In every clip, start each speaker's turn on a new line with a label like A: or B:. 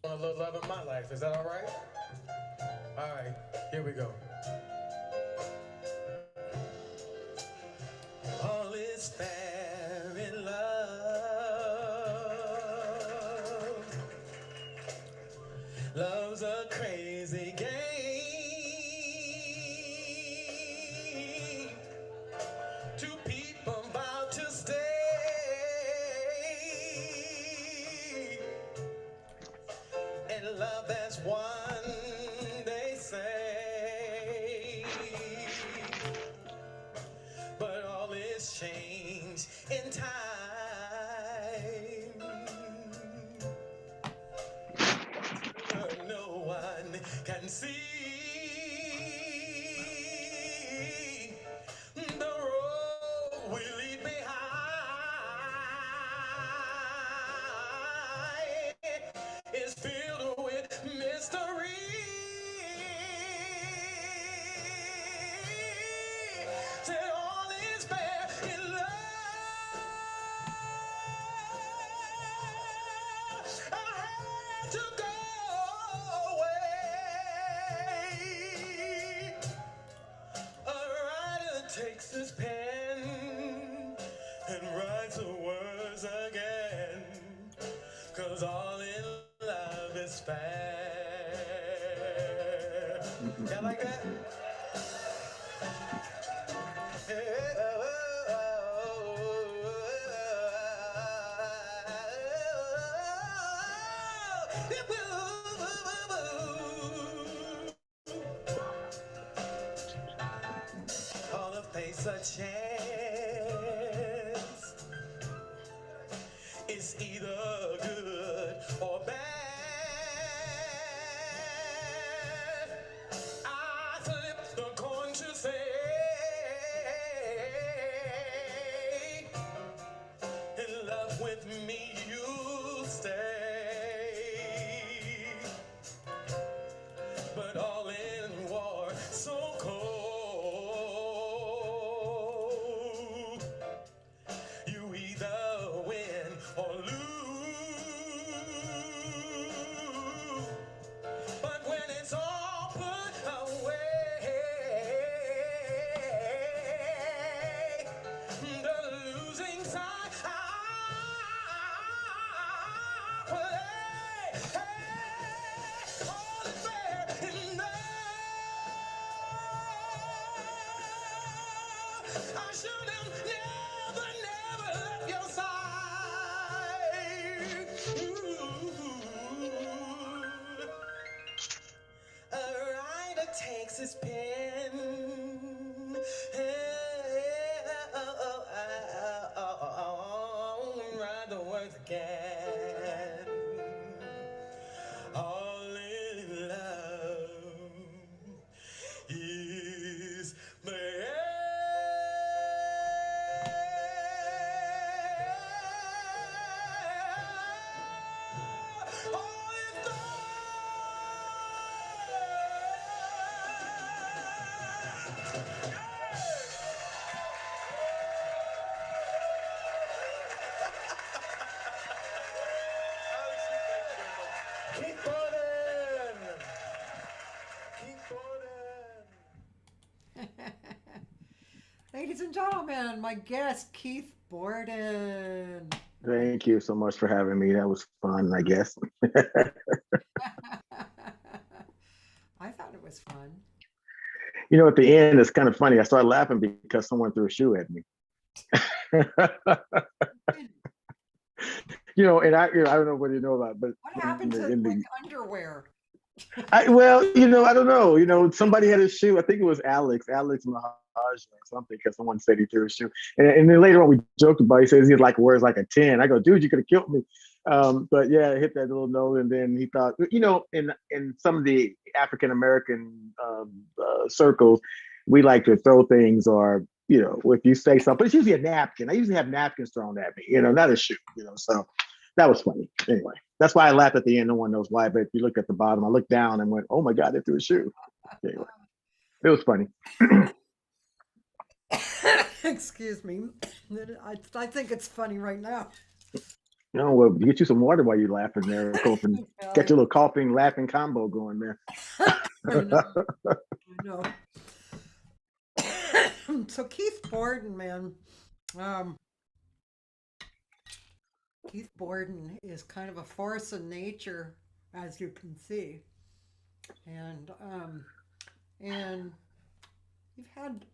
A: A little love in my life. Is that all right? All right, here we go. All is fair in love. Love's a crazy game. Two people about to stay in love. That's one they say, but all is changed in time. No one can see the road we leave behind is filled with mystery. Said all is fair in love. I had to go away. A writer takes his pen and writes the words again, 'cause all in love is fair. Y'all like that? All to face a chance. It's either good or bad. I flipped the coin to say, in love with me you stay. But all in war so cold, you either win or lose. But when it's all put away, the losing side play. All is fair in love. I should have never left your side. A writer takes his pen and write the words again. All in love is there. All is Keith Borden! Keith Borden!
B: Ladies and gentlemen, my guest, Keith Borden.
C: Thank you so much for having me. That was fun, I guess.
B: I thought it was fun.
C: You know, at the end, it's kind of funny. I started laughing because someone threw a shoe at me. I don't know what you know about, but
B: What happened to like underwear?
C: I don't know. Somebody had a shoe. I think it was Alex Mahaj or something, because someone said he threw a shoe. And then later on, we joked about it. He says he like wears like a 10. I go, dude, you could have killed me. But yeah, it hit that little note. And then he thought, in some of the African American circles, we like to throw things, or, if you say something, but it's usually a napkin. I usually have napkins thrown at me, not a shoe, so that was funny. Anyway, that's why I laughed at the end. No one knows why, but if you look at the bottom, I looked down and went, oh my God, they threw a shoe. Anyway, it was funny.
B: Excuse me. I think it's funny right now.
C: No, well, get you some water while you're laughing there, coughing. Get your little coughing, laughing combo going there.
B: I know. I know. So Keith Borden, man, um, Keith Borden is kind of a force of nature, as you can see, and and you've had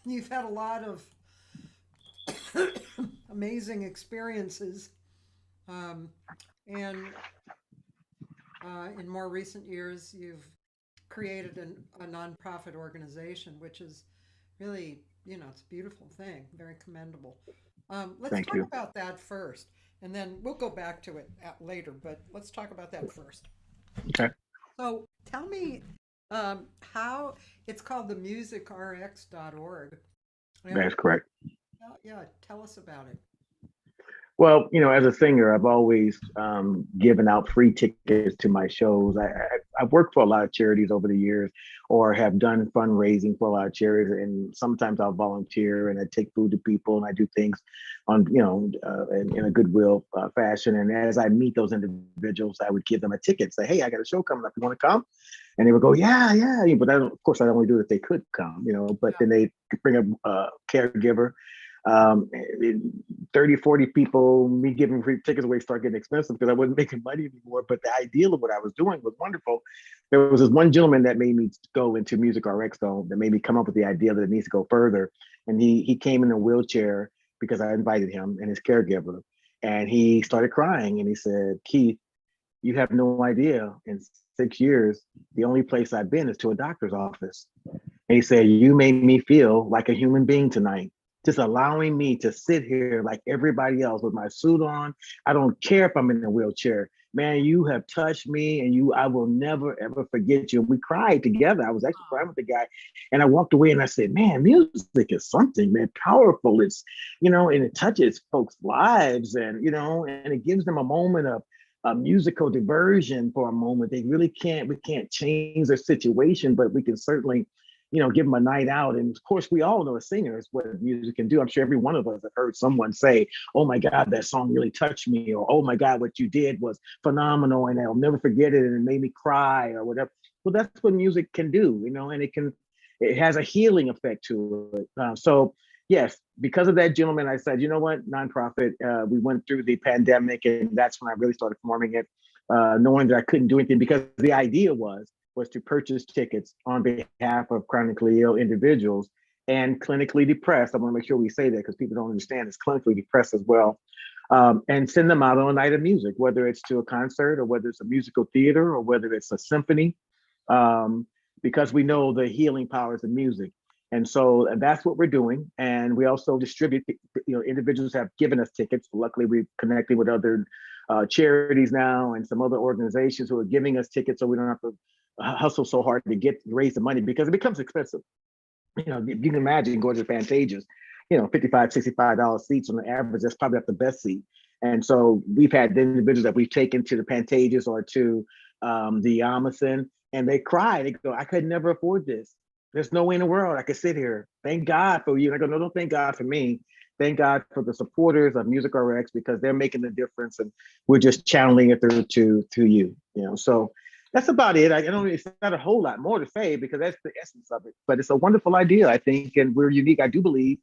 B: you've had a lot of amazing experiences, um, and in more recent years, you've created a nonprofit organization, which is really, it's a beautiful thing, very commendable. Let's
C: Thank
B: talk
C: you.
B: about that first, and then we'll go back to it later, but let's talk about that first.
C: Okay.
B: So tell me how it's called the musicrx.org.
C: That's correct.
B: Yeah, tell us about it.
C: Well, as a singer, I've always given out free tickets to my shows. I've worked for a lot of charities over the years, or have done fundraising for a lot of charities. And sometimes I'll volunteer and I take food to people and I do things on, in a goodwill fashion. And as I meet those individuals, I would give them a ticket, say, hey, I got a show coming up. You want to come? And they would go, yeah, yeah. But of course, I'd only do it if they could come, but then they bring a caregiver. 30, 40 people, me giving free tickets away start getting expensive because I wasn't making money anymore. But the ideal of what I was doing was wonderful. There was this one gentleman that made me go into Music RX, though, that made me come up with the idea that it needs to go further. And he came in a wheelchair because I invited him and his caregiver. And he started crying and he said, Keith, you have no idea. In 6 years, the only place I've been is to a doctor's office. And he said, you made me feel like a human being tonight. Just allowing me to sit here like everybody else with my suit on. I don't care if I'm in a wheelchair. Man, you have touched me and I will never, ever forget you. And we cried together. I was actually crying with the guy. And I walked away and I said, man, music is something, man, powerful. It's, and it touches folks' lives and, and it gives them a moment of a musical diversion for a moment. We can't change their situation, but we can certainly give them a night out. And of course, we all know as singers what music can do. I'm sure every one of us have heard someone say, oh my God, that song really touched me, or oh my God, what you did was phenomenal and I'll never forget it and it made me cry or whatever. Well, that's what music can do, and it has a healing effect to it. So yes, because of that gentleman, I said, you know what, nonprofit, we went through the pandemic and that's when I really started forming it, knowing that I couldn't do anything because the idea was to purchase tickets on behalf of chronically ill individuals and clinically depressed. I want to make sure we say that because people don't understand it's clinically depressed as well. And send them out on a night of music, whether it's to a concert or whether it's a musical theater or whether it's a symphony, because we know the healing powers of music. And so that's what we're doing. And we also distribute, individuals have given us tickets. Luckily, we've connected with other charities now and some other organizations who are giving us tickets so we don't have to hustle so hard to raise the money because it becomes expensive. You can imagine going to Fantages, $55, $65 seats on the average. That's probably not the best seat. And so we've had the individuals that we've taken to the Pantages or to the Amazon, and they cry. They go, I could never afford this. There's no way in the world I could sit here. Thank God for you. And I go, no, don't thank God for me. Thank God for the supporters of Music RX because they're making the difference, and we're just channeling it through to you. So that's about it. It's not a whole lot more to say because that's the essence of it. But it's a wonderful idea, I think, and we're unique. I do believe,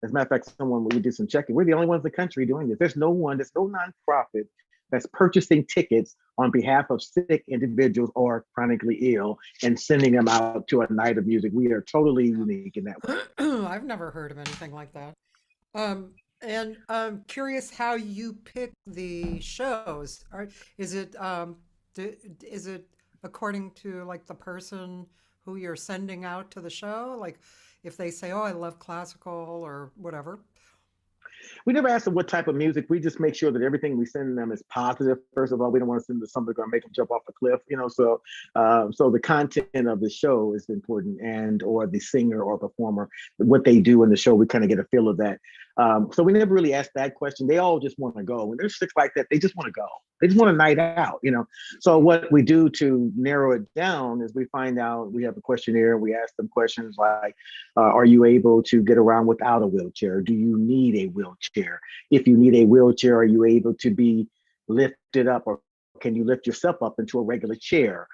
C: as a matter of fact, we did some checking. We're the only ones in the country doing this. There's no nonprofit that's purchasing tickets on behalf of sick individuals or chronically ill and sending them out to a night of music. We are totally unique in that way.
B: I've never heard of anything like that. And I'm curious how you pick the shows. Is it according to like the person who you're sending out to the show? Like if they say, oh, I love classical or whatever.
C: We never ask them what type of music. We just make sure that everything we send them is positive. First of all, we don't want to send them something that's going to make them jump off a cliff, So the content of the show is important, or the singer or performer, what they do in the show, we kind of get a feel of that. So we never really asked that question. They all just want to go. When there's six like that, they just want to go. They just want a night out, you know. So what we do to narrow it down is we find out, we have a questionnaire. We ask them questions like, are you able to get around without a wheelchair? Do you need a wheelchair? If you need a wheelchair, are you able to be lifted up, or can you lift yourself up into a regular chair?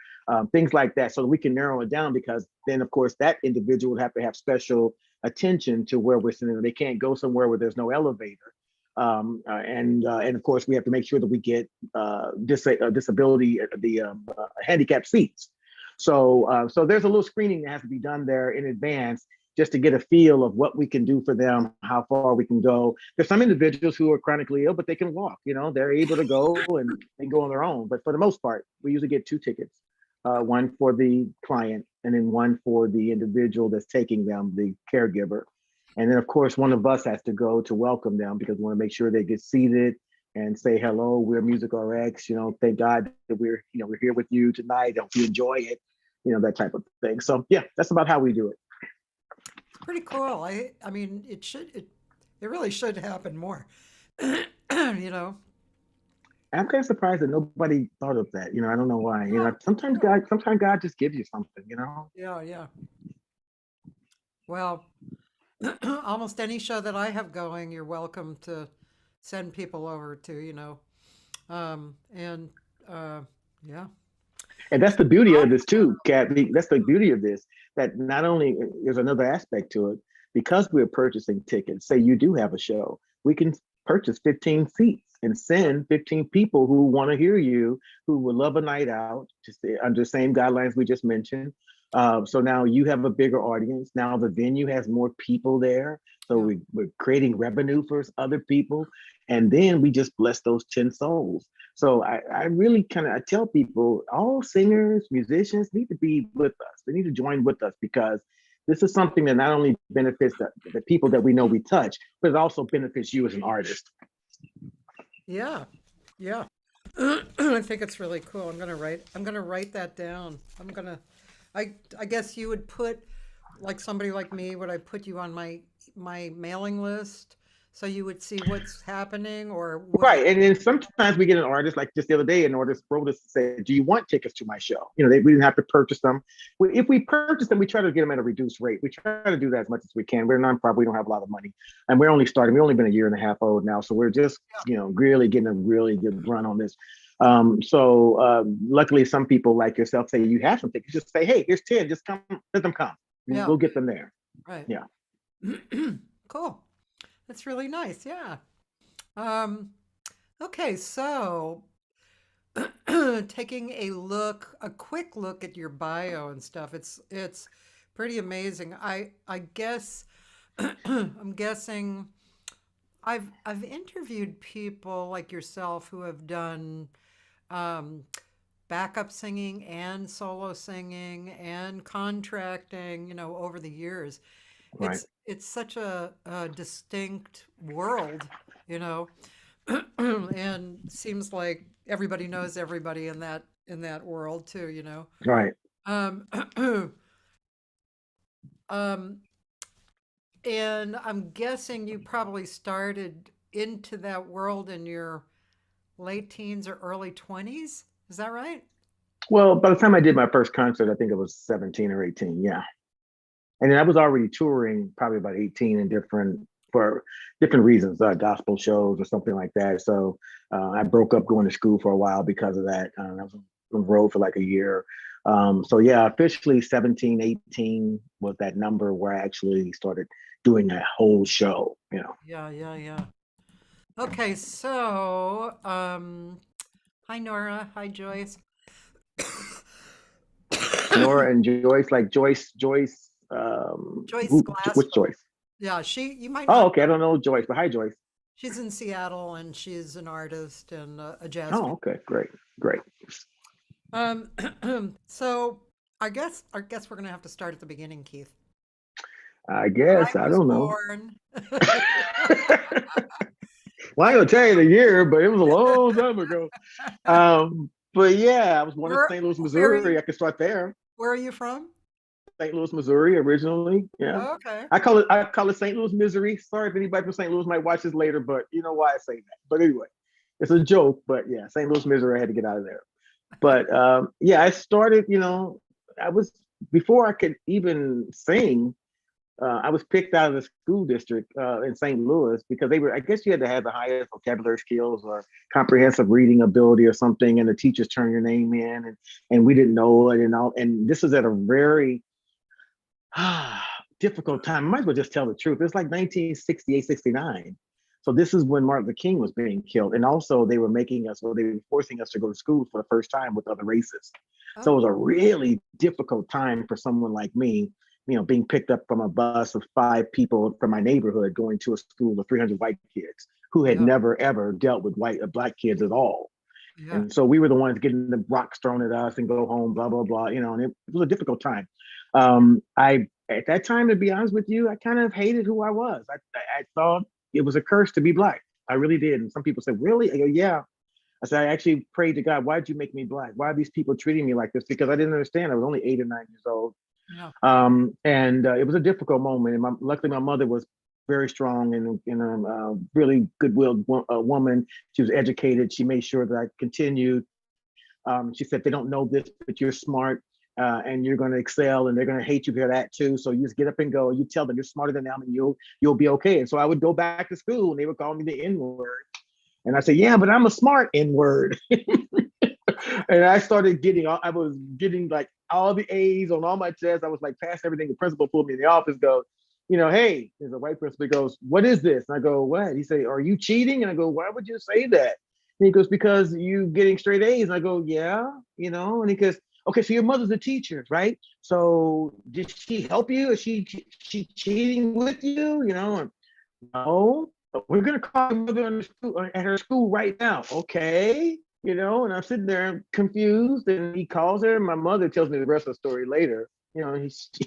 C: Things like that, so we can narrow it down, because then of course that individual would have to have special attention to where we're sending them. They can't go somewhere where there's no elevator. And of course we have to make sure that we get disability, handicapped seats. So there's a little screening that has to be done there in advance, just to get a feel of what we can do for them, how far we can go. There's some individuals who are chronically ill, but they can walk, you know, they're able to go and they go on their own. But for the most part, we usually get 2 tickets, one for the client and then one for the individual that's taking them, the caregiver. And then of course, one of us has to go to welcome them, because we want to make sure they get seated and say, hello, we're Music RX, you know, thank God that we're here with you tonight. Hope you enjoy it, you know, that type of thing. So yeah, that's about how we do it.
B: Pretty cool. I mean, it really should happen more. You know.
C: I'm kind of surprised that nobody thought of that. You know, I don't know why. You know, sometimes God just gives you something, you know?
B: Yeah. Well, almost any show that I have going, you're welcome to send people over to, you know. Yeah.
C: And that's the beauty of this too, Cathy. That's the beauty of this, that not only there's another aspect to it, because we're purchasing tickets, say you do have a show, we can purchase 15 seats and send 15 people who want to hear you, who would love a night out, just under the same guidelines we just mentioned. So now you have a bigger audience. Now the venue has more people there. So
B: Yeah.
C: we're creating revenue for other people. And then we just bless those 10 souls. So I really I tell people, all singers, musicians need to be with us. They need to join with us, because this is something that not only benefits the people that we know we touch, but it also benefits you as an artist.
B: Yeah. I think it's really cool. I'm gonna write that down. I guess you would put, like somebody like me, would I put you on my mailing list so you would see what's happening, or
C: right? And then sometimes we get an artist, like just the other day, an artist wrote us and said, "Do you want tickets to my show?" You know, we didn't have to purchase them. If we purchase them, we try to get them at a reduced rate. We try to do that as much as we can. We're a nonprofit; we don't have a lot of money, and we're only starting. We've only been a year and a half old now, so we're just really getting a really good run on this. Luckily, some people like yourself say you have some tickets. Just say, "Hey, here's 10. Just come, let them come.
B: Yeah.
C: We'll get them there."
B: Right.
C: Yeah.
B: Cool. That's really nice. Yeah. Okay, so taking a quick look at your bio and stuff, it's pretty amazing. I guess I'm guessing I've interviewed people like yourself who have done backup singing and solo singing and contracting, you know, over the years.
C: Right.
B: It's such a distinct world, you know, and seems like everybody knows everybody in that world too, you know.
C: Right.
B: And I'm guessing you probably started into that world in your late teens or early 20s. Is that right?
C: Well, by the time I did my first concert, I think it was 17 or 18. Yeah. And then I was already touring probably about 18 for different reasons, gospel shows or something like that. So I broke up going to school for a while because of that. I was on the road for like a year. So yeah, officially 17, 18 was that number where I actually started doing that whole show, you know.
B: Yeah. Okay, so hi Nora, hi Joyce.
C: Nora and Joyce, like Joyce.
B: Joyce
C: Which
B: Glassman.
C: Joyce?
B: Yeah, you might
C: Oh,
B: not.
C: okay. I don't know Joyce, but hi, Joyce.
B: She's in Seattle and she's an artist and a jazz.
C: Oh, okay, great.
B: So I guess we're gonna have to start at the beginning, Keith.
C: I guess I don't know.
B: Born.
C: Well, I'm gonna tell you the year, but it was a long time ago. But yeah, I was born in St. Louis, Missouri. I could start there.
B: Where are you from?
C: St. Louis, Missouri, originally. Yeah.
B: Okay.
C: I call it St. Louis Misery. Sorry if anybody from St. Louis might watch this later, but you know why I say that. But anyway, it's a joke. But yeah, St. Louis Misery. I had to get out of there. But yeah, I started. I was before I could even sing. I was picked out of the school district in St. Louis because they were. I guess you had to have the highest vocabulary skills or comprehensive reading ability or something, and the teachers turn your name in, and we didn't know it and all. And this was at a very difficult time. I might as well just tell the truth. It's like 1968, 69. So this is when Martin Luther King was being killed, and also they were forcing us to go to school for the first time with other races. So it was a really difficult time for someone like me, being picked up from a bus of 5 people from my neighborhood going to a school of 300 white kids who had never, ever dealt with black kids at all. Yeah. And so we were the ones getting the rocks thrown at us and go home, blah, blah, blah, and it was a difficult time. At that time, to be honest with you, I kind of hated who I was. I thought it was a curse to be black. I really did. And some people said, really? I go, yeah. I said, I actually prayed to God, why did you make me black? Why are these people treating me like this? Because I didn't understand. I was only 8 or 9 years old. Yeah. And it was a difficult moment. And luckily, my mother was very strong and a really good-willed woman. She was educated. She made sure that I continued. She said, they don't know this, but you're smart and you're going to excel and they're going to hate you for that too. So you just get up and go. You tell them you're smarter than them and you'll be okay. And so I would go back to school and they would call me the N-word. And I said, yeah, but I'm a smart N-word. And I was getting like all the A's on all my tests. I was like passing everything. The principal pulled me in the office, goes, hey, there's a white principal. He goes, what is this? And I go, what? He say, are you cheating? And I go, why would you say that? And he goes, because you getting straight A's. And I go, yeah, and he goes, okay, so your mother's a teacher, right? So did she help you? Is she cheating with you? And, no, we're gonna call your mother at her school right now. Okay. And I'm sitting there confused, and he calls her. And my mother tells me the rest of the story later.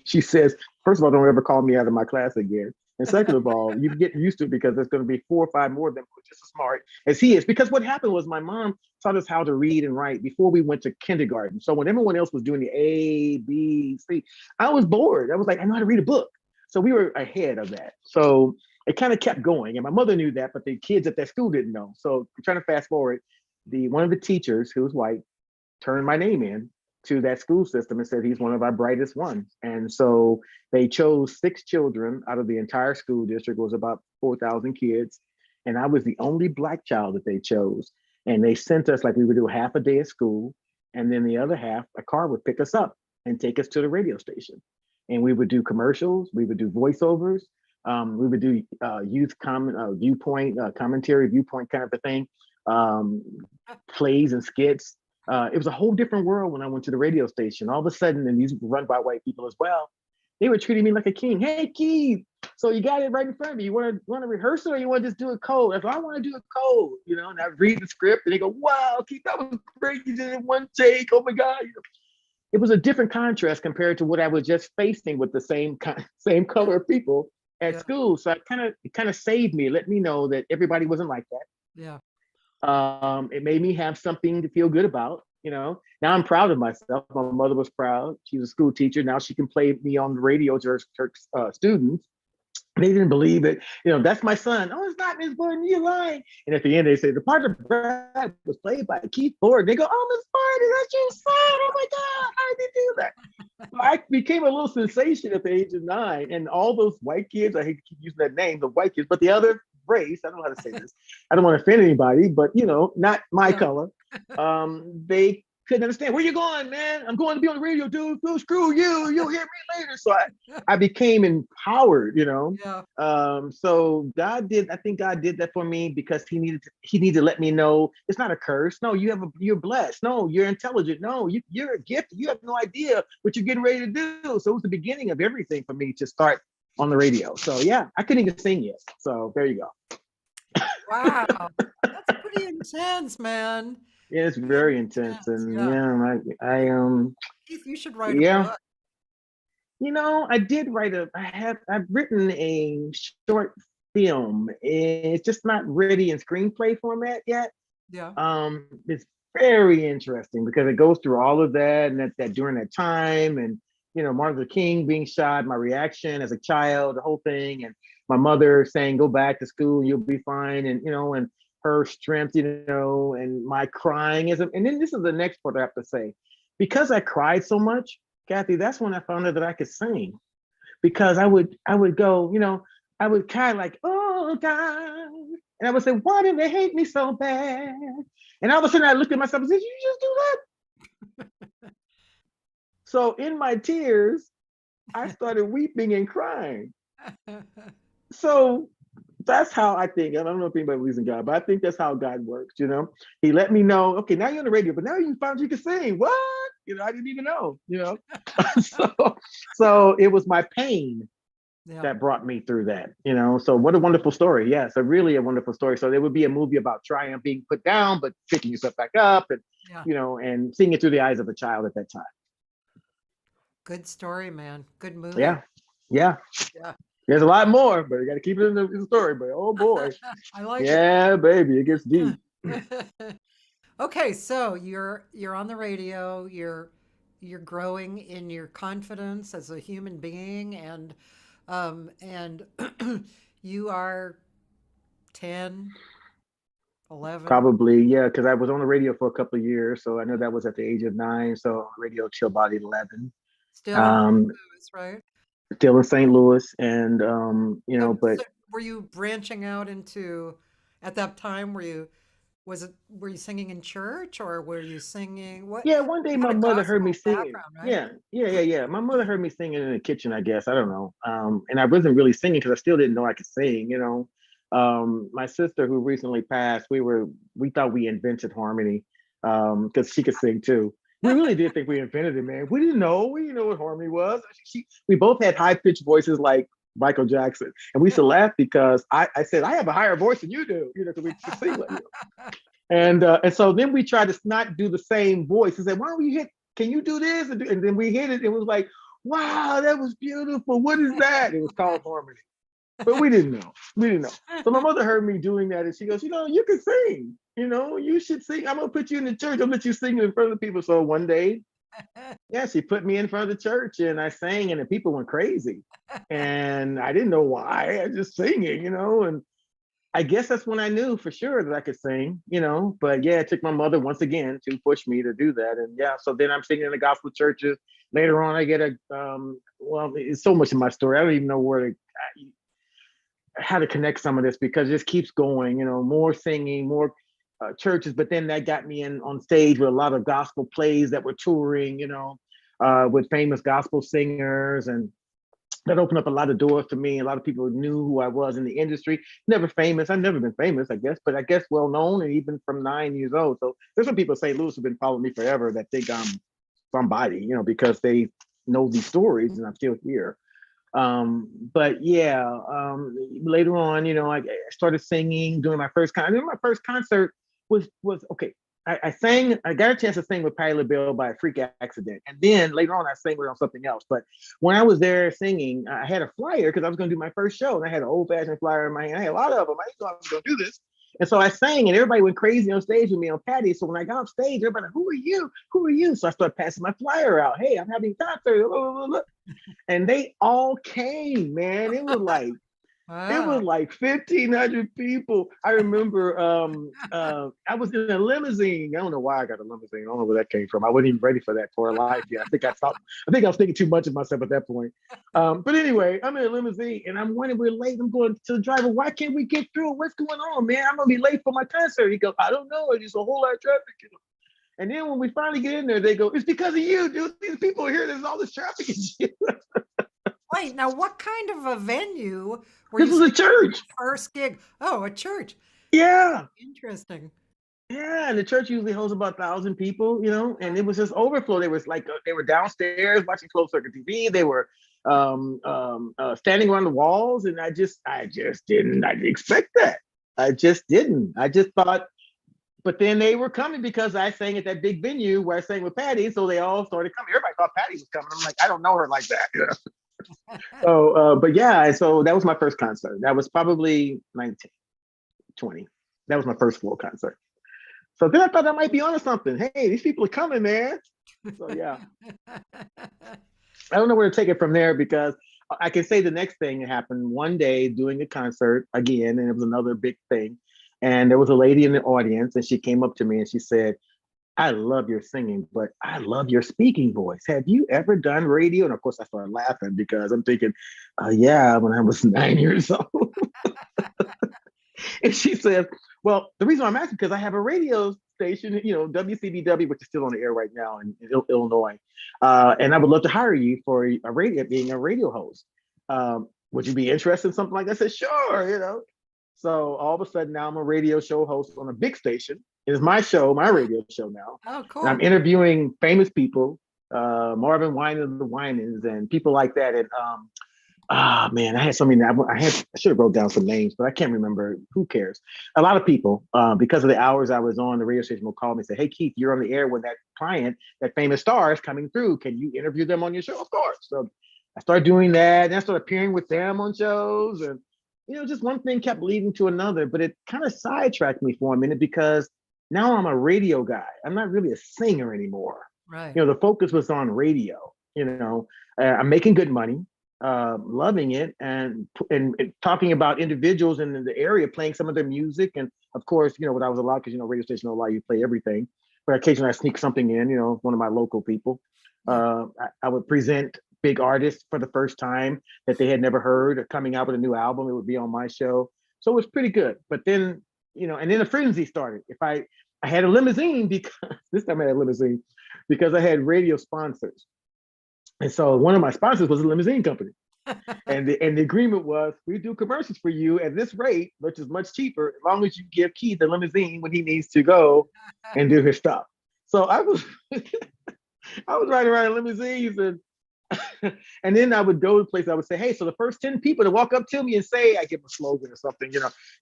C: She says, first of all, don't ever call me out of my class again. And second of all, you get used to it because there's going to be 4 or 5 more of them who are just as smart as he is. Because what happened was my mom taught us how to read and write before we went to kindergarten. So when everyone else was doing the A, B, C, I was bored. I was like, I know how to read a book. So we were ahead of that. So it kind of kept going. And my mother knew that, but the kids at that school didn't know. So I'm trying to fast forward. One of the teachers, who was white, turned my name in to that school system and said he's one of our brightest ones. And so they chose 6 children out of the entire school district. It was about 4,000 kids. And I was the only black child that they chose. And they sent us, like we would do half a day at school. And then the other half, a car would pick us up and take us to the radio station. And we would do commercials. We would do voiceovers. We would do viewpoint kind of a thing. Plays and skits. It was a whole different world when I went to the radio station. All of a sudden, and these were run by white people as well, they were treating me like a king. Hey, Keith, so you got it right in front of you. You want to rehearse it or you want to just do a code? I go, I want to do a code, and I read the script and they go, wow, Keith, that was great. You did it in one take. Oh my God. It was a different contrast compared to what I was just facing with the same color of people at school. So it kind of saved me, let me know that everybody wasn't like that.
B: Yeah.
C: It made me have something to feel good about, Now I'm proud of myself. My mother was proud. She was a school teacher. Now she can play me on the radio to her students. They didn't believe it. That's my son. Oh, it's not Miss Borden. You're lying. And at the end, they say the part of Brad was played by KEITH Borden. They go, oh, Miss Borden, that's your son. Oh my God, how did they do that? So I became a little sensation at the age of 9. And all those white kids, I hate to keep using that name, the white kids, but the other race, I don't know how to say this. I don't want to offend anybody, but not my color. They couldn't understand. Where you going, man? I'm going to be on the radio, dude. No, screw you. You'll hear me later. So I became empowered, Yeah. So I think God did that for me because he needed to let me know it's not a curse. No, you're blessed. No, you're intelligent. No, you're a gift. You have no idea what you're getting ready to do. So it was the beginning of everything for me to start on the radio. So yeah, I couldn't even sing yet. So there you go.
B: Wow. That's pretty intense, man.
C: Yeah, it's very intense. And
B: Keith, you should write a book.
C: I did I've written a short film. It's just not ready in screenplay format yet.
B: Yeah.
C: It's very interesting because it goes through all of that and that during that time and Martin Luther King being shot, my reaction as a child, the whole thing, and my mother saying, "Go back to school, you'll be fine," and her strength, and my crying and then this is the next part I have to say, because I cried so much, Cathy, that's when I found out that I could sing, because I would go, I would cry like, "Oh God," and I would say, "Why did they hate me so bad?" And all of a sudden I looked at myself and said, "You just do that?" So in my tears, I started weeping and crying. So that's how I think. I don't know if anybody believes in God, but I think that's how God works. He let me know, okay, now you're on the radio, but now you found you can sing. What? I didn't even know. So it was my pain that brought me through that. So what a wonderful story. Yes, really a wonderful story. So there would be a movie about triumph being put down, but picking yourself back up, and and seeing it through the eyes of a child at that time.
B: Good story, man. Good movie.
C: Yeah. There's a lot more, but you got to keep it in the story. But oh boy,
B: I like it.
C: Yeah, baby, it gets deep.
B: Okay, so you're on the radio. You're growing in your confidence as a human being, and you are 10, 11.
C: Probably, yeah, because I was on the radio for a couple of years, so I know that was at the age of 9. So radio till about 11.
B: Still in St. Louis, right?
C: Still in St. Louis, and but
B: So were you branching out into at that time? Were you singing in church, or were you singing what?
C: yeah, one day
B: You
C: my
B: had a
C: mother heard me
B: gospel
C: singing.
B: background, right?
C: Yeah. My mother heard me singing in the kitchen, I guess. I don't know. And I wasn't really singing because I still didn't know I could sing. My sister who recently passed, we thought we invented harmony, because she could sing too. We really did think we invented it, man. We didn't know what harmony was. We both had high pitched voices like Michael Jackson, and we used to laugh because I said I have a higher voice than you do, because we could sing like you. And so then we tried to not do the same voice. He said, "Why don't we hit? Can you do this?" And then we hit it. It was like, "Wow, that was beautiful. What is that?" It was called harmony. But we didn't know. So my mother heard me doing that, and she goes, "You can sing. You should sing. I'm gonna put you in the church. I'll let you sing in front of people." So one day, yeah, she put me in front of the church, and I sang, and the people went crazy. And I didn't know why. I just singing, and I guess that's when I knew for sure that I could sing, But yeah, it took my mother once again to push me to do that. And yeah, so then I'm singing in the gospel churches. Later on, I get it's so much in my story. I don't even know how to connect some of this, because it just keeps going, more singing, more churches. But then that got me on stage with a lot of gospel plays that were touring, with famous gospel singers, and that opened up a lot of doors to me. A lot of people knew who I was in the industry. Never famous. I've never been famous, I guess, but I guess well known, and even from 9 years old. So there's some people in St. Louis who've been following me forever that think I'm somebody, because they know these stories and I'm still here. But yeah, later on, I started singing, doing my first concert. My first concert was okay. I sang. I got a chance to sing with Patti LaBelle by a freak accident, and then later on, I sang with her on something else. But when I was there singing, I had a flyer because I was going to do my first show, and I had an old-fashioned flyer in my hand. I had a lot of them. I didn't know I was going to do this, and so I sang, and everybody went crazy on stage with me on Patti. So when I got off stage, everybody like, "Who are you? Who are you?" So I started passing my flyer out. "Hey, I'm having a concert," blah, blah, blah. And they all came, man. It was like.
B: Wow.
C: It was like 1,500 people. I remember I was in a limousine. I don't know why I got a limousine. I don't know where that came from. I wasn't even ready for that for life yet. I think I was thinking too much of myself at that point. But anyway, I'm in a limousine, and I'm wondering, we're late. I'm going to the driver. "Why can't we get through? What's going on, man? I'm gonna be late for my concert." He goes, "I don't know. It's just a whole lot of traffic." And then when we finally get in there, they go, "It's because of you, dude. These people are here. There's all this traffic and shit."
B: Wait, now what kind of a venue were
C: This
B: you
C: was a church.
B: first gig? Oh, a church.
C: Yeah.
B: Interesting.
C: Yeah, and the church usually holds about 1,000 people, and it was just overflow. They were downstairs watching closed circuit TV. They were standing around the walls, and I just didn't expect that. I just didn't. I just thought, but then they were coming because I sang at that big venue where I sang with Patti, so they all started coming. Everybody thought Patti was coming. I'm like, I don't know her like that. So, but yeah, so that was my first concert. That was probably 19, 20. That was my first full concert. So then I thought I might be onto something. Hey, these people are coming, man. So yeah. I don't know where to take it from there because I can say the next thing happened one day doing a concert again, and it was another big thing. And there was a lady in the audience, and she came up to me and she said, I love your singing, but I love your speaking voice. Have you ever done radio? And of course, I started laughing because I'm thinking, yeah, when I was 9 years old. And she said, well, the reason I'm asking because I have a radio station, WCBW, which is still on the air right now in Illinois. And I would love to hire you for being a radio host. Would you be interested in something like that? I said, sure. So all of a sudden now I'm a radio show host on a big station. It is my show, my radio show now.
B: Oh, cool.
C: And I'm interviewing famous people, Marvin Wine of the Winans and people like that. And man, I had so many. I should have wrote down some names, but I can't remember. Who cares? A lot of people, because of the hours I was on, the radio station will call me and say, "Hey, Keith, you're on the air when that client, that famous star is coming through. Can you interview them on your show?" Of course. So I started doing that, and I started appearing with them on shows, and just one thing kept leading to another. But it kind of sidetracked me for a minute because now I'm a radio guy. I'm not really a singer anymore.
B: Right.
C: The focus was on radio. I'm making good money. Loving it and talking about individuals in the area, playing some of their music. And of course, what I was allowed, because, radio station don't allow you to play everything, but occasionally I sneak something in, one of my local people. I would present big artists for the first time that they had never heard or coming out with a new album. It would be on my show. So it was pretty good. But then, and then a frenzy started. If I had a limousine because this time I had a limousine because I had radio sponsors. And so one of my sponsors was a limousine company. and the agreement was, we do commercials for you at this rate, which is much cheaper, as long as you give Keith the limousine when he needs to go and do his stuff. So I was I was riding around in limousines and then I would go to places. I would say, hey, so the first 10 people to walk up to me and say, I give them a slogan or something,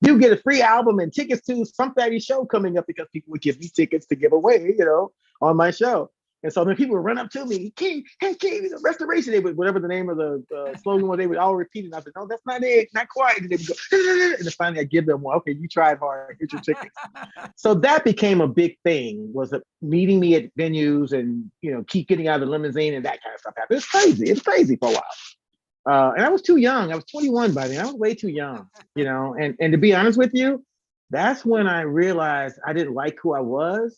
C: you get a free album and tickets to some fatty show coming up, because people would give me tickets to give away, on my show. And so then people would run up to me, Keith, hey, Keith, restoration. They would, whatever the name of the slogan was, they would all repeat it. And I said, no, that's not it, not quite. And they would go, and then finally I give them one. Okay, you tried hard, here's your tickets. So that became a big thing, was meeting me at venues and, keep getting out of the limousine and that kind of stuff happened. It's crazy. It's crazy for a while. And I was too young. I was 21 by then. I was way too young, and to be honest with you, that's when I realized I didn't like who I was,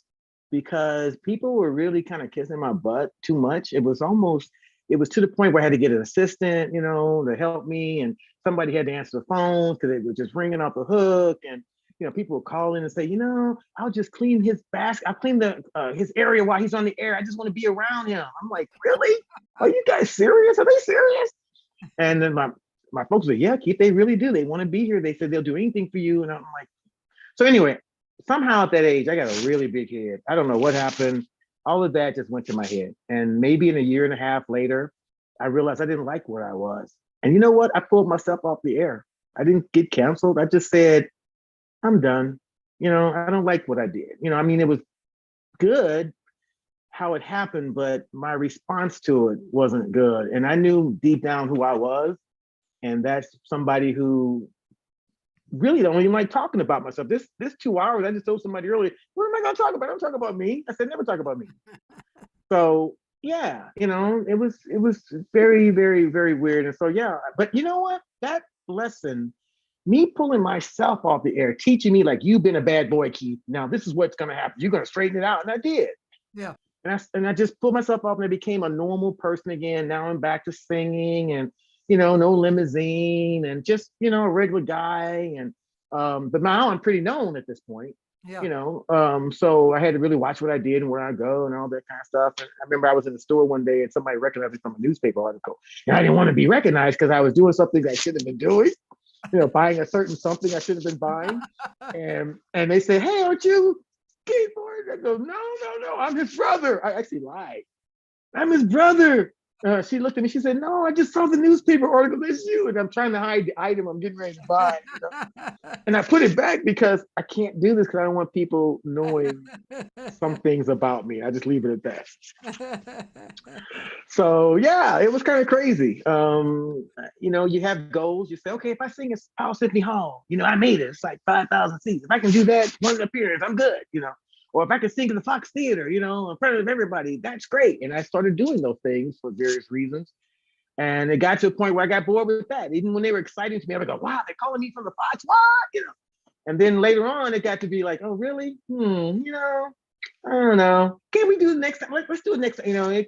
C: because people were really kind of kissing my butt too much. It was to the point where I had to get an assistant, to help me, and somebody had to answer the phone because they were just ringing off the hook. And, people would call in and say, I'll just clean his basket. I'll clean his area while he's on the air. I just want to be around him. I'm like, really? Are you guys serious? Are they serious? And then my folks said, yeah, Keith, they really do. They want to be here. They said they'll do anything for you. And I'm like, so anyway, somehow at that age, I got a really big head. I don't know what happened. All of that just went to my head. And maybe in a year and a half later, I realized I didn't like where I was. And you know what? I pulled myself off the air. I didn't get canceled. I just said, I'm done. I don't like what I did. It was good how it happened, but my response to it wasn't good. And I knew deep down who I was. And that's somebody who really don't even like talking about myself. This 2 hours, I just told somebody earlier, what am I going to talk about? I don't talk about me. I said, never talk about me. So yeah, it was very, very, very weird. And so, yeah, but you know what? That lesson, me pulling myself off the air, teaching me, like, you've been a bad boy, Keith. Now this is what's going to happen. You're going to straighten it out. And I did.
B: Yeah.
C: And I just pulled myself off, and I became a normal person again. Now I'm back to singing, and no limousine, and just, a regular guy. And, but now I'm pretty known at this point,
B: Yeah.
C: So I had to really watch what I did and where I go and all that kind of stuff. And I remember I was in the store one day and somebody recognized me from a newspaper article, and I didn't want to be recognized because I was doing something I shouldn't have been doing, buying a certain something I shouldn't have been buying. And they said, hey, aren't you Keith Borden? I go, no, I'm his brother. I actually lied. I'm his brother. She looked at me, she said, no, I just saw the newspaper article, that's you. And I'm trying to hide the item I'm getting ready to buy. And I put it back because I can't do this because I don't want people knowing some things about me. I just leave it at that. So yeah, it was kind of crazy. You have goals. You say, okay, if I sing at Powell Symphony Hall, I made it. It's like 5,000 seats. If I can do that, one appearance, I'm good, or if I could sing in the Fox Theater, you know, in front of everybody, that's great. And I started doing those things for various reasons. And it got to a point where I got bored with that. Even when they were exciting to me, I would go, wow, they're calling me from the Fox, what? You know. And then later on, it got to be like, oh, really? You know, I don't know. Can we do it next time? Let's do it next time. You know,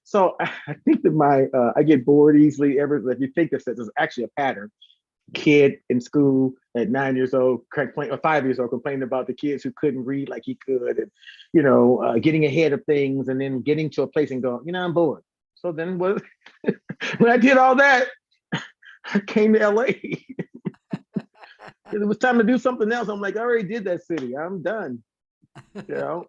C: so I think that I get bored easily. If you think this, there's actually a pattern. Kid in school at 9 years old, or 5 years old, complaining about the kids who couldn't read like he could, and you know, getting ahead of things, and then getting to a place and going, you know, I'm bored. So then when I did all that, I came to LA. It was time to do something else. I'm like, I already did that city. I'm done. You know,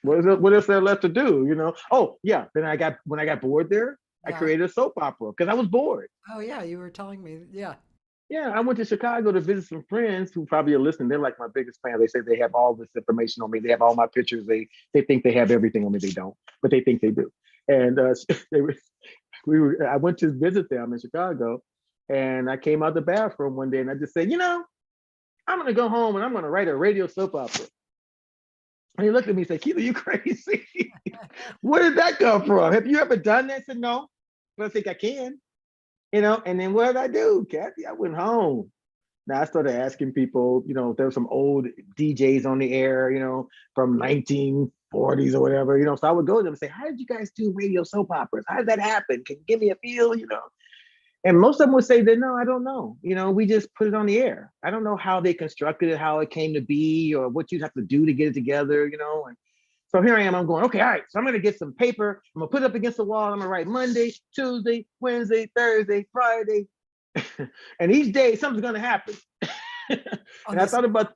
C: what else there left to do? You know. Oh yeah. Then when I got bored there, I created a soap opera because I was bored.
B: Oh yeah, you were telling me. Yeah.
C: Yeah, I went to Chicago to visit some friends who probably are listening. They're like my biggest fan. They say they have all this information on me. They have all my pictures. They think they have everything on me. They don't, but they think they do. And I went to visit them in Chicago, and I came out the bathroom one day and I just said, you know, I'm gonna go home and I'm gonna write a radio soap opera. And he looked at me and said, Keith, are you crazy? Where did that come from? Have you ever done that? I said, no, but I think I can. You know, and then what did I do, Cathy? I went home. Now I started asking people, you know, there were some old DJs on the air, you know, from 1940s or whatever, you know. So I would go to them and say, how did you guys do radio soap operas? How did that happen? Can you give me a feel, you know? And most of them would say that, no, I don't know. You know, we just put it on the air. I don't know how they constructed it, how it came to be, or what you'd have to do to get it together, you know. And so here I am, I'm going, okay, all right, so I'm gonna get some paper, I'm gonna put it up against the wall, I'm gonna write Monday, Tuesday, Wednesday, Thursday, Friday. And each day something's gonna happen. And I thought about,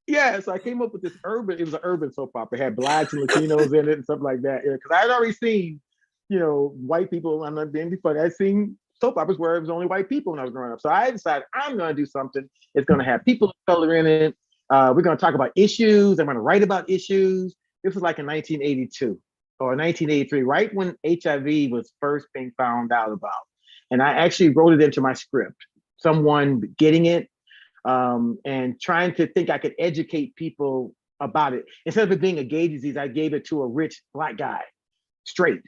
C: so I came up with this it was an urban soap opera. It had blacks and Latinos in it and stuff like that. Because I had already seen, you know, white people, I'm not being funny, I'd seen soap operas where it was only white people when I was growing up. So I decided I'm gonna do something, it's gonna have people of color in it. We're gonna talk about issues, I'm gonna write about issues. This was like in 1982 or 1983, right when HIV was first being found out about. And I actually wrote it into my script. Someone getting it and trying to think I could educate people about it. Instead of it being a gay disease, I gave it to a rich Black guy, straight,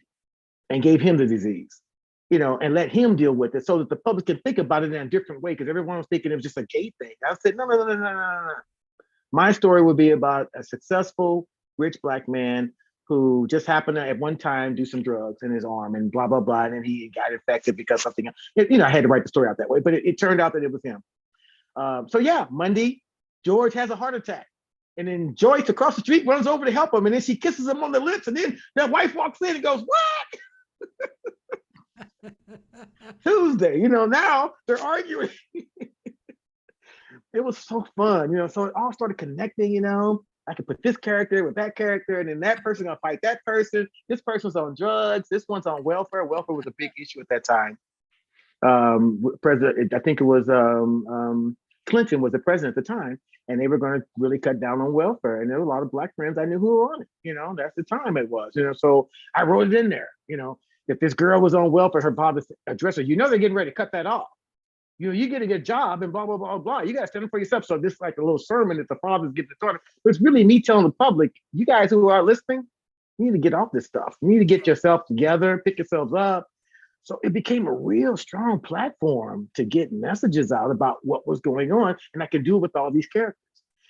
C: and gave him the disease, you know, and let him deal with it so that the public can think about it in a different way, because everyone was thinking it was just a gay thing. I said, no. My story would be about a successful, rich Black man who just happened to at one time do some drugs in his arm and blah, blah, blah. And then he got infected because something, you know, I had to write the story out that way, but it turned out that it was him. So yeah, Monday, George has a heart attack. And then Joyce across the street runs over to help him. And then she kisses him on the lips. And then that wife walks in and goes, what? Tuesday, you know, now they're arguing. It was so fun, you know, so it all started connecting, you know. I could put this character with that character, and then that person gonna fight that person. This person's on drugs. This one's on welfare. Welfare was a big issue at that time. President, I think it was Clinton was the president at the time, and they were going to really cut down on welfare. And there were a lot of Black friends I knew who were on it. You know, that's the time it was. You know, so I wrote it in there. You know, if this girl was on welfare, her father addressed her. You know, they're getting ready to cut that off. You know, you get to get a job and blah, blah, blah, blah. You got to stand up for yourself. So this is like a little sermon that the fathers give the daughter. But it's really me telling the public, you guys who are listening, you need to get off this stuff. You need to get yourself together, pick yourselves up. So it became a real strong platform to get messages out about what was going on. And I could do it with all these characters.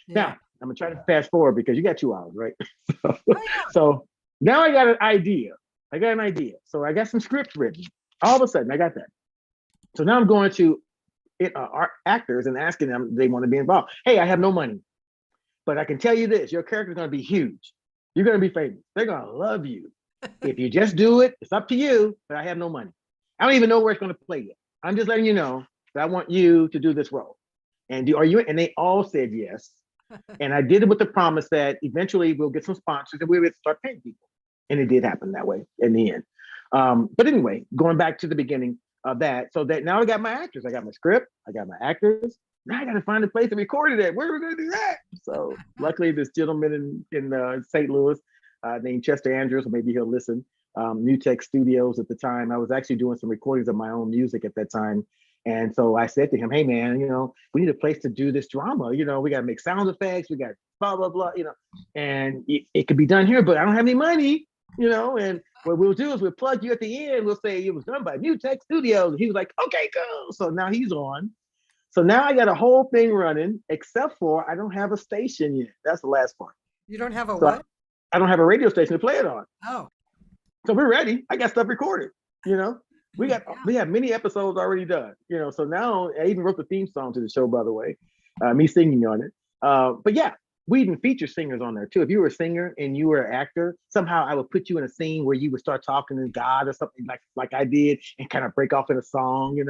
C: Yeah. Now, I'm going to try to fast forward because you got 2 hours, right? So now I got an idea. So I got some scripts written. All of a sudden, I got that. So now I'm going to actors and asking them if they want to be involved. Hey, I have no money, but I can tell you this, your character is going to be huge. You're going to be famous. They're going to love you. If you just do it, it's up to you, but I have no money. I don't even know where it's going to play yet. I'm just letting you know that I want you to do this role. And and they all said yes. And I did it with the promise that eventually we'll get some sponsors and we would start paying people. And it did happen that way in the end. But anyway, going back to the beginning of that, so that now I got my actors, I got my script, I got my actors. Now I got to find a place to record it at. Where are we going to do that? So luckily, this gentleman in St. Louis named Chester Andrews, or maybe he'll listen, New Tech Studios at the time. I was actually doing some recordings of my own music at that time. And so I said to him, hey man, you know, we need a place to do this drama. You know, we got to make sound effects. We got blah, blah, blah, and it could be done here, but I don't have any money, and what we'll do is we'll plug you at the end. We'll say it was done by New Tech Studios. And he was like, okay, cool. So now he's on. So now I got a whole thing running, except for I don't have a station yet. That's the last part.
B: You don't have a what?
C: I don't have a radio station to play it on.
B: Oh.
C: So we're ready. I got stuff recorded, We have many episodes already done, So now I even wrote the theme song to the show, by the way, me singing on it. But yeah, we even feature singers on there too. If you were a singer and you were an actor, somehow I would put you in a scene where you would start talking to God or something like I did, and kind of break off in a song,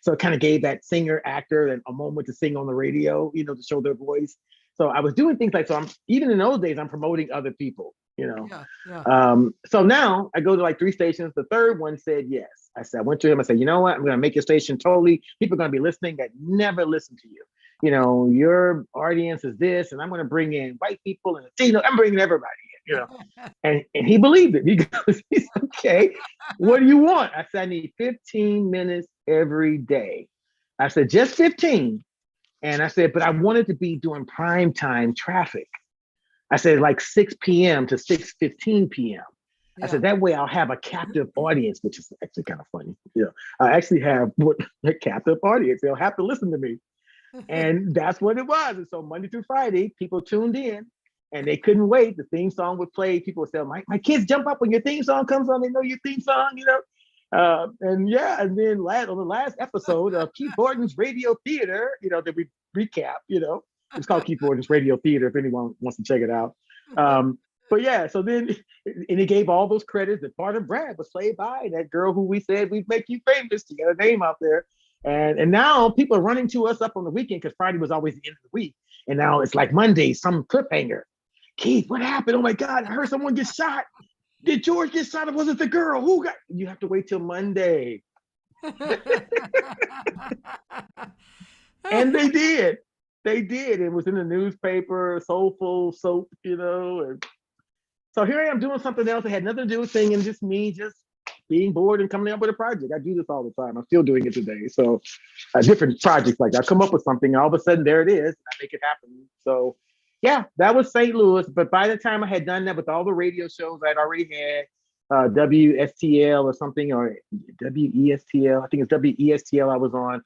C: So it kind of gave that singer actor a moment to sing on the radio, to show their voice. So I was doing things like, even in those days, I'm promoting other people,
B: Yeah.
C: So now I go to like 3 stations. The third one said yes. I went to him. I said, you know what? I'm going to make your station totally. People are going to be listening that never listen to you. Your audience is this, and I'm going to bring in white people and Latino. I'm bringing everybody in, and he believed it. He goes, he's okay. What do you want? I said, I need 15 minutes every day. I said, just 15. And I said, but I wanted to be doing prime time traffic. I said, like 6 p.m. to 6:15 p.m. I said, that way I'll have a captive audience, which is actually kind of funny. I actually have a captive audience. They'll have to listen to me. And that's what it was. And so Monday through Friday, people tuned in and they couldn't wait. The theme song would play. People would say, my kids jump up when your theme song comes on. They know your theme song, and then on the last episode of Keith Borden's Radio Theater, that we recap, it's called Keith Borden's Radio Theater if anyone wants to check it out. But yeah, so then, and he gave all those credits that part of Brad was played by that girl who we said we'd make you famous. She got a name out there. And now people are running to us up on the weekend because Friday was always the end of the week. And now it's like Monday, some cliffhanger. Keith, what happened? Oh my God, I heard someone get shot. Did George get shot or was it the girl? Who got? You have to wait till Monday. And they did. They did. It was in the newspaper, Soulful Soap, And so here I am doing something else that had nothing to do with singing, just me, just being bored and coming up with a project. I do this all the time. I'm still doing it today. So different projects like that. I come up with something, and all of a sudden there it is. And I make it happen. So yeah, that was St. Louis. But by the time I had done that with all the radio shows I'd already had, WSTL or something, or WESTL, I think it's WESTL I was on,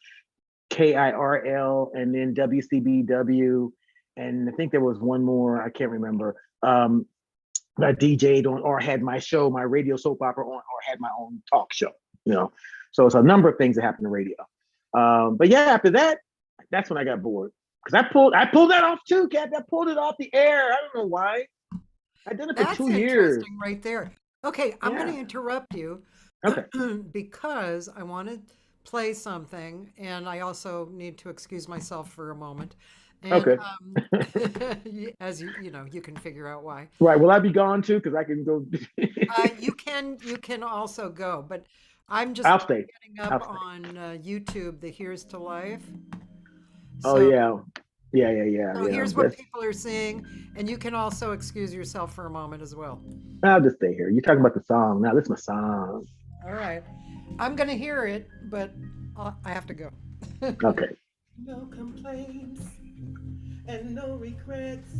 C: KIRL, and then WCBW. And I think there was one more, I can't remember. I DJ'd on or had my show, my radio soap opera on, or had my own talk show, So it's a number of things that happen to radio. But yeah, after that, that's when I got bored. Because I pulled that off too, Cathy. I pulled it off the air. I don't know why. I did it for 2 years.
B: That's interesting right there. Okay, I'm going to interrupt you.
C: Okay.
B: Because I want to play something, and I also need to excuse myself for a moment. And,
C: okay.
B: As you can figure out why.
C: Right. Will I be gone too? Because I can go.
B: You can also go, but I'm just
C: getting
B: up on YouTube the Here's to Life.
C: So, yeah.
B: So here's what people are saying, and you can also excuse yourself for a moment as well.
C: I'll just stay here. You're talking about the song. Now, this is my song.
B: All right. I'm going to hear it, but I have to go.
C: Okay.
A: No complaints and no regrets.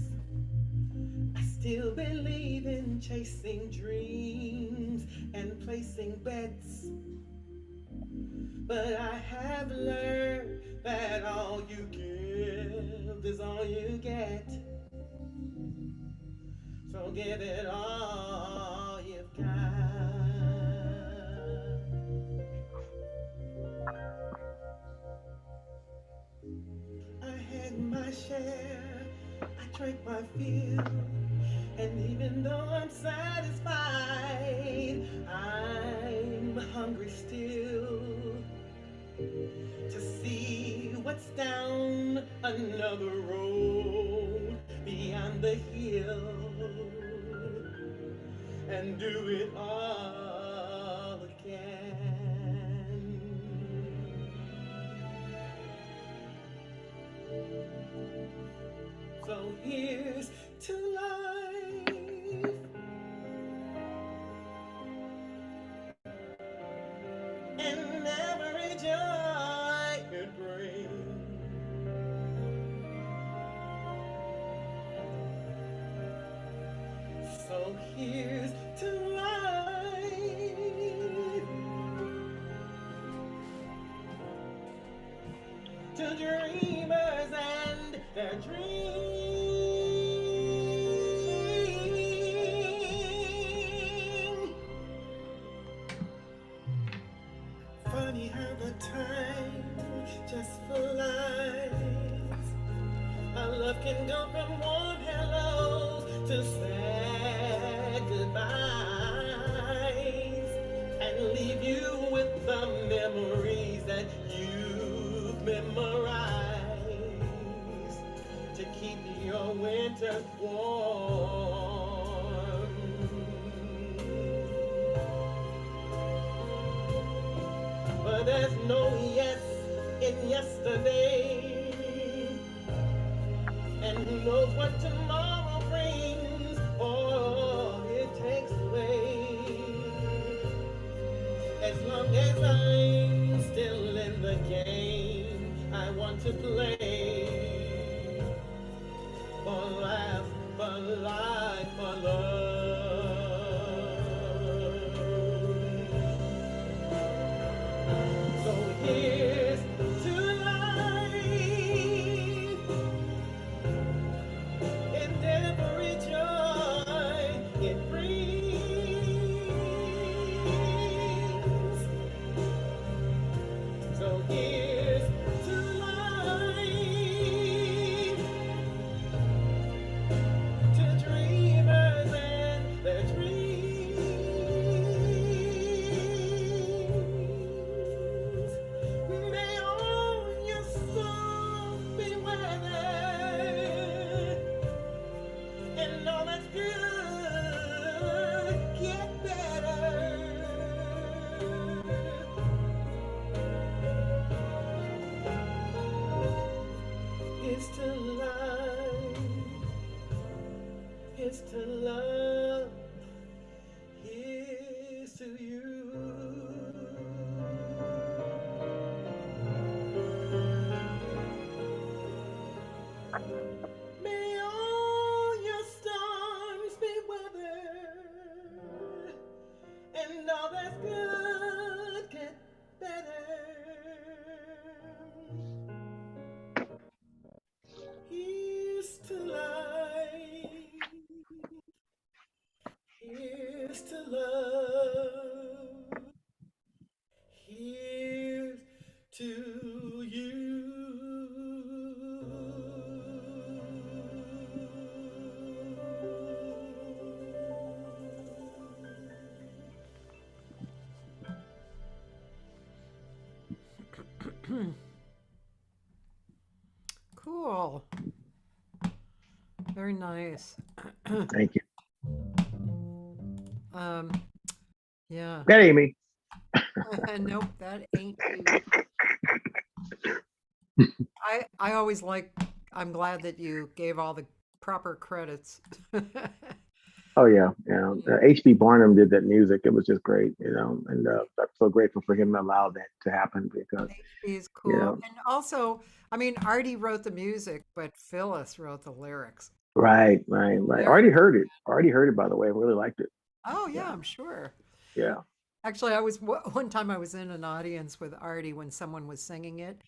A: I still believe in chasing dreams and placing bets. But I have learned that all you give is all you get. So give it all you've got. I had my share, I drank my fill, and even though I'm satisfied, I'm hungry still to see what's down another road beyond the hill and do it all again. So here's to life, and every joy it brings. here's to life, to dreamers and their dream. Funny how the time just flies. Our love can go from warm hellos to sad goodbyes, and leave you with the memories that you've memorized to keep your winters warm. But there's no yes in yesterday, and who knows what tomorrow brings, or it takes away. As long as I'm still in the game, I want to play for laugh, for life, for love. So here's to life, and every joy it brings. So here's to life, to dreamers and their dreams. May all your souls be weathered, and all that's good get better. Here's to life, here's to love, here's to you. May all your storms be weathered, and all that's good get better. Here's to life, here's to love, here's to you.
B: Cool. Very nice.
C: Thank you.
B: Yeah.
C: That ain't me.
B: Nope, that ain't you. I always I'm glad that you gave all the proper credits.
C: Oh yeah, yeah. H.B. Barnum did that music. It was just great, and I'm so grateful for him to allow that to happen because
B: He's cool. And also, I mean, Artie wrote the music, but Phyllis wrote the lyrics.
C: right. I already heard it. By the way, I really liked it.
B: Oh yeah, I'm sure.
C: Yeah.
B: Actually, one time I was in an audience with Artie when someone was singing it,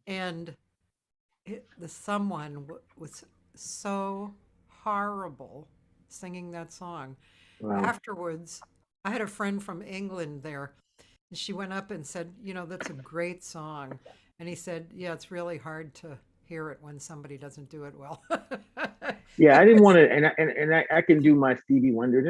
B: and the someone was so horrible singing that song.
C: Wow.
B: Afterwards, I had a friend from England there, and she went up and said, that's a great song. And he said, yeah, it's really hard to hear it when somebody doesn't do it well.
C: Yeah, I didn't want to, and I can do my Stevie Wonder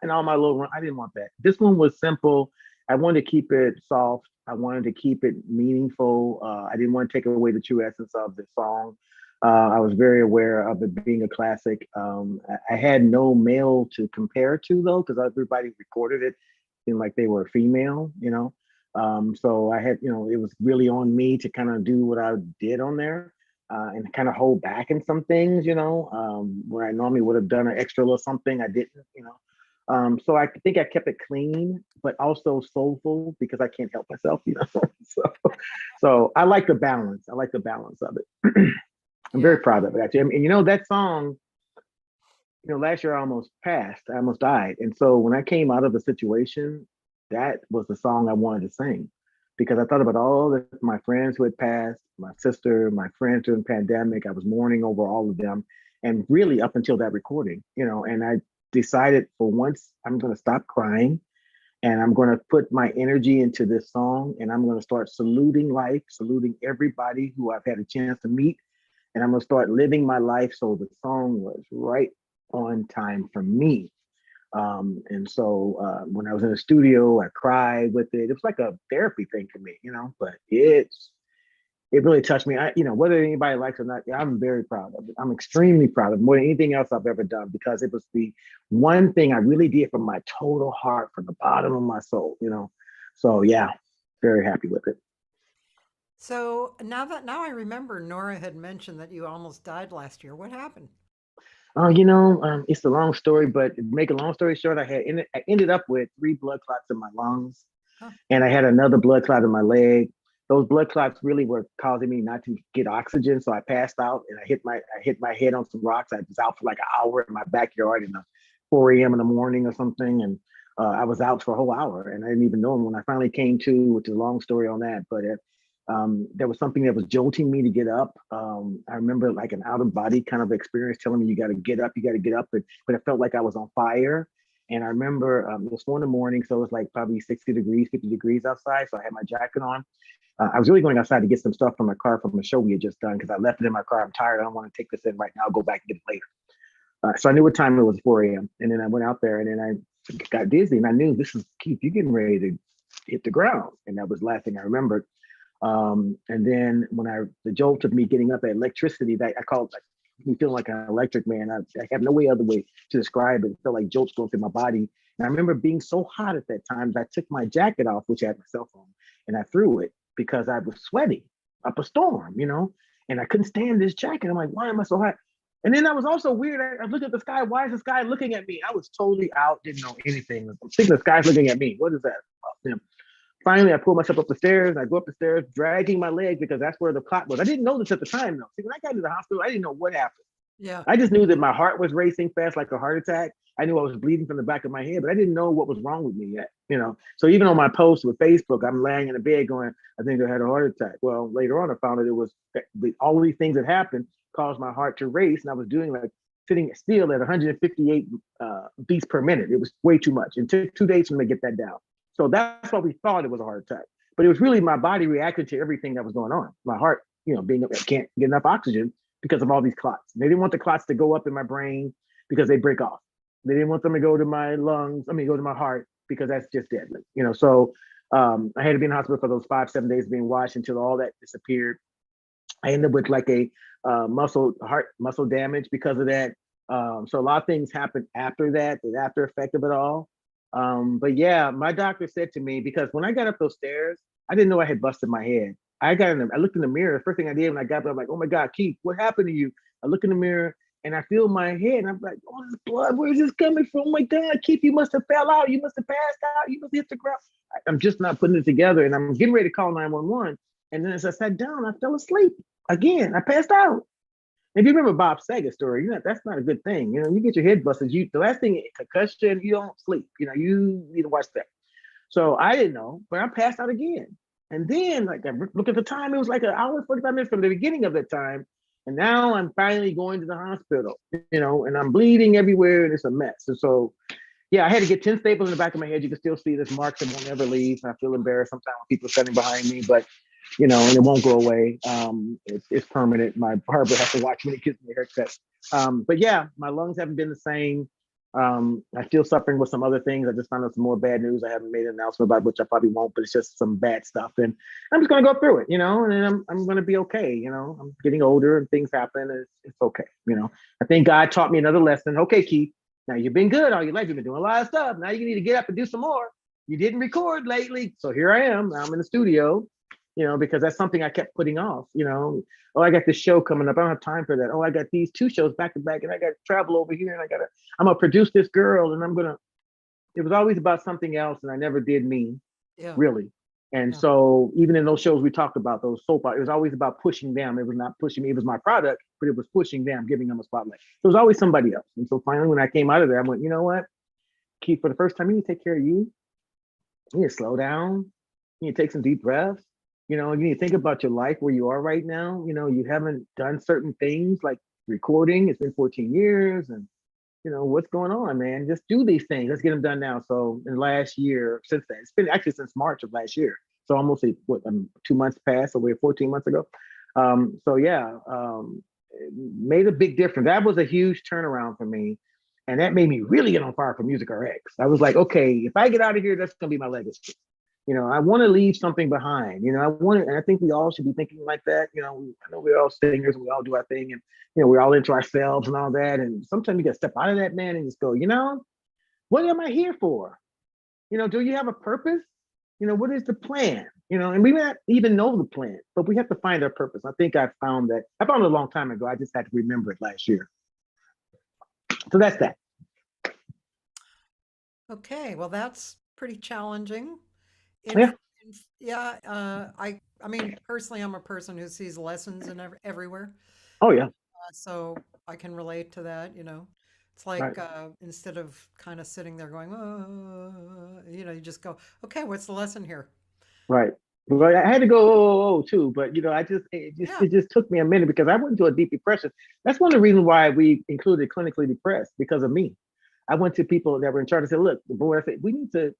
C: and all my little. I didn't want that. This one was simple. I wanted to keep it soft. I wanted to keep it meaningful. I didn't want to take away the true essence of the song. I was very aware of it being a classic. I had no male to compare to though, because everybody recorded it seemed like they were female, so I had, it was really on me to kind of do what I did on there. And kind of hold back in some things, where I normally would have done an extra little something, I didn't, so I think I kept it clean, but also soulful because I can't help myself, so I like the balance. I like the balance of it. I'm very proud of it, actually. And that song, last year I almost passed. I almost died. And so when I came out of the situation, that was the song I wanted to sing because I thought about my friends who had passed, my sister, my friends during the pandemic. I was mourning over all of them. And really up until that recording, and I decided for once I'm going to stop crying and I'm going to put my energy into this song and I'm going to start saluting life, saluting everybody who I've had a chance to meet. And I'm going to start living my life. So the song was right on time for me. And so when I was in the studio, I cried with it. It was like a therapy thing for me, but it really touched me. Whether anybody likes it or not, I'm very proud of it. I'm extremely proud of it, more than anything else I've ever done, because it was the one thing I really did from my total heart, from the bottom of my soul, So yeah, very happy with it.
B: So now I remember Nora had mentioned that you almost died last year. What happened?
C: It's a long story, but to make a long story short, I ended up with 3 blood clots in my lungs, and I had another blood clot in my leg. Those blood clots really were causing me not to get oxygen, so I passed out and I hit my head on some rocks. I was out for like an hour in my backyard in the 4 a.m. in the morning or something, and I was out for a whole hour, and I didn't even know. When I finally came to, which is a long story on that, but there was something that was jolting me to get up. I remember like an out of body kind of experience telling me you got to get up, but it felt like I was on fire. And I remember it was 4 in the morning, so it was like probably 60 degrees, 50 degrees outside. So I had my jacket on. I was really going outside to get some stuff from my car from a show we had just done because I left it in my car. I'm tired. I don't want to take this in right now. I'll go back and get it later. So I knew what time it was, 4 a.m. And then I went out there and then I got dizzy and I knew this is Keith, you're getting ready to hit the ground. And that was the last thing I remembered. And then when the jolt of me getting up, that electricity that I called me feeling like an electric man. I have no other way to describe it. It felt like jolts going through my body. And I remember being so hot at that time that I took my jacket off, which I had my cell phone, and I threw it because I was sweating up a storm, and I couldn't stand this jacket. I'm like, why am I so hot? And then I was also weird. I looked at the sky. Why is the sky looking at me? I was totally out, didn't know anything. I'm thinking the sky's looking at me. What is that? Finally, I pulled myself up the stairs. I go up the stairs, dragging my leg because that's where the clot was. I didn't know this at the time, though. See, when I got to the hospital, I didn't know what happened.
B: Yeah.
C: I just knew that my heart was racing fast like a heart attack. I knew I was bleeding from the back of my head, but I didn't know what was wrong with me yet, So even on my post with Facebook, I'm laying in the bed going, I think I had a heart attack. Well, later on, I found that it was all of these things that happened caused my heart to race. And I was doing like sitting still at 158 beats per minute. It was way too much. It took 2 days for me to get that down. So that's why we thought it was a heart attack. But it was really my body reacted to everything that was going on. My heart, can't get enough oxygen because of all these clots. They didn't want the clots to go up in my brain because they break off. They didn't want them to go to my lungs. Go to my heart because that's just deadly. So I had to be in the hospital for those 5-7 days being watched until all that disappeared. I ended up with like a heart muscle damage because of that. So a lot of things happened after that, the after effect of it all. But yeah, my doctor said to me, because when I got up those stairs, I didn't know I had busted my head. I looked in the mirror. The first thing I did when I got up, I'm like, oh my God, Keith, what happened to you? I look in the mirror and I feel my head and I'm like, oh, this blood, where is this coming from? Oh my God, Keith, you must have fell out. You must have passed out. You must have hit the ground. I'm just not putting it together. And I'm getting ready to call 911. And then as I sat down, I fell asleep again. I passed out. If you remember Bob Saget story, that's not a good thing. You get your head busted. The last thing, concussion, you don't sleep. You need to watch that. So I didn't know, but I passed out again. And then, like, I look at the time, it was like an hour, 45 minutes from the beginning of that time. And now I'm finally going to the hospital, and I'm bleeding everywhere and it's a mess. And so, yeah, I had to get 10 staples in the back of my head. You can still see this mark that won't ever leave. I feel embarrassed sometimes when people are standing behind me, but and it won't go away. It's permanent. My barber has to watch when he gives me a haircut. But yeah, my lungs haven't been the same. I'm still suffering with some other things. I just found out some more bad news. I haven't made an announcement about, which I probably won't, but it's just some bad stuff. And I'm just gonna go through it, and then I'm gonna be okay. I'm getting older and things happen. It's okay. I think God taught me another lesson. Okay, Keith, now you've been good all your life. You've been doing a lot of stuff. Now you need to get up and do some more. You didn't record lately. So here I am. I'm in the studio. Because that's something I kept putting off, oh, I got this show coming up. I don't have time for that. Oh, I got these 2 shows back to back and I got to travel over here and I'm going to produce this girl and it was always about something else. And I never did me, really. And so even in those shows we talked about, those soap operas, it was always about pushing them. It was not pushing me. It was my product, but it was pushing them, giving them a spotlight. So it was always somebody else. And so finally, when I came out of there, I went, you know what, Keith, for the first time, you need to take care of you. You need to slow down. You need to take some deep breaths. You need to think about your life where you are right now. You haven't done certain things like recording. It's been 14 years, and what's going on, man? Just do these things. Let's get them done now. So in the last year, since then, it's been actually since March of last year. So almost 2 months past, so we're 14 months ago. So yeah, it made a big difference. That was a huge turnaround for me. And that made me really get on fire for Music RX. I was like, okay, if I get out of here, that's gonna be my legacy. I want to leave something behind. I want to, and I think we all should be thinking like that. I know we're all singers, and we all do our thing, and we're all into ourselves and all that. And sometimes you got to step out of that, man, and just go, what am I here for? Do you have a purpose? What is the plan? And we may not even know the plan, but we have to find our purpose. I think I found it a long time ago. I just had to remember it last year. So that's that.
B: Okay, well, that's pretty challenging.
C: Yeah.
B: Yeah, I mean, personally, I'm a person who sees lessons in everywhere,
C: Oh yeah.
B: so I can relate to that. It's like
C: Right.
B: instead of kind of sitting there going, oh, you just go, okay, what's the lesson here?
C: Right. Well, I had to go too, but
B: Yeah,
C: it just took me a minute because I went into a deep depression. That's one of the reasons why we included clinically depressed, because of me. I went to people that were in charge and said, look, the board, I said, we need to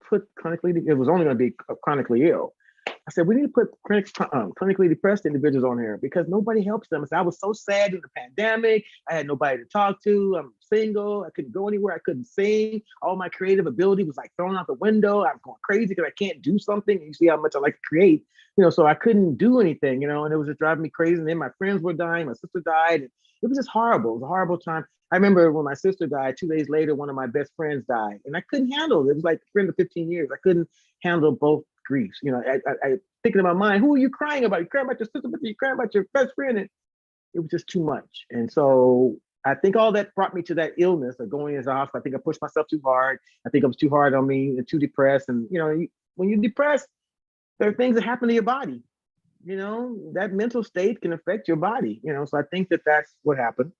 C: put clinically, it was only going to be chronically ill. I said, we need to put clinically depressed individuals on here because nobody helps them. I said, I was so sad in the pandemic. I had nobody to talk to. I'm single. I couldn't go anywhere. I couldn't sing. All my creative ability was like thrown out the window. I'm going crazy because I can't do something. You see how much I like to create, so I couldn't do anything, and it was just driving me crazy. And then my friends were dying. My sister died. And it was just horrible. It was a horrible time. I remember when my sister died, 2 days later, one of my best friends died, and I couldn't handle it. It was like a friend of 15 years. I couldn't handle both griefs. I thinking in my mind, who are you crying about? You crying about your sister, but you crying about your best friend, and it was just too much. And so I think all that brought me to that illness of going into the hospital. I think I pushed myself too hard. I think I was too hard on me and too depressed. And when you're depressed, there are things that happen to your body. That mental state can affect your body. So I think that's what happened.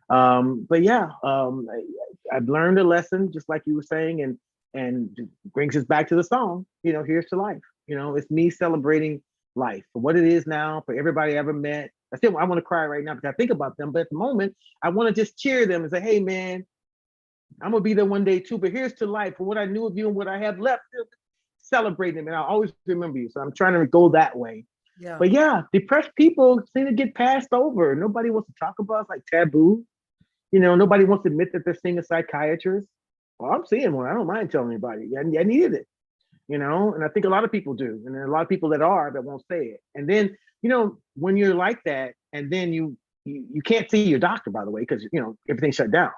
C: But yeah, I've learned a lesson, just like you were saying, and brings us back to the song. Here's to life. It's me celebrating life for what it is now, for everybody I ever met. I want to cry right now because I think about them, but at the moment, I want to just cheer them and say, hey man, I'm gonna be there one day too. But here's to life for what I knew of you and what I have left. Celebrate them, and I'll always remember you. So I'm trying to go that way.
B: yeah,
C: But yeah, depressed people seem to get passed over. Nobody wants to talk about it. It's like taboo. Nobody wants to admit that they're seeing a psychiatrist. Well, I'm seeing one. I don't mind telling anybody. I needed it, and I think a lot of people do. And there are a lot of people that won't say it. And then, when you're like that, and then you can't see your doctor, by the way, because, everything's shut down.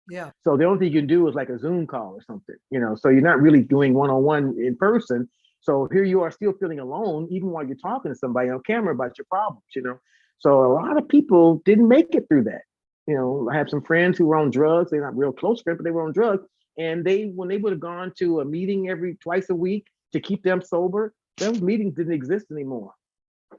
B: yeah,
C: So the only thing you can do is like a Zoom call or something, so you're not really doing one-on-one in person. So here you are still feeling alone, even while you're talking to somebody on camera about your problems, So a lot of people didn't make it through that. I have some friends who were on drugs. They're not real close friends, but they were on drugs. And when they would have gone to a meeting twice a week to keep them sober, those meetings didn't exist anymore.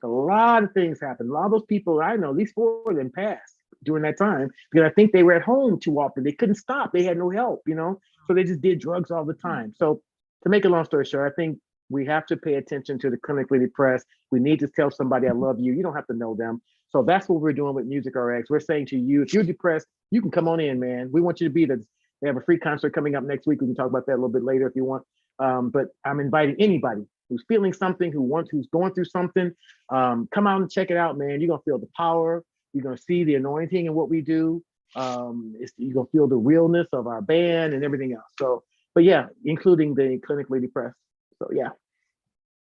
C: A lot of things happened. A lot of those people I know, at least 4 of them passed during that time because I think they were at home too often. They couldn't stop. They had no help, so they just did drugs all the time. So to make a long story short, I think we have to pay attention to the clinically depressed. We need to tell somebody I love you. You don't have to know them. So that's what we're doing with Music RX. We're saying to you, if you're depressed, you can come on in, man. We want you to be there. They have a free concert coming up next week. We can talk about that a little bit later if you want. But I'm inviting anybody who's feeling something, who's going through something, come out and check it out, man. You're gonna feel the power. You're gonna see the anointing in what we do. You're gonna feel the realness of our band and everything else. So, but yeah, including the clinically depressed. So yeah,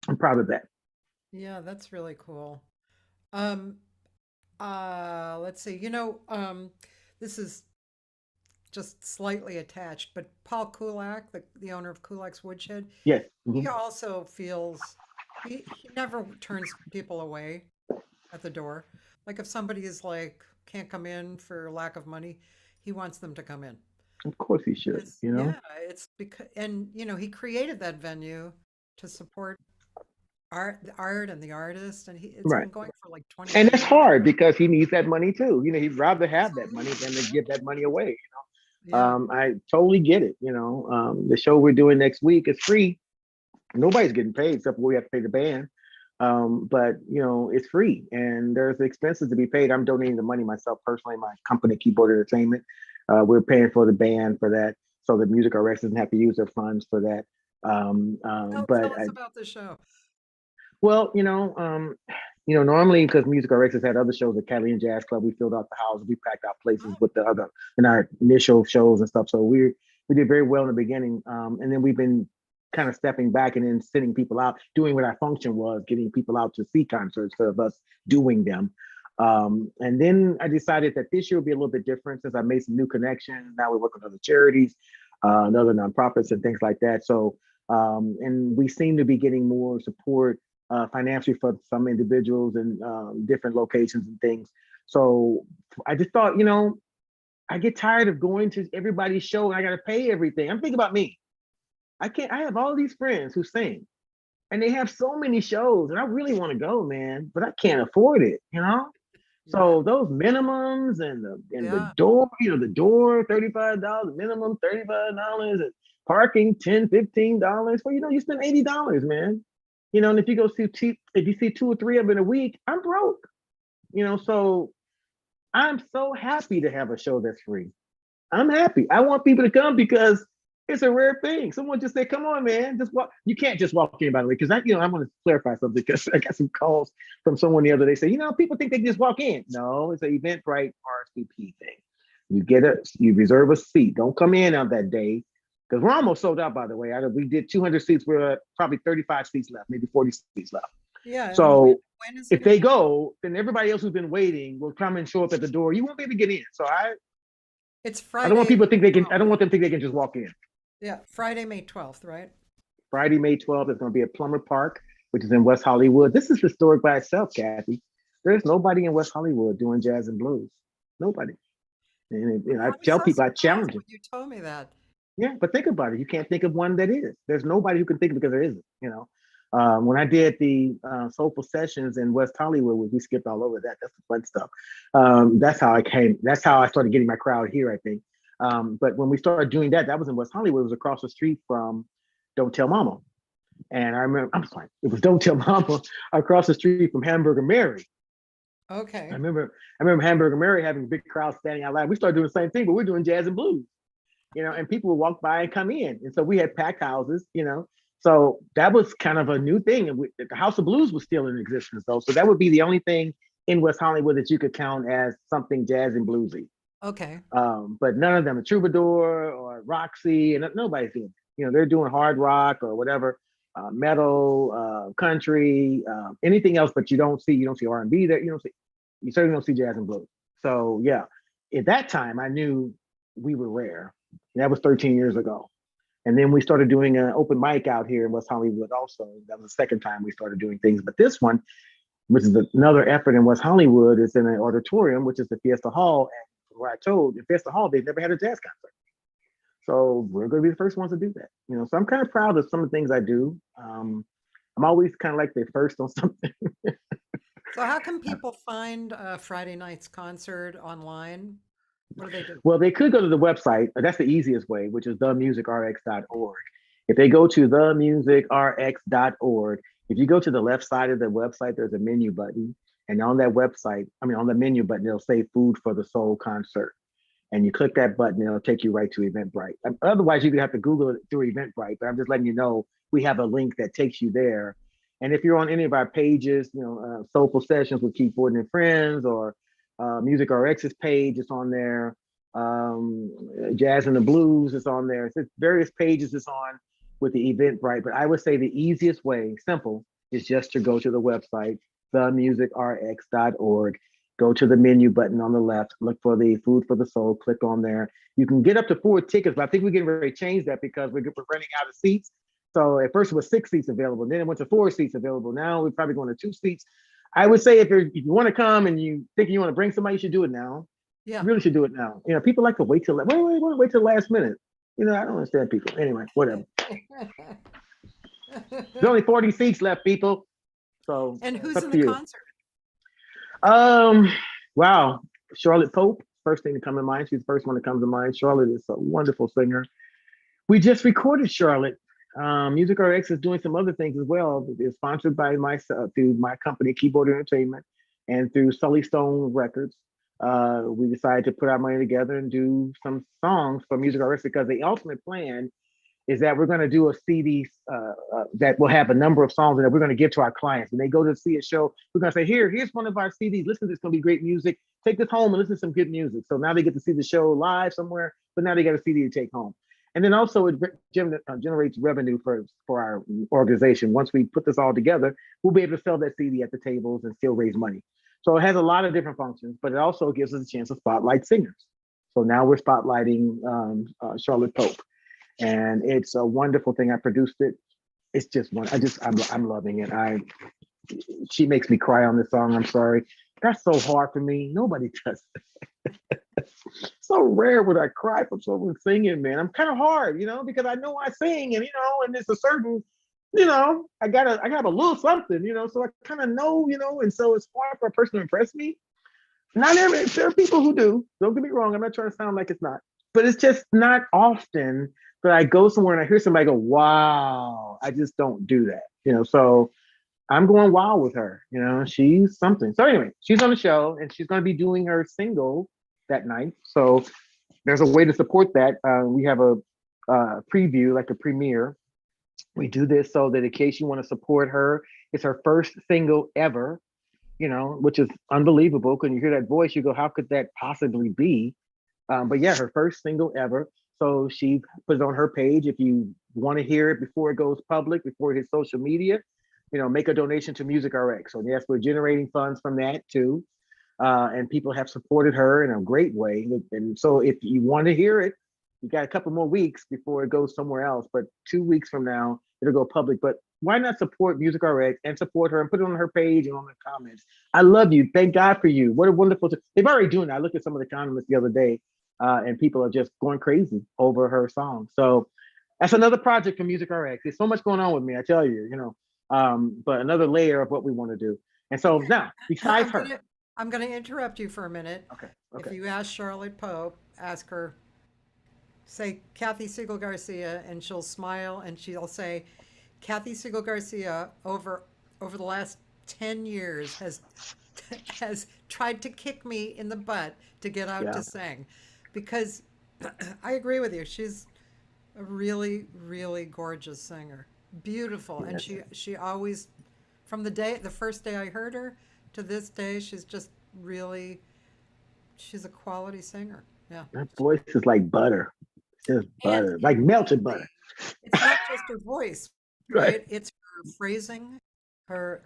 C: I'm proud of that.
B: yeah, that's really cool. Um, let's see, this is just slightly attached, but Paul Kulak, the owner of Kulak's Woodshed,
C: Yes.
B: he also feels he never turns people away at the door. Like if somebody is like can't come in for lack of money, he wants them to come in.
C: Of course he should.
B: Yeah, it's because and he created that venue to support the art and the artist, and it's
C: Right.
B: been going for like 20
C: And it's
B: years.
C: hard because he needs that money too. He'd rather have that money than to give that money away.
B: Yeah.
C: I totally get it. The show we're doing next week is free. Nobody's getting paid except we have to pay the band. But it's free and there's expenses to be paid. I'm donating the money myself personally, my company, Keyboard Entertainment. We're paying for the band for that. So the music artists doesn't have to use their funds for that.
B: Tell us about the show.
C: Well, normally because Music RX has had other shows at Cathy and Jazz Club, we filled out the house, we packed out places with the other in our initial shows and stuff. So we did very well in the beginning, and then we've been kind of stepping back and then sending people out, doing what our function was, getting people out to see concerts instead of us doing them. And then I decided that this year would be a little bit different since I made some new connections. Now we work with other charities, and other nonprofits and things like that. So, and we seem to be getting more support financially for some individuals in different locations and things. So I just thought, I get tired of going to everybody's show and I got to pay everything. I'm thinking about me. I have all these friends who sing and they have so many shows and I really want to go, man, but I can't afford it, So those minimums and the door, the door, $35, minimum $35, and parking $10, $15. Well, you spend $80, man. And if you go see if you see 2 or 3 of them in a week, I'm broke. So I'm so happy to have a show that's free. I'm happy. I want people to come because it's a rare thing. Someone just said, "Come on, man, just walk." You can't just walk in, by the way, because I want to clarify something because I got some calls from someone the other day saying, people think they can just walk in. No, it's an Eventbrite RSVP thing. You reserve a seat. Don't come in on that day. Because we're almost sold out, by the way. We did 200 seats. We're at probably 35 seats left, maybe 40 seats left.
B: Yeah.
C: So
B: when is
C: if they go, then everybody else who's been waiting will come and show up at the door. You won't be able to get in. So
B: it's Friday.
C: I don't want people to think they can. I don't want them to think they can just walk in.
B: Yeah, Friday, May 12th, right?
C: Friday, May 12th is going to be at Plummer Park, which is in West Hollywood. This is historic by itself, Cathy. There's nobody in West Hollywood doing jazz and blues. Nobody. And I tell people, I challenge them.
B: You told me that.
C: Yeah, but think about it. You can't think of one that is. There's nobody who can think of it because there isn't. When I did the Soulful Sessions in West Hollywood, we skipped all over that. That's the fun stuff. That's how I came. That's how I started getting my crowd here, I think. But when we started doing that was in West Hollywood. It was across the street from Don't Tell Mama. And I remember, I'm sorry, it was Don't Tell Mama across the street from Hamburger Mary.
B: Okay.
C: I remember Hamburger Mary having a big crowd standing out loud. We started doing the same thing, but we're doing jazz and blues. And people would walk by and come in. And so we had packed houses, So that was kind of a new thing. And the House of Blues was still in existence, though. So that would be the only thing in West Hollywood that you could count as something jazz and bluesy.
B: Okay.
C: But none of them, a Troubadour or Roxy, and nobody's doing it. They're doing hard rock or whatever, metal, country, anything else, but you don't see R&B there. You certainly don't see jazz and blues. So yeah, at that time I knew we were rare. That was 13 years ago. And then we started doing an open mic out here in West Hollywood also. That was the second time we started doing things. But this one, which is another effort in West Hollywood, is in an auditorium, which is the Fiesta Hall. And where I told, in Fiesta Hall, they've never had a jazz concert. So we're going to be the first ones to do that. So I'm kind of proud of some of the things I do. I'm always kind of like the first on something.
B: So how can people find Friday night's concert online? What do they do?
C: Well, they could go to the website. That's the easiest way, which is themusicrx.org. If they go to themusicrx.org, if you go to the left side of the website, there's a menu button. And on that website, on the menu button, it'll say Food for the Soul concert. And you click that button, it'll take you right to Eventbrite. Otherwise, you could have to Google it through Eventbrite, but I'm just letting you know we have a link that takes you there. And if you're on any of our pages, Soulful Sessions with Keith Borden and Friends, or Music RX's page is on there. Jazz and the Blues is on there. It's various pages is on with the Eventbrite. But I would say the easiest way, simple, is just to go to the website, themusicrx.org. Go to the menu button on the left, look for the Food for the Soul, click on there. You can get up to 4 tickets, but I think we're getting ready to change that because we're running out of seats. So at first it was 6 seats available, then it went to 4 seats available. Now we're probably going to 2 seats. I would say if you want to come and you think you want to bring somebody, you should do it now.
B: Yeah.
C: You really should do it now. People like to wait till wait till the last minute. I don't understand people. Anyway, whatever. There's only 40 seats left, people. So
B: And
C: it's
B: who's
C: up
B: in
C: to
B: the
C: you.
B: concert?
C: Wow, Charlotte Pope, first thing to come to mind. She's the first one that comes to mind. Charlotte is a wonderful singer. We just recorded Charlotte. Music RX is doing some other things as well. It's sponsored by through my company, KEITH BORDEN Entertainment, and through Sully Stone Records. We decided to put our money together and do some songs for Music RX because the ultimate plan is that we're going to do a CD that will have a number of songs that we're going to give to our clients. When they go to see a show, we're going to say, here's one of our CDs. Listen, this is going to be great music. Take this home and listen to some good music. So now they get to see the show live somewhere, but now they got a CD to take home. And then also it generates revenue for our organization. Once we put this all together, we'll be able to sell that CD at the tables and still raise money. So it has a lot of different functions, but it also gives us a chance to spotlight singers. So now we're spotlighting Charlotte Pope. And it's a wonderful thing. I produced it. It's just one. I'm loving it. She makes me cry on this song. I'm sorry. That's so hard for me. Nobody does it. So rare when I cry from someone singing, man. I'm kind of hard, because I know I sing, and and it's a certain, I gotta have a little something, so I kind of know, and so it's hard for a person to impress me. There are people who do. Don't get me wrong. I'm not trying to sound like it's not, but it's just not often that I go somewhere and I hear somebody go, wow. I just don't do that, so I'm going wild with her. She's something. So anyway, she's on the show and she's going to be doing her single that night. So there's a way to support that. We have a preview, like a premiere. We do this so that in case you want to support her, it's her first single ever, which is unbelievable. When you hear that voice, you go, how could that possibly be? But yeah, her first single ever. So she put it on her page. If you want to hear it before it goes public, before it hits social media, make a donation to Music RX. So yes, we're generating funds from that too. And people have supported her in a great way. And so if you want to hear it, you got a couple more weeks before it goes somewhere else. But 2 weeks from now, it'll go public. But why not support Music RX and support her and put it on her page and on the comments? I love you. Thank God for you. What a wonderful, they've already doing that. I looked at some of the comments the other day. And people are just going crazy over her song. So that's another project for Music RX. There's so much going on with me, I tell you, but another layer of what we want to do. And so now, besides her.
B: I'm going to interrupt you for a minute.
C: Okay.
B: If you ask Charlotte Pope, ask her, say Cathy Segal-Garcia, and she'll smile and she'll say, Cathy Segal-Garcia over the last 10 years has tried to kick me in the butt to get out to sing. Because I agree with you. She's a really, really gorgeous singer. Beautiful. Yes. And she always, from the first day I heard her to this day, she's a quality singer. Yeah.
C: Her voice is like butter. Just butter, like melted butter.
B: It's not just her voice, right? It's her phrasing, what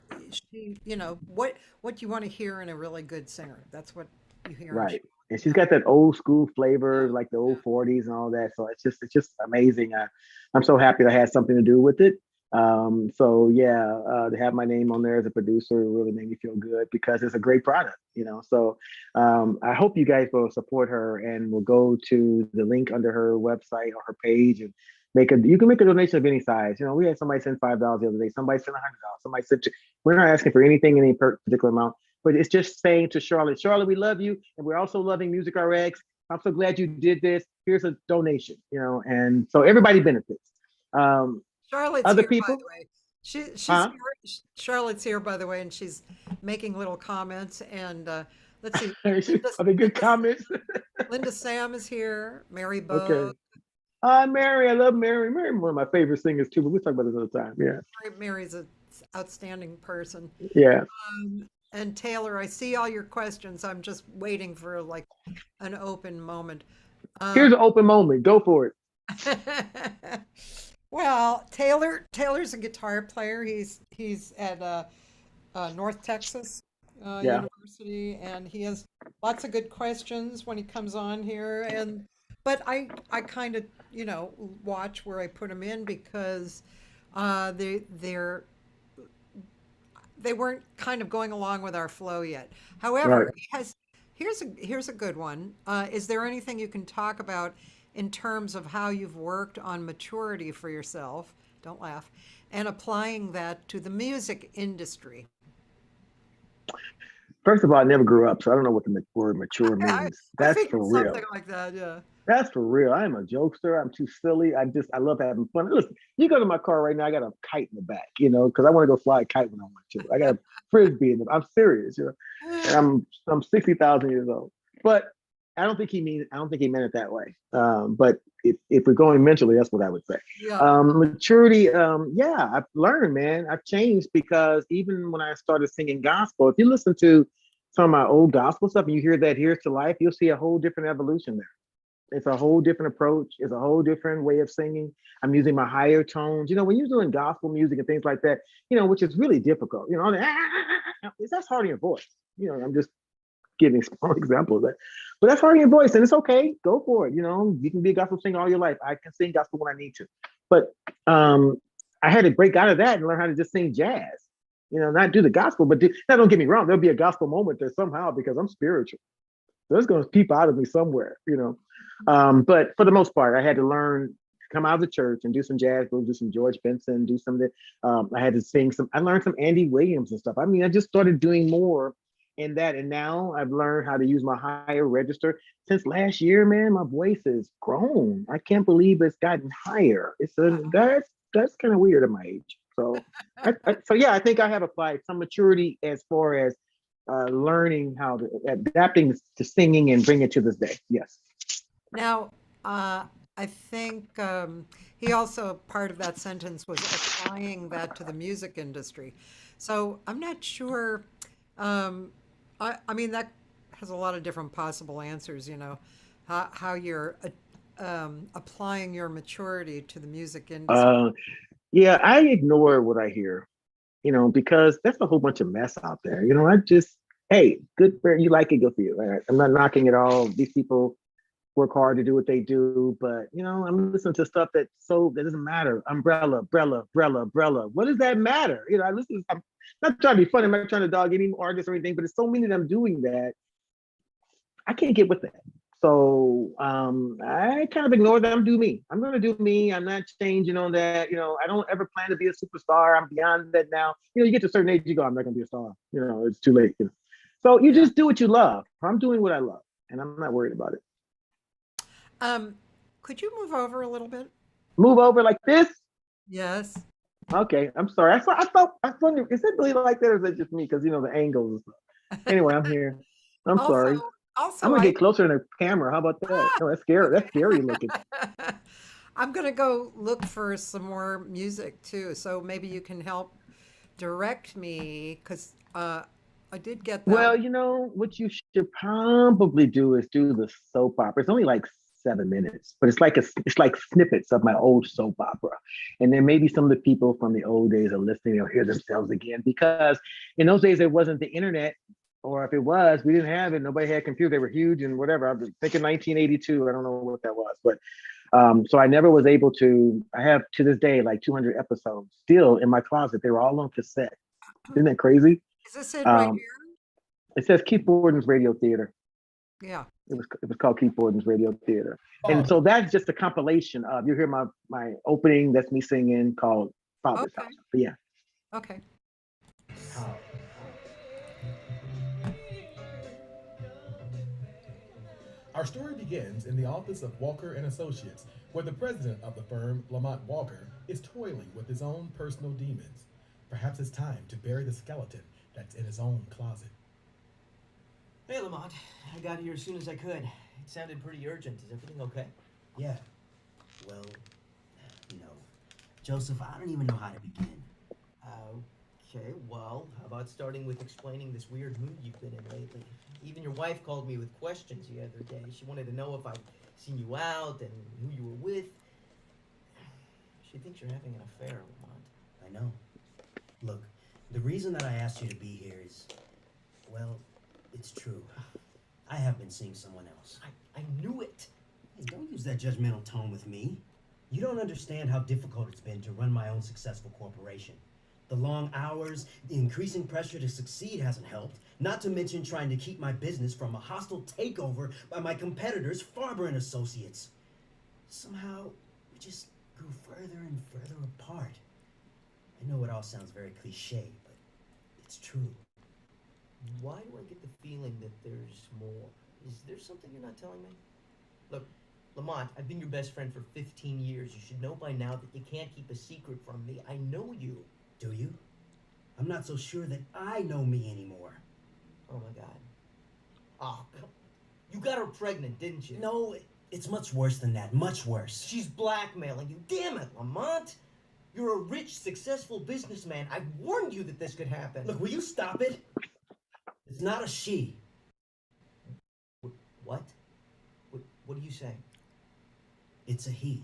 B: you want to hear in a really good singer. That's what you hear.
C: Right. And she's got that old school flavor, like the old 40s and all that. So it's just amazing. I'm so happy I had something to do with it. To have my name on there as a producer really made me feel good because it's a great product, So I hope you guys will support her and will go to the link under her website or her page and you can make a donation of any size. We had somebody send $5 the other day, somebody sent $100, somebody sent we're not asking for anything in any particular amount. But it's just saying to Charlotte, we love you. And we're also loving Music RX. I'm so glad you did this. Here's a donation, and so everybody benefits.
B: Charlotte's
C: other
B: here,
C: people?
B: by the way. She's Charlotte's here, by the way, and she's making little comments. And let's see.
C: Are they good comments?
B: Linda Sam is here. Mary Bo.
C: Okay. Mary, I love Mary. Mary, one of my favorite singers too, but we'll talk about this another time. Yeah.
B: Mary's an outstanding person.
C: Yeah.
B: And Taylor, I see all your questions. I'm just waiting for like an open moment.
C: Here's an open moment. Go for it.
B: Well, Taylor's a guitar player. He's at North Texas University, and he has lots of good questions when he comes on here. But I kind of watch where I put him in because they weren't kind of going along with our flow yet. However, here's a good one. Is there anything you can talk about in terms of how you've worked on maturity for yourself don't laugh, and applying that to the music industry?
C: First of all, I never grew up, so I don't know what the word mature
B: I,
C: means.
B: I
C: That's
B: figured
C: for real.
B: something like that, yeah.
C: That's for real. I am a jokester. I'm too silly. I love having fun. Listen, you go to my car right now, I got a kite in the back, because I want to go fly a kite when I want to. I got a frisbee in them. I'm serious, and I'm 60,000 years old. But I don't think he meant it that way. But if we're going mentally, that's what I would say.
B: Yeah.
C: Maturity, yeah, I've learned, man. I've changed because even when I started singing gospel, if you listen to some of my old gospel stuff and you hear that Here's to Life, you'll see a whole different evolution there. It's a whole different approach. It's a whole different way of singing. I'm using my higher tones. When you're doing gospel music and things like that, which is really difficult. That's hard in your voice. I'm just giving small example of that. But that's hard in your voice, and it's okay. Go for it. You can be a gospel singer all your life. I can sing gospel when I need to. But I had to break out of that and learn how to just sing jazz. Not do the gospel, but now don't get me wrong. There'll be a gospel moment there somehow because I'm spiritual. So it's going to peep out of me somewhere, But for the most part, I had to learn, come out of the church and do some jazz, do some George Benson, do some of the, I had to sing I learned some Andy Williams and stuff. I mean, I just started doing more in that. And now I've learned how to use my higher register. Since last year, man, my voice has grown. I can't believe it's gotten higher. That's kind of weird at my age. So, I think I have applied some maturity as far as learning how to adapting to singing and bring it to this day. Yes.
B: Now, I think he also, part of that sentence was applying that to the music industry. So I'm not sure. I mean, that has a lot of different possible answers, how you're applying your maturity to the music industry.
C: Yeah, I ignore what I hear, because that's a whole bunch of mess out there. I just, hey, good for you, like it, good for you. Right? I'm not knocking it all. These people work hard to do what they do, but I'm listening to stuff that doesn't matter. Umbrella. What does that matter? I'm not trying to be funny. I'm not trying to dog any artists or anything, but there's so many of them doing that. I can't get with that. So I kind of ignore them. Do me. I'm going to do me. I'm not changing on that. I don't ever plan to be a superstar. I'm beyond that now. You get to a certain age, you go, I'm not going to be a star. It's too late. So you just do what you love. I'm doing what I love, and I'm not worried about it.
B: Could you move over a little bit?
C: Move over like this?
B: Yes.
C: Okay, I'm sorry. I wonder, is it really like that, or is it just me? Because the angles. Anyway, I'm here. I'm sorry.
B: Also,
C: I'm gonna get closer to the camera. How about that? No, that's scary. That's scary looking.
B: I'm gonna go look for some more music too. So maybe you can help direct me, because I did get that.
C: Well, what you should probably do is do the soap opera. It's only like 7 minutes, but it's like snippets of my old soap opera. And then maybe some of the people from the old days are listening, they'll hear themselves again, because in those days there wasn't the internet, or if it was, we didn't have it. Nobody had computers. They were huge and whatever. I was thinking 1982. I don't know what that was, but so I never was able to. I have to this day like 200 episodes still in my closet. They were all on cassette. Isn't that crazy?
B: Is this it right here?
C: It says KEITH Borden's Radio Theater.
B: Yeah.
C: It was called KEITH Borden's Radio Theater. And so that's just a compilation of, you hear my opening, that's me singing, called Father's House. But yeah.
B: Okay.
D: Our story begins in the office of Walker and Associates, where the president of the firm, Lamont Walker, is toiling with his own personal demons. Perhaps it's time to bury the skeleton that's in his own closet.
E: Hey, Lamont. I got here as soon as I could. It sounded pretty urgent. Is everything okay?
F: Yeah. Well, Joseph, I don't even know how to begin.
E: Okay, well, how about starting with explaining this weird mood you've been in lately? Even your wife called me with questions the other day. She wanted to know if I'd seen you out and who you were with. She thinks you're having an affair, Lamont.
F: I know. Look, the reason that I asked you to be here is, well, it's true. I have been seeing someone else.
E: I knew it.
F: Hey, don't use that judgmental tone with me. You don't understand how difficult it's been to run my own successful corporation. The long hours, the increasing pressure to succeed hasn't helped, not to mention trying to keep my business from a hostile takeover by my competitors, Farber and Associates. Somehow, we just grew further and further apart. I know it all sounds very cliche, but it's true.
E: Why do I get the feeling that there's more? Is there something you're not telling me? Look, Lamont, I've been your best friend for 15 years. You should know by now that you can't keep a secret from me. I know you.
F: Do you? I'm not so sure that I know me anymore.
E: Oh my God. Oh, you got her pregnant, didn't you?
F: No, it's much worse than that. Much worse.
E: She's blackmailing you. Damn it, Lamont. You're a rich, successful businessman. I warned you that this could happen.
F: Look, will you stop it? It's not a she.
E: What? What are you saying?
F: It's a he.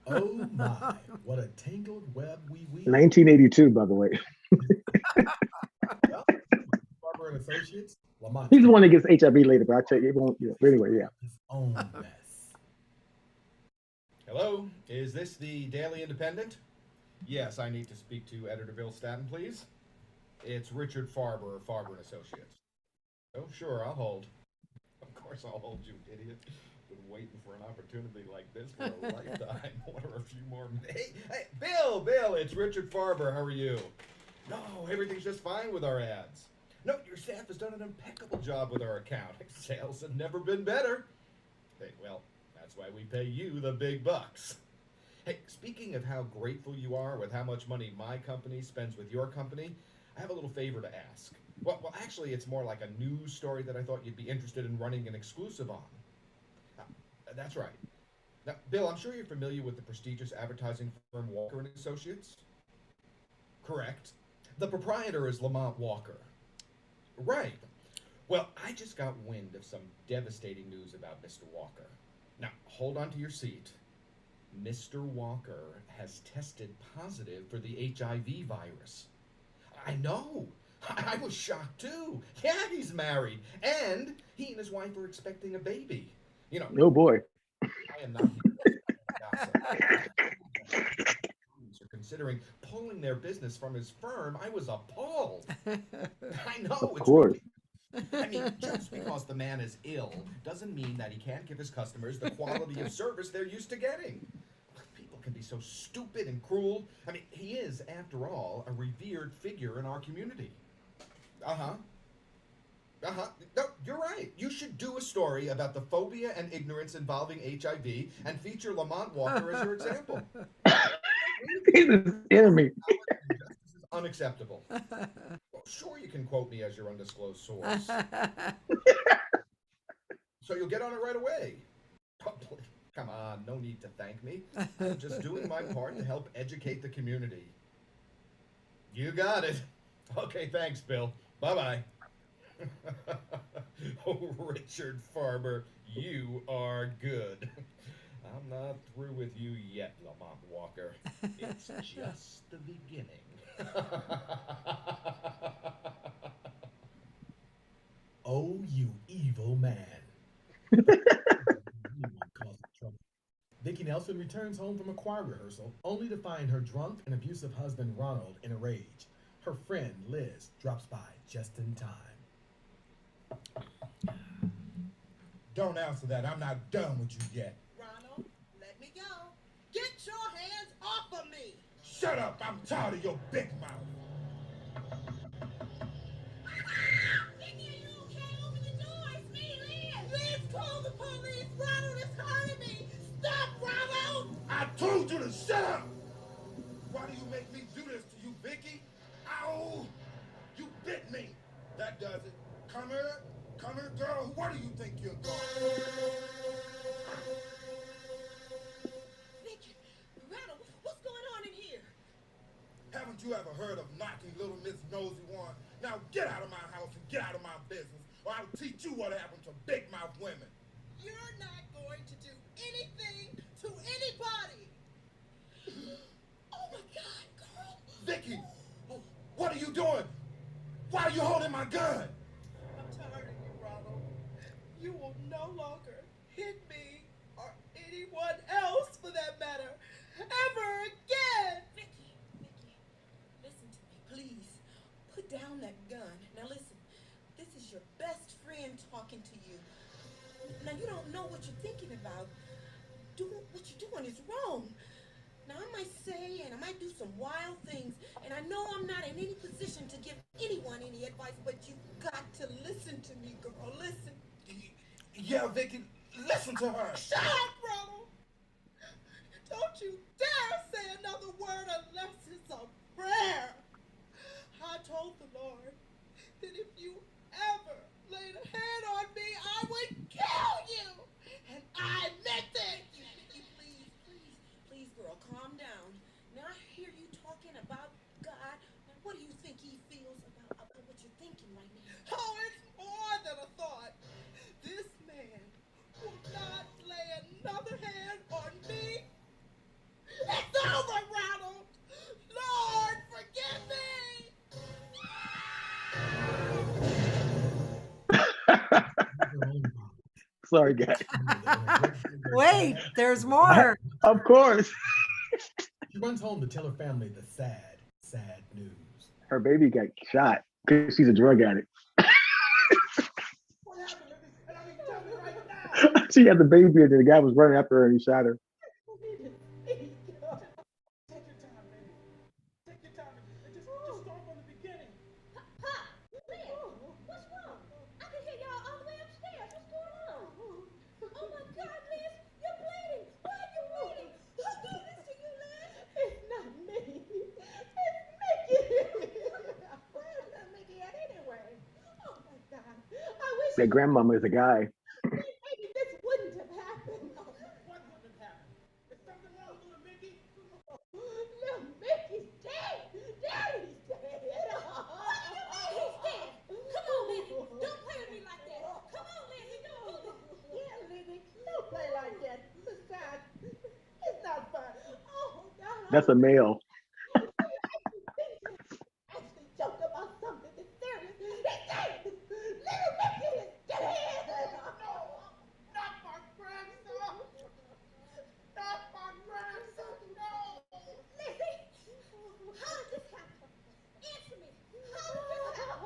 D: Oh my, what a tangled web we weave.
C: 1982, by the way.
D: Well, Barber and Associates, Lamont.
C: He's the one that gets HIV later, but I tell you, it won't. Yeah. Anyway, yeah.
D: His own mess. Hello, is this the Daily Independent? Yes, I need to speak to Editor Bill Stanton, please. It's Richard Farber of Farber and Associates. Oh, sure, I'll hold. Of course I'll hold, you idiot. Been waiting for an opportunity like this for a lifetime. What are a few more? Hey, Bill, it's Richard Farber. How are you? No, everything's just fine with our ads. No, your staff has done an impeccable job with our account. Sales have never been better. Hey, well, that's why we pay you the big bucks. Hey, speaking of how grateful you are with how much money my company spends with your company, I have a little favor to ask. Well, actually, it's more like a news story that I thought you'd be interested in running an exclusive on. That's right. Now, Bill, I'm sure you're familiar with the prestigious advertising firm Walker and Associates. Correct. The proprietor is Lamont Walker. Right. Well, I just got wind of some devastating news about Mr. Walker. Now, hold on to your seat. Mr. Walker has tested positive for the HIV virus. I know. I was shocked too. Yeah, he's married. And he and his wife are expecting a baby. You know,
C: Oh boy.
D: I am not here to considering pulling their business from his firm. I was appalled. I know.
C: Of course.
D: I mean, just because the man is ill doesn't mean that he can't give his customers the quality of service they're used to getting. People can be so stupid and cruel. I mean, he is, after all, a revered figure in our community. No, you're right. You should do a story about the phobia and ignorance involving HIV and feature Lamont Walker as your example.
C: He's an enemy.
D: Injustice is unacceptable. Well, sure, you can quote me as your undisclosed source. So you'll get on it right away. Oh, please, come on, no need to thank me. I'm just doing my part to help educate the community. You got it. Okay, thanks, Bill. Bye-bye. Oh, Richard Farber, you are good. I'm not through with you yet, Lamont Walker. It's just the beginning. Oh, you evil man. Vicki Nelson returns home from a choir rehearsal, only to find her drunk and abusive husband Ronald in a rage. Her friend Liz drops by just in time.
G: Don't answer that. I'm not done with you yet.
H: Ronald, let me go. Get your hands off of me.
G: Shut up. I'm tired of your big mouth.
H: Vicki, are you okay? Open the door. It's me, Liz. Liz, call the police. Ronald is hurting me. Stop, Ronald.
G: I told you to shut up. Why do you make me do this to you, Vicki? Ow! You bit me. That does it. Come here, girl. Where do you think you're going?
H: Vicki, Ronald, what's going on in here?
G: Haven't you ever heard of knocking little Miss Nosy One? Now get out of my house and get out of my business, or I'll teach you what happened to big mouth women.
H: You're not going to do anything to anybody. Oh my God, girl.
G: Vicki, what are you doing? Why are you holding my gun?
H: I'm tired of you, Ronald. You will no longer hit me or anyone else, for that matter, ever again. Vicki, listen to me, please. Put down that gun. Now listen, this is your best friend talking to you. Now you don't know what you're thinking about. Do what what you're doing is wrong. Now, I might say and I might do some wild things, and I know I'm not in any position to give anyone any advice, but you've got to listen to me, girl. Listen.
G: Yeah, Vicky, listen to her.
H: Shut up, Ronald. Don't you dare say another word unless it's a prayer. I told the Lord that if you ever laid a hand on me, I would kill you. And I meant it. Please, girl, calm down. Now I hear you talking about God. Now what do you think he feels about what you're thinking right now? Oh, it's more than a thought. This man will not lay another hand on me. It's over, Ronald. Lord, forgive me.
C: Sorry, guys.
B: Wait, there's more.
C: Of course.
D: She runs home to tell her family the sad, sad news.
C: Her baby got shot because she's a drug addict.
G: What happened? And I mean, tell me right now.
C: She had the baby and the guy was running after her and he shot her.
G: Take your time, baby. Take your time and just start from the beginning.
H: Pop, Liz, what's wrong? I can hear y'all all the way upstairs. What's going on? Oh my God, Liz, you're bleeding. Why are you bleeding? Who did this to you, Liz? It's not me. It's Mickey. Where's that Mickey at anyway? Oh my God. I wish
C: Their grandmama is a guy.
H: maybe this wouldn't have happened.
G: What wouldn't have happened? Is something wrong with little Mickey?
H: Little Mickey's dead. Daddy's dead. What do you mean he's dead? Come on, Lizzie. Don't play with me like that. Come on, Lizzie. Don't do this. Yeah, Lizzie. Don't play like that. Besides, it's not fun. Oh, God.
C: That's a male.
H: Actually joke about something that's serious. He's dead. Little Mickey is dead.
G: No, not my grandson. Not my grandson, no.
H: Lizzie, how did this happen? Answer me. How did this happen?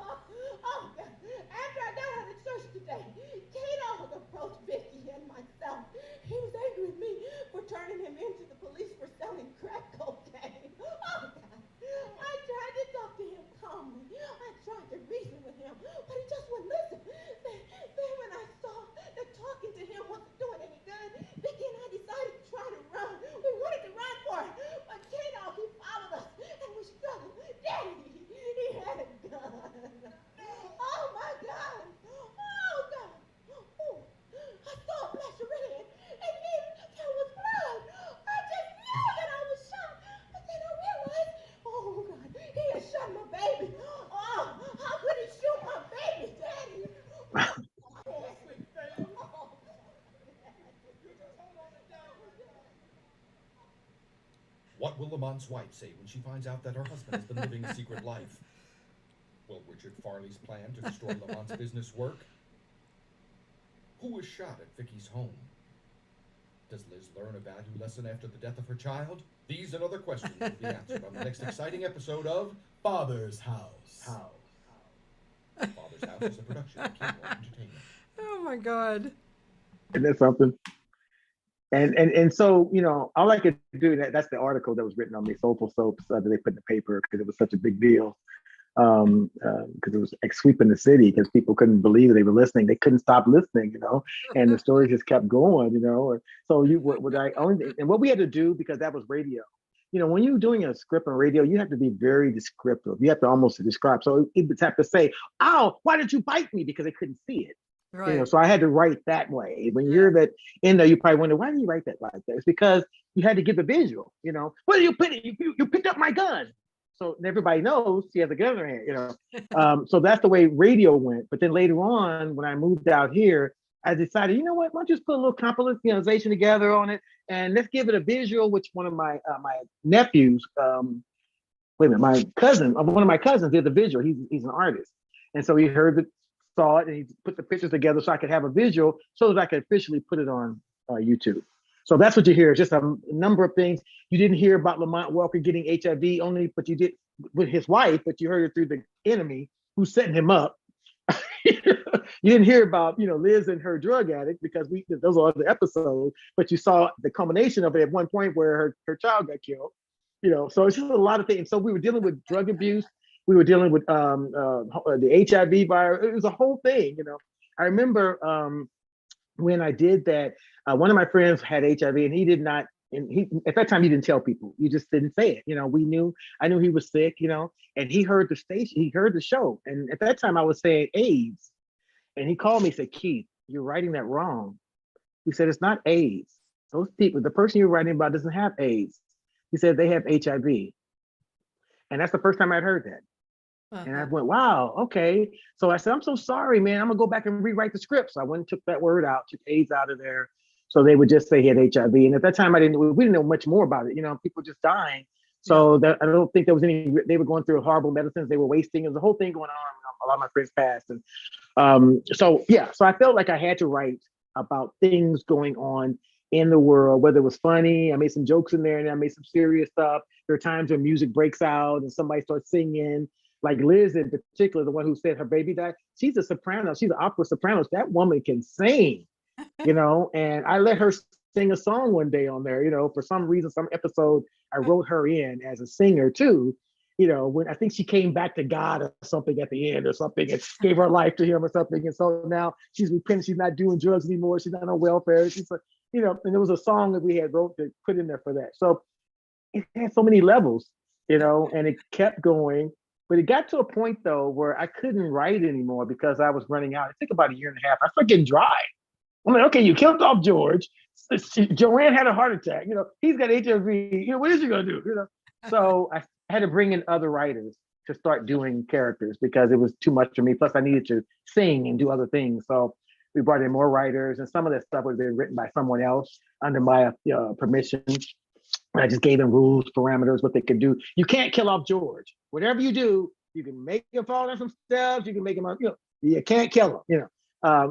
H: Oh, God. After I got out of church today, Kato approached Vicky and myself. He was angry with me for turning him into the police for selling crack cocaine. Oh, God. I tried to talk to him calmly. I tried to reason with him, but he just wouldn't listen. Then when I saw that talking to him wasn't doing any good, Vicky and I decided to try to run. We wanted to run for it, but Kato, he followed us, and we struggled. Daddy, he had a gun. Oh, my God. Oh, God. Oh, I saw a flash of red, and then there was blood. I just knew that I was shot, but then I realized, oh, God, he had shot my baby. Oh, how could he shoot my baby, Daddy?
G: Fall asleep, baby. You just hold on it down.
I: What will Lamont's wife say when she finds out that her husband has been living a secret life? Will Richard Farley's plan to destroy Lamont's business work? Who was shot at Vicky's home? Does Liz learn a value lesson after the death of her child? These and other questions will be answered on the next exciting episode of
D: Father's House.
I: Father's House is a production of Keyboard Entertainment.
B: Oh my God.
C: Isn't that something? And so, you know, all I could do, that's the article that was written on me, Soulful Soaps, that they put in the paper because it was such a big deal. Because it was like sweeping the city because people couldn't believe they were listening. They couldn't stop listening, you know, and the story just kept going, you know. So what we had to do, because that was radio, you know, when you're doing a script on radio, you have to be very descriptive. You have to almost describe. So it would have to say, "Oh, why did you bite me?" Because they couldn't see it.
B: Right.
C: You know, so I had to write that way. When you're that in there, you probably wonder, why do you write that like that? It's because you had to give a visual, you know. Well, you picked up my gun. So everybody knows she has a gun in her hand, you know. So that's the way radio went. But then later on, when I moved out here, I decided, you know what, why don't you just put a little compilation together on it, and let's give it a visual, which one of my nephews, one of my cousins did the visual. He's an artist. And so he saw it, and he put the pictures together so I could have a visual so that I could officially put it on YouTube. So that's what you hear, just a number of things. You didn't hear about Lamont Walker getting HIV only, but you did with his wife, but you heard it through the enemy who's setting him up. You didn't hear about, Liz and her drug addict because those are other episodes, but you saw the culmination of it at one point where her child got killed. So it's just a lot of things. So we were dealing with drug abuse. We were dealing with the HIV virus. It was a whole thing. I remember when I did that, one of my friends had HIV and he did not, and he at that time he didn't tell people. He just didn't say it. I knew he was sick, and he heard the station, he heard the show. And at that time I was saying AIDS. And he called me and said, Keith, you're writing that wrong. He said, it's not AIDS. Those people, the person you're writing about doesn't have AIDS. He said, they have HIV. And that's the first time I'd heard that. And I went, wow, okay. So I said, I'm so sorry, man. I'm gonna go back and rewrite the script. So I went and took that word out, took AIDS out of there. So they would just say he had HIV. And at that time, we didn't know much more about it. People just dying. So I don't think there was they were going through horrible medicines. They were wasting. There was a whole thing going on. A lot of my friends passed. And so I felt like I had to write about things going on in the world, whether it was funny. I made some jokes in there and I made some serious stuff. There are times when music breaks out and somebody starts singing. Like Liz in particular, the one who said her baby died, she's a soprano. She's an opera soprano. That woman can sing, and I let her sing a song one day on there, for some reason, some episode, I wrote her in as a singer too, when I think she came back to God or something at the end or something and gave her life to him or something. And so now she's repentant. She's not doing drugs anymore. She's not on welfare. She's, and there was a song that we had wrote to put in there for that. So it had so many levels, and it kept going. But it got to a point though where I couldn't write anymore because I was running out. It took about 1.5 years. I started getting dry. I'm like, okay, you killed off George. Joanne had a heart attack. He's got HIV. What is he gonna do? So I had to bring in other writers to start doing characters because it was too much for me. Plus, I needed to sing and do other things. So we brought in more writers, and some of that stuff would have been written by someone else under my permission. And I just gave them rules, parameters, what they could do. You can't kill off George. Whatever you do, you can make him fall down some steps. You can make him, you can't kill him.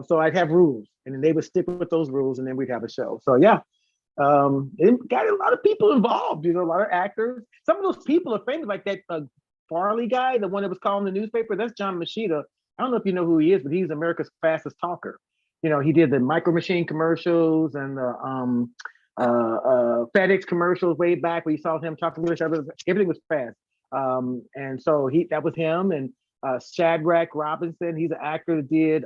C: So I'd have rules, and then they would stick with those rules, and then we'd have a show. So yeah, it got a lot of people involved. A lot of actors. Some of those people are famous, like that Farley guy, the one that was calling the newspaper. That's John Machida. I don't know if you know who he is, but he's America's fastest talker. He did the Micro Machine commercials and the FedEx commercials way back where you saw him talking English. Everything was fast. And so that was him. And Shadrach Robinson, he's an actor that did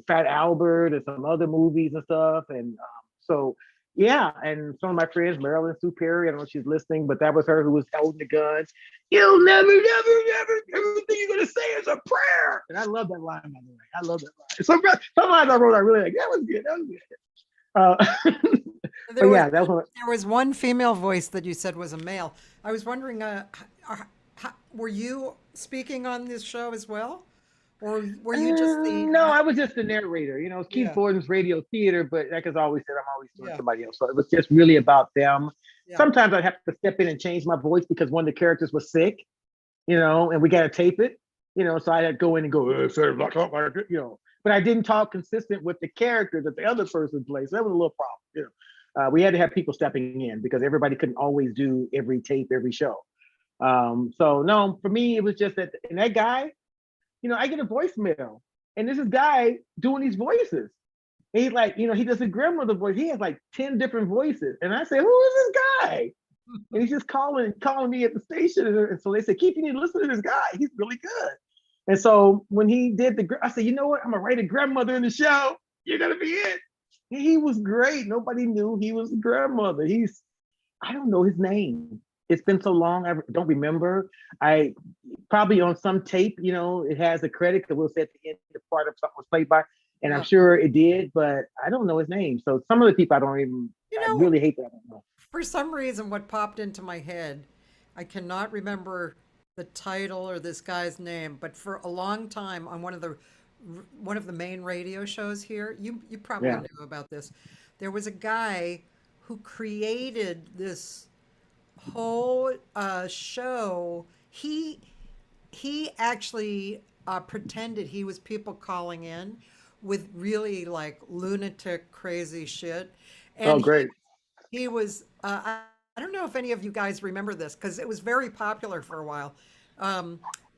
C: Fat Albert and some other movies and stuff. And so yeah, and some of my friends, Marilyn Sue Perry, I don't know if she's listening, but that was her who was holding the gun. You'll never, everything you're gonna say is a prayer. And I love that line, by the way. I love that line. Some lines I wrote, I really like. That was good.
B: There was one female voice that you said was a male. I was wondering, were you speaking on this show as well? Or were you just the...
C: No, I was just the narrator. It's Keith Borden's radio theater, but like as I always said, I'm always doing somebody else. So it was just really about them. Yeah. Sometimes I'd have to step in and change my voice because one of the characters was sick, and we got to tape it, so I had to go in and go, but I didn't talk consistent with the character that the other person plays. So that was a little problem, we had to have people stepping in because everybody couldn't always do every tape, every show. So no, for me, it was just that, and that guy, I get a voicemail and this is guy doing these voices. And he's like, he does a grandmother voice. He has like 10 different voices. And I say, who is this guy? And he's just calling me at the station. And so they said, Keith, you need to listen to this guy. He's really good. And so when he did I said, you know what? I'm gonna write a grandmother in the show. You're gonna be it. He was great. Nobody knew he was a grandmother. I don't know his name. It's been so long, I don't remember. I probably on some tape, it has a credit that will say at the end the part of something was played by, and I'm sure it did, but I don't know his name. So some of the people I don't even, I really hate that. I don't know.
B: For some reason, what popped into my head, I cannot remember the title or this guy's name, but for a long time on one of the main radio shows here, you probably knew about this. There was a guy who created this whole show. He actually pretended he was people calling in with really like lunatic crazy shit. And
C: great.
B: He was I don't know if any of you guys remember this because it was very popular for a while.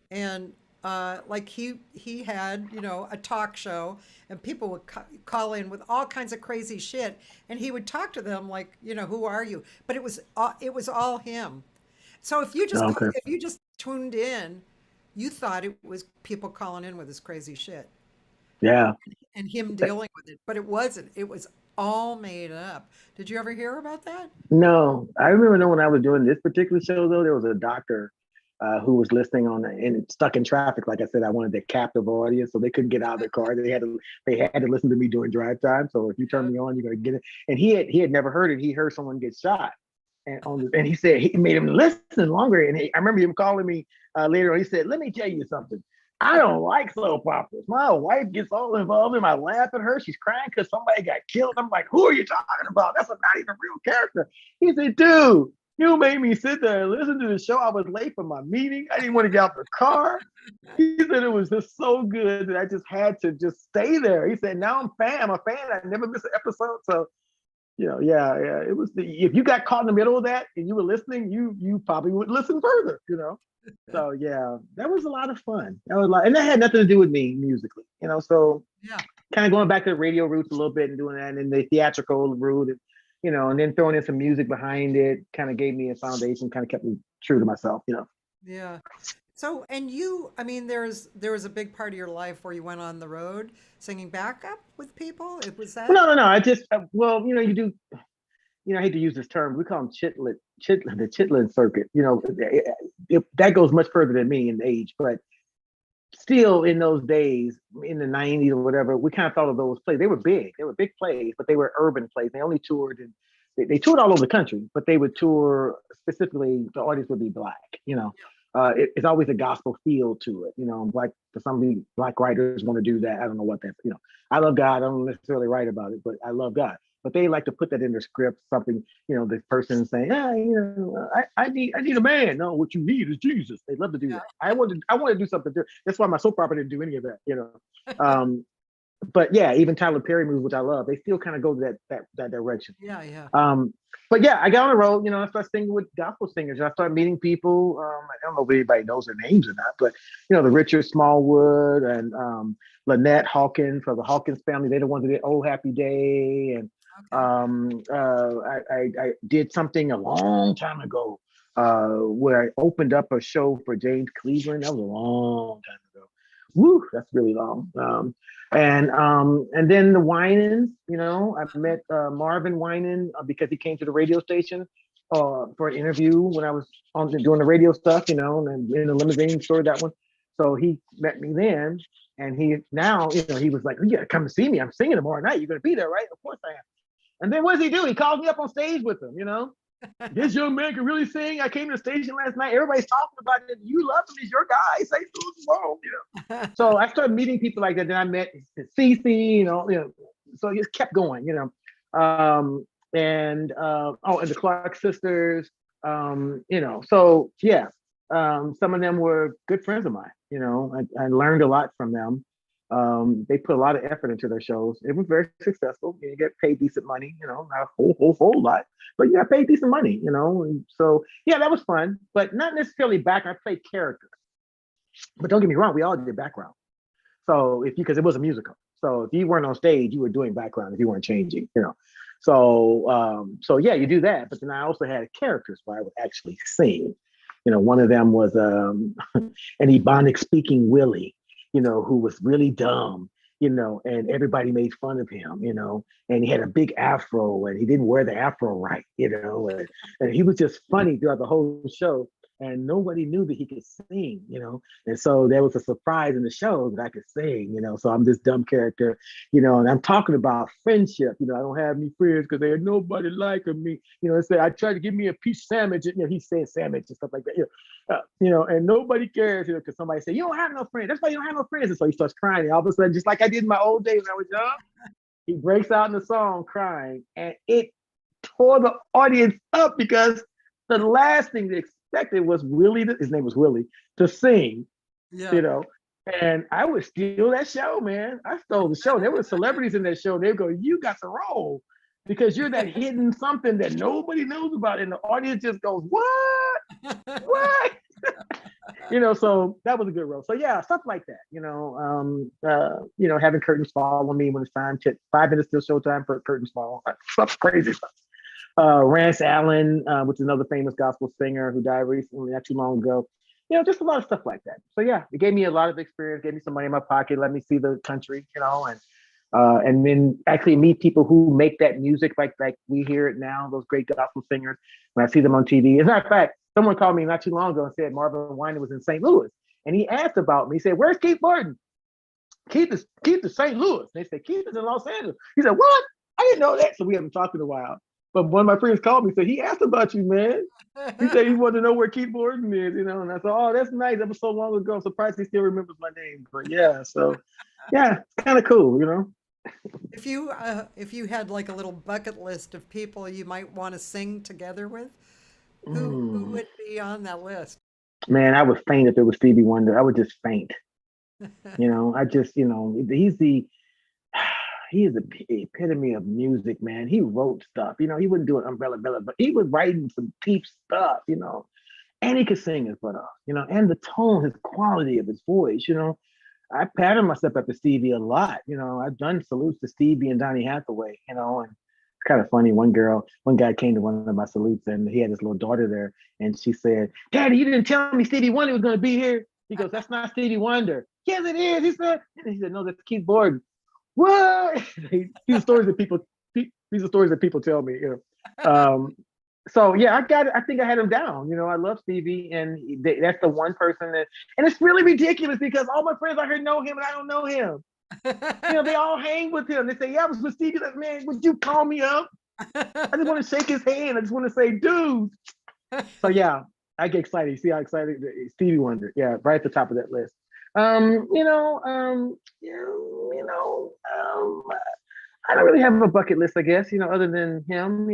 B: And like he had, you know, a talk show, and people would call in with all kinds of crazy shit, and he would talk to them like, you know, who are you? But it was all him. So
C: Okay.
B: if you just tuned in, you thought it was people calling in with this crazy shit
C: Yeah.
B: and him dealing with it, but it wasn't. It was all made up. Did you ever hear about that?
C: No, I remember when I was doing this particular show though, there was a doctor who was listening on and stuck in traffic. Like I said, I wanted the captive audience, so they couldn't get out of their car. They had to listen to me during drive time. So if you turn me on, you're gonna get it. And he had never heard it. He heard someone get shot, and he said he made him listen longer. And I remember him calling me later on. He said, "Let me tell you something. I don't like soap operas. My wife gets all involved in. I laugh at her. She's crying because somebody got killed. I'm like, who are you talking about? That's not even a real character." He said, "Dude, you made me sit there and listen to the show. I was late for my meeting. I didn't want to get out the car." He said it was just so good that I just had to just stay there. He said, "Now I'm a fan. I never miss an episode." So, you know, yeah. It was if you got caught in the middle of that and you were listening, you probably would listen further, you know. So yeah, that was a lot of fun. That was a lot, and that had nothing to do with me musically, you know. So
B: Yeah.
C: kind of going back to the radio roots a little bit and doing that, and then the theatrical route, and, you know, and then throwing in some music behind it, kind of gave me a foundation, kind of kept me true to myself, you know.
B: Yeah. So, and I mean, there was a big part of your life where you went on the road singing backup with people. It was that?
C: No. I just, well, you know, you do, you know, I hate to use this term. We call them the chitlin circuit. You know, that goes much further than me in age, but still in those days, in the 90s or whatever, we kind of thought of those plays. They were big. They were big plays, but they were urban plays. They only toured, and they toured all over the country, but they would tour specifically, the audience would be Black, you know. It's always a gospel feel to it, you know. Like for some of the Black writers want to do that. I don't know what that, you know. I love God. I don't necessarily write about it, but I love God. But they like to put that in their script, something, you know, the person saying, "Yeah, you know, I need a man." No, what you need is Jesus. They love to do that. I want to do something different. That's why my soap opera didn't do any of that, you know. But yeah, even Tyler Perry movies, which I love, they still kind of go that direction.
B: Yeah.
C: But yeah, I got on the road, you know, I started singing with gospel singers, and I started meeting people. I don't know if anybody knows their names or not, but you know, the Richard Smallwood and Lynette Hawkins of the Hawkins family. They're the ones that did "Oh Happy Day," and I did something a long time ago where I opened up a show for James Cleveland. That was a long time ago. Woo, that's really long. And then the Winans, you know, I met Marvin Winan because he came to the radio station for an interview when I was doing the radio stuff, you know, and in the limousine, story that one. So he met me then, and he now, you know, he was like, "You gotta come and see me. I'm singing tomorrow night. You're gonna be there, right?" "Of course I am." And then what does he do? He calls me up on stage with him, you know. "This young man can really sing. I came to the station last night. Everybody's talking about it. You love him. He's your guy. Say something wrong," you know. So I started meeting people like that. Then I met Cece, you know. So it just kept going, you know. And the Clark sisters, you know. So yeah, some of them were good friends of mine. You know, I learned a lot from them. They put a lot of effort into their shows. It was very successful. You get paid decent money, you know, not a whole lot, but you got paid decent money, you know. And so yeah, that was fun, but not necessarily back. I played characters, but don't get me wrong, we all did background. So because it was a musical, so if you weren't on stage, you were doing background if you weren't changing, you know. So yeah, you do that. But then I also had characters where I would actually sing. You know, one of them was an Ebonic speaking Willie, you know, who was really dumb, you know, and everybody made fun of him, you know, and he had a big afro and he didn't wear the afro right, you know, and he was just funny throughout the whole show. And nobody knew that he could sing, you know. And so there was a surprise in the show that I could sing, you know. So I'm this dumb character, you know, and I'm talking about friendship. You know, I don't have any friends because there ain't nobody liking me. You know, I tried to give me a piece sandwich. You know, he said sandwich and stuff like that. You know, and nobody cares, you know, because somebody said, "You don't have no friends. That's why you don't have no friends." And so he starts crying. And all of a sudden, just like I did in my old days when I was young, he breaks out in the song crying. And it tore the audience up because the last thing they expected was Willie, his name was Willie, to sing, you know. And I would steal that show, man. I stole the show. There were celebrities in that show. They would go, "You got the role because you're that hidden something that nobody knows about." And the audience just goes, "What? What?" So that was a good role. So yeah, stuff like that. Having curtains fall on me when it's time to 5 minutes till showtime for curtains fall. Stuff crazy stuff. Rance Allen, which is another famous gospel singer who died recently, not too long ago. Just a lot of stuff like that. So yeah, it gave me a lot of experience, gave me some money in my pocket, let me see the country, and then actually meet people who make that music like we hear it now, those great gospel singers. When I see them on TV. As a matter of fact, someone called me not too long ago and said Marvin Wine was in St. Louis. And he asked about me. He said, "Where's Keith Borden?" Keith is St. Louis. They said, "Keith is in Los Angeles." He said, "What? I didn't know that." So we haven't talked in a while. But one of my friends called me and said, "He asked about you, man." He said he wanted to know where Keith Borden is, and I said, "Oh, that's nice. That was so long ago. I'm surprised he still remembers my name." But yeah, so yeah, it's kind of cool.
B: If you had like a little bucket list of people you might want to sing together with, who would be on that list?
C: Man, I would faint if it was Stevie Wonder. I would just faint. I just, he is the epitome of music, man. He wrote stuff. He wouldn't do an umbrella, but he was writing some deep stuff, and he could sing his butt off, and the tone, his quality of his voice, I pattern myself after Stevie a lot. I've done salutes to Stevie and Donny Hathaway, and it's kind of funny. One guy came to one of my salutes and he had his little daughter there, and she said, "Daddy, you didn't tell me Stevie Wonder was going to be here." He goes, "That's not Stevie Wonder." "Yes, it is." He said, "No, that's Keith Borden." What? These are stories that people tell me. So yeah, I think I had him down. I love Stevie, and that's the one person and it's really ridiculous because all my friends out here know him and I don't know him. They all hang with him. They say, "Yeah, I was with Stevie." Like, "Man, would you call me up? I just want to shake his hand. I just want to say, dude." So yeah, I get excited. You see how excited Stevie Wonder? Yeah, right at the top of that list. I don't really have a bucket list, I guess. Other than him.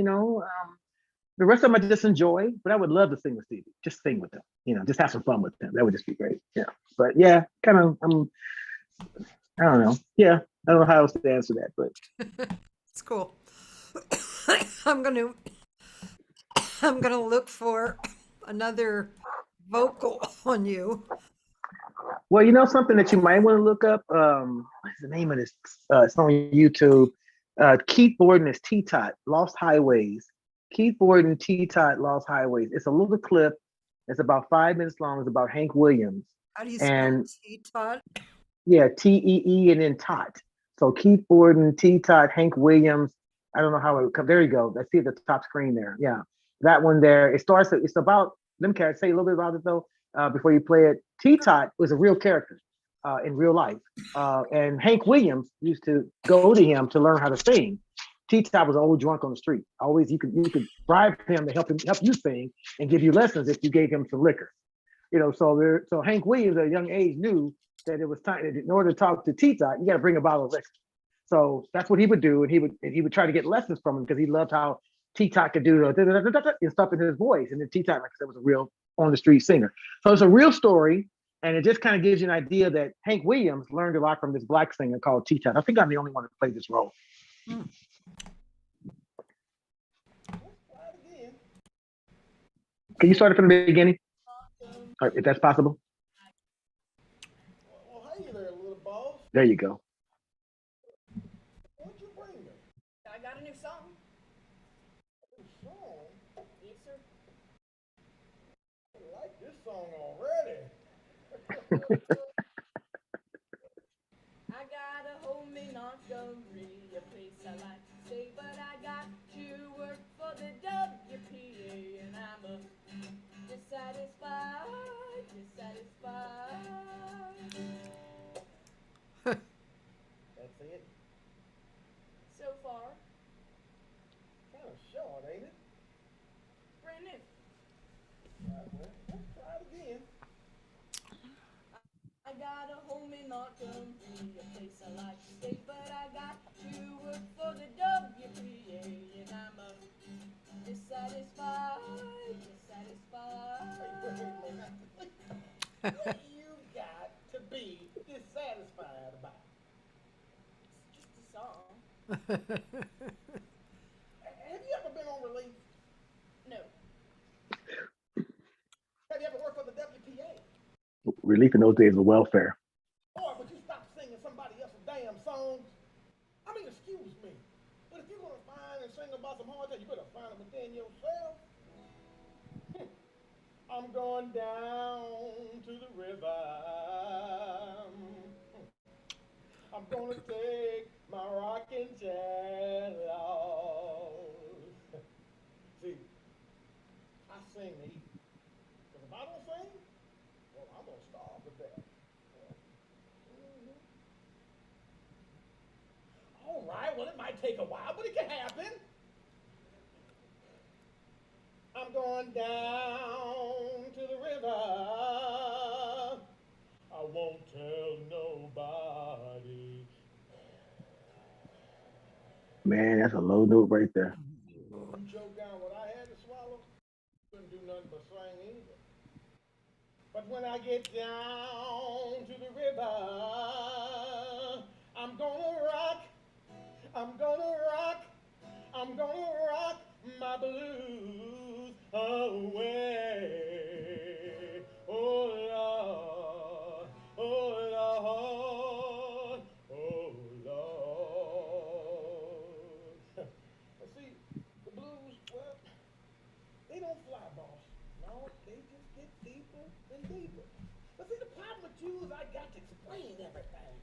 C: The rest of them I just enjoy, but I would love to sing with Stevie. Just sing with him. Just have some fun with him. That would just be great. Yeah. But yeah, kind of. I don't know. Yeah, I don't know how else to answer that, but
B: It's cool. I'm gonna look for another vocal on you.
C: well, something that you might want to look up. What's the name of this? It's on YouTube. Keith Borden is T-Tot, Lost Highways. Keith Borden, T-Tot, Lost Highways. It's a little clip. It's about 5 minutes long. It's about Hank Williams.
B: How do you spell
C: And
B: T-Tot?
C: yeah, Tee and then Tot. So Keith Borden, T-Tot, Hank Williams. I don't know how it would come. There you go. I see at the top screen there. Yeah, that one there. It's about, let me say a little bit about it though, before you play it. T-Tot was a real character in real life. And Hank Williams used to go to him to learn how to sing. T-Tot was always drunk on the street. Always, you could bribe him to help you sing and give you lessons if you gave him some liquor. So Hank Williams at a young age knew that it was time, in order to talk to T-Tot, you got to bring a bottle of liquor. So that's what he would do, and he would try to get lessons from him because he loved how T-Tot could do and stuff in his voice. And then T-Tot, like I said, was a real on the street singer. So it's a real story, and it just kind of gives you an idea that Hank Williams learned a lot from this black singer called T-Tot. I think I'm the only one that played this role. Can you start it from the beginning, if that's possible?
A: Well, hey there, little boss.
C: There you go.
A: What'd you bring me?
H: I got a new song.
A: New song?
H: Yes, sir.
A: I like this song already.
H: I got a home in Montgomery, a place I like to stay, but I got to work for the WPA, and I'm a dissatisfied.
A: That's it.
H: So far,
A: Kind of short, ain't it?
H: brand new.
A: Well, let's try it again.
H: I got a home in Montgomery, a place I like to stay, but I got to work for the WPA, and I'm a dissatisfied.
A: What you got to be dissatisfied about?
H: It's just a song.
A: Have you ever been on relief?
H: No.
A: Have you ever worked for the WPA?
C: Relief in those days was welfare.
G: Boy, would you stop singing somebody else's damn songs? I mean, excuse me. But if you're gonna find and sing about some hard times, you better find them within yourself. I'm going down to the river. I'm gonna take my rocking chair off. See, I sing to eat. Because if I don't sing, well, I'm gonna starve to death. All right, well, it might take a while, but it can happen. I'm going down to the river. I won't tell nobody.
C: Man, that's a low note right there.
G: You choke down what I had to swallow, couldn't do nothing but sing either. But when I get down to the river, I'm gonna rock, I'm gonna rock, I'm gonna rock my blues away. Oh Lord, oh Lord, oh Lord. See, the blues, well, they don't fly, boss. No, they just get deeper and deeper. But see, the problem with you is I got to explain everything.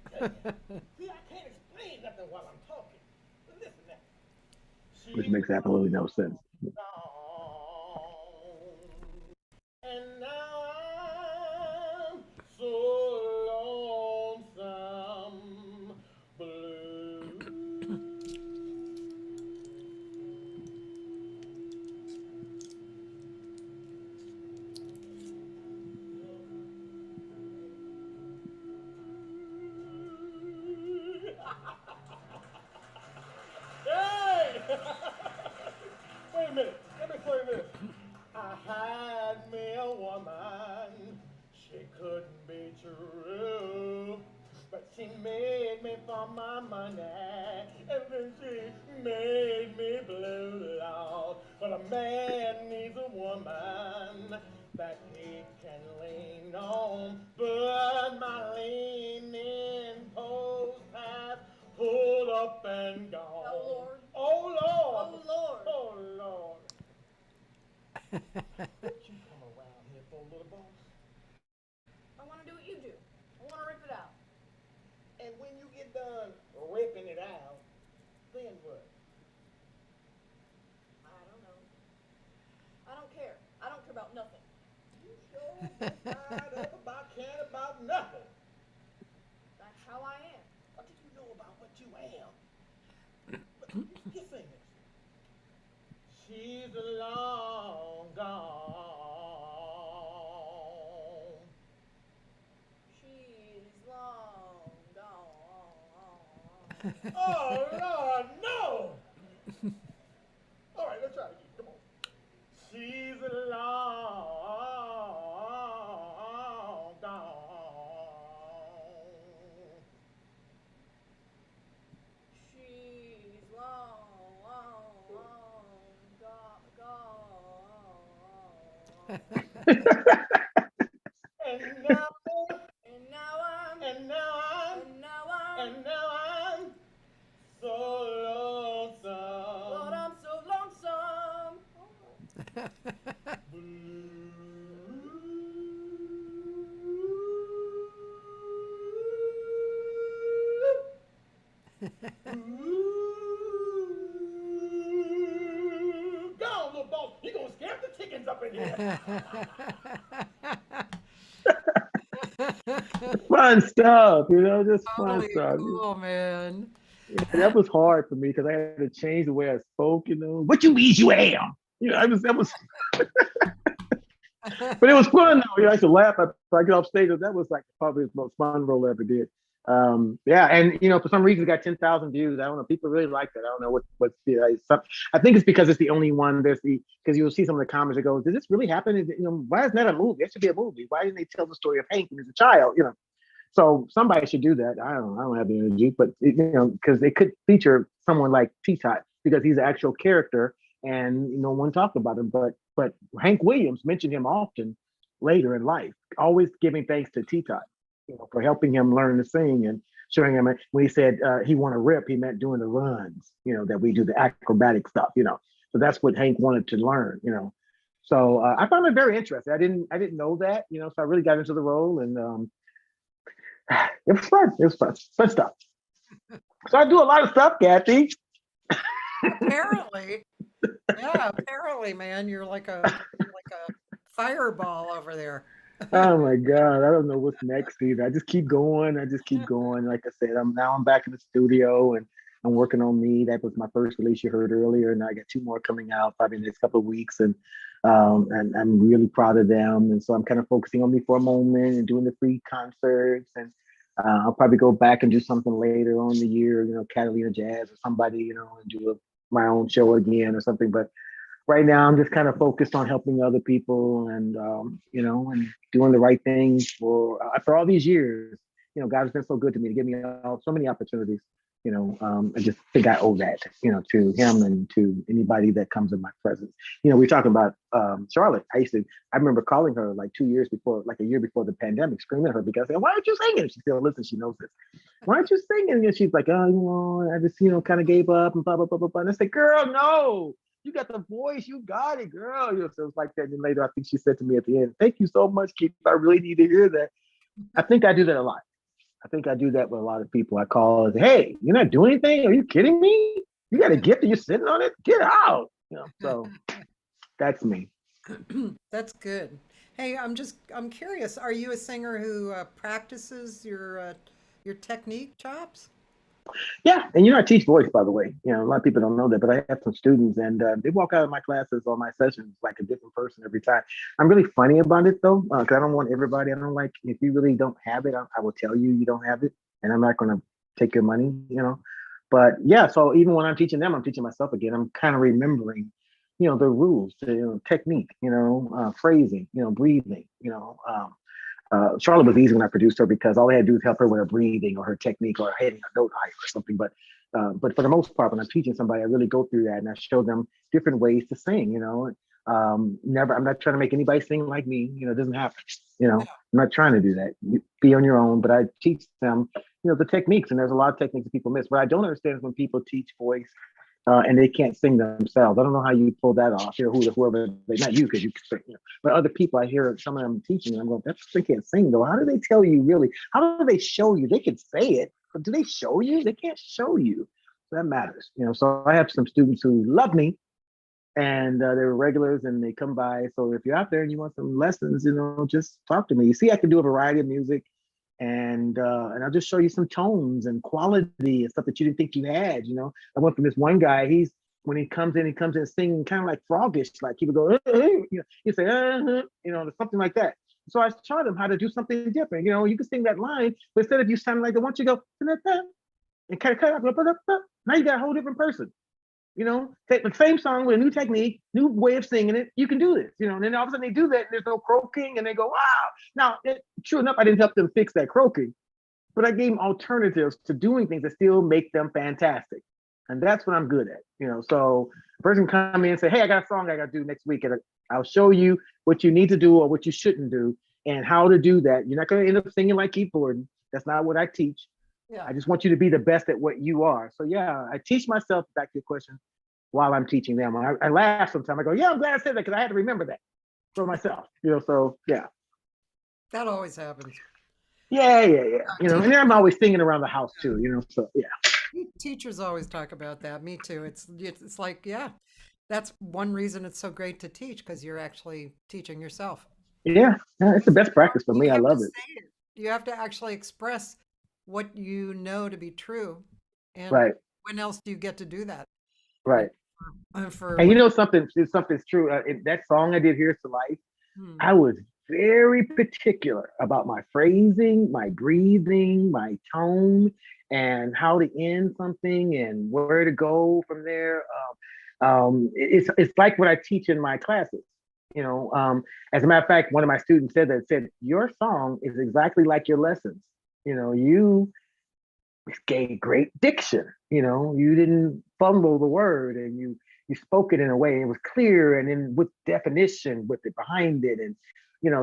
G: See, I can't explain nothing while I'm talking. But listen now.
C: Which makes absolutely no sense.
G: And now I'm so lonesome blue. Hey! Wait a minute. Let me play this. I had me a woman. She couldn't be true. But she made me for my money. And then she made me blue, Lord. But a man needs a woman that he can lean on. But my leaning post has pulled up and gone.
H: Oh, Lord.
G: Oh, Lord.
H: Oh, Lord.
G: Oh, Lord. What you come around here for, little boss?
H: I want to do what you do. I want to rip it out.
G: And when you get done ripping it out, then what?
H: I don't know. I don't care. I don't care about nothing.
G: You sure tired up about caring about nothing.
H: That's how I am.
G: What did you know about what you am? But you sing this. She's long gone.
H: She's long gone.
G: Oh, Lord, no! All right, let's try it again. Come on. She's long gone.
H: She's long gone.
G: And now,
H: And now I'm.
G: and now I'm,
H: And now I'm.
G: and now I'm so lonesome.
H: Lord, I'm so lonesome.
G: Go on, little boss. You gonna scare the chickens up in here.
C: Fun stuff, just fun
B: Totally
C: stuff.
B: cool, man.
C: Yeah, that was hard for me because I had to change the way I spoke. What you mean you am? That was. But it was fun though. I used to laugh after I get off stage. That was like probably the most fun role I ever did. Yeah, and for some reason it got 10,000 views. I don't know. People really like that. I don't know what's I think it's because it's the only one. Because you'll see some of the comments that go, "Did this really happen? Why isn't that a movie? It should be a movie. Why didn't they tell the story of Hank when he was a child? So somebody should do that. I don't have the energy, but because they could feature someone like T-Tot because he's an actual character and no one talked about him. But Hank Williams mentioned him often later in life, always giving thanks to T-Tot, for helping him learn to sing and showing him when he said he want to rip, he meant doing the runs, that we do the acrobatic stuff, So that's what Hank wanted to learn, So I found it very interesting. I didn't know that, so I really got into the role, and it was fun. It was fun stuff. So I do a lot of stuff, Cathy.
B: Apparently, yeah, apparently, man, you're like a fireball over there.
C: Oh my God, I don't know what's next either. I just keep going. Like I said, I'm back in the studio and I'm working on me. That was my first release you heard earlier, and I got 2 more coming out probably in the next couple of weeks, and I'm really proud of them. And so I'm kind of focusing on me for a moment and doing the free concerts, and I'll probably go back and do something later on in the year, Catalina Jazz or somebody, and do my own show again or something. But right now I'm just kind of focused on helping other people and and doing the right things for after all these years. God has been so good to me to give me so many opportunities. I just think I owe that, to him and to anybody that comes in my presence. We're talking about Charlotte. I remember calling her like 2 years before, like a year before the pandemic, screaming at her because I said, "Why aren't you singing?" She still listens. She knows this. "Why aren't you singing?" And she's like, "Oh, I just, kind of gave up and blah, blah, blah, blah, blah." And I said, "Girl, no, you got the voice. You got it, girl." So it was like that. And then later, I think she said to me at the end, "Thank you so much, Keith. I really need to hear that." I think I do that a lot. I think I do that with a lot of people. I call and say, "Hey, you're not doing anything? Are you kidding me? You got a gift and you're sitting on it? Get out." So that's me.
B: That's good. Hey, I'm curious. Are you a singer who practices your technique chops?
C: Yeah, and I teach voice, by the way. A lot of people don't know that, but I have some students, and they walk out of my classes or my sessions like a different person every time. I'm really funny about it though, because I don't want everybody. I don't like if you really don't have it, I will tell you you don't have it, and I'm not going to take your money. But yeah, so even when I'm teaching them, I'm teaching myself again. I'm kind of remembering, the rules, the technique, phrasing, breathing, Charlotte was easy when I produced her because all I had to do is help her with her breathing or her technique or hitting a note higher or something. But for the most part, when I'm teaching somebody, I really go through that and I show them different ways to sing. I'm not trying to make anybody sing like me. It doesn't happen. I'm not trying to do that. You be on your own, but I teach them, the techniques. And there's a lot of techniques that people miss. What I don't understand is when people teach voice and they can't sing themselves. I don't know how you pull that off. Whoever, not you, because you can sing, but other people. I hear some of them teaching, and I'm going, they can't sing though. How do they tell you really? How do they show you? They can say it, but do they show you? They can't show you. So that matters, So I have some students who love me, and they're regulars, and they come by. So if you're out there and you want some lessons, just talk to me. You see, I can do a variety of music. And I'll just show you some tones and quality and stuff that you didn't think you had. I went from this one guy. When he comes in singing kind of like froggish, like he would go, he'd say, something like that. So I taught him how to do something different. You can sing that line, but instead of you sounding like that, once you go and kind of cut out, now you got a whole different person. Take the same song with a new technique, new way of singing it. You can do this, and then all of a sudden they do that and there's no croaking and they go, wow. Now, true enough, I didn't help them fix that croaking, but I gave them alternatives to doing things that still make them fantastic. And that's what I'm good at, So a person come in and say, "Hey, I got a song I got to do next week. And I'll show you what you need to do or what you shouldn't do and how to do that. You're not going to end up singing like KEITH Borden. That's not what I teach. Yeah. I just want you to be the best at what you are." So yeah, I teach myself, back to your question, while I'm teaching them. I laugh sometimes. I go, "Yeah, I'm glad I said that because I had to remember that for myself." So yeah.
B: That always happens.
C: Yeah. And then I'm always singing around the house too, so yeah.
B: Teachers always talk about that. Me too. It's like, yeah, that's one reason it's so great to teach, because you're actually teaching yourself.
C: Yeah, it's the best practice for me. I love it.
B: You have to actually express what you know to be true. And
C: right.
B: When else do you get to do that?
C: Right. And something's true. That song I did, "Here's to Life," I was very particular about my phrasing, my breathing, my tone, and how to end something and where to go from there. It's like what I teach in my classes. As a matter of fact, one of my students said, "Your song is exactly like your lessons. You gave great diction. You didn't fumble the word, and you spoke it in a way, and it was clear, and then with definition, with it behind it, and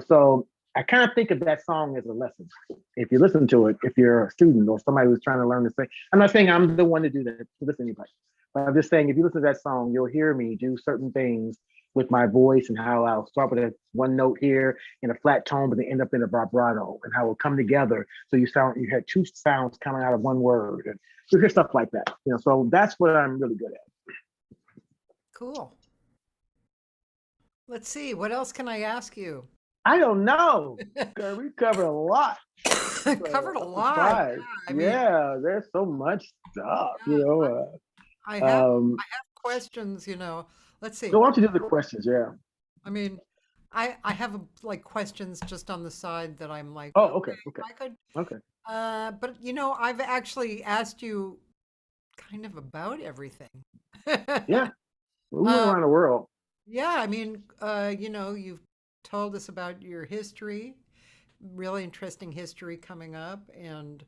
C: so I kind of think of that song as a lesson. If you listen to it, if you're a student or somebody who's trying to learn to sing, I'm not saying I'm the one to do that to listen to anybody, but I'm just saying if you listen to that song, you'll hear me do certain things with my voice and how I'll start with a one note here in a flat tone, but then end up in a vibrato, and how it will come together. So you had two sounds coming out of one word, and you hear stuff like that. So that's what I'm really good at.
B: Cool. Let's see. What else can I ask you?
C: I don't know. We covered a lot.
B: Covered a lot.
C: Yeah, there's so much stuff.
B: I have questions. Let's see.
C: So why don't you do the questions? Yeah.
B: I mean, I have like questions just on the side that I'm like.
C: Oh, okay.
B: I could.
C: Okay.
B: But I've actually asked you kind of about everything.
C: Yeah. We went around the world.
B: Yeah, I mean, you've told us about your history, really interesting history coming up, and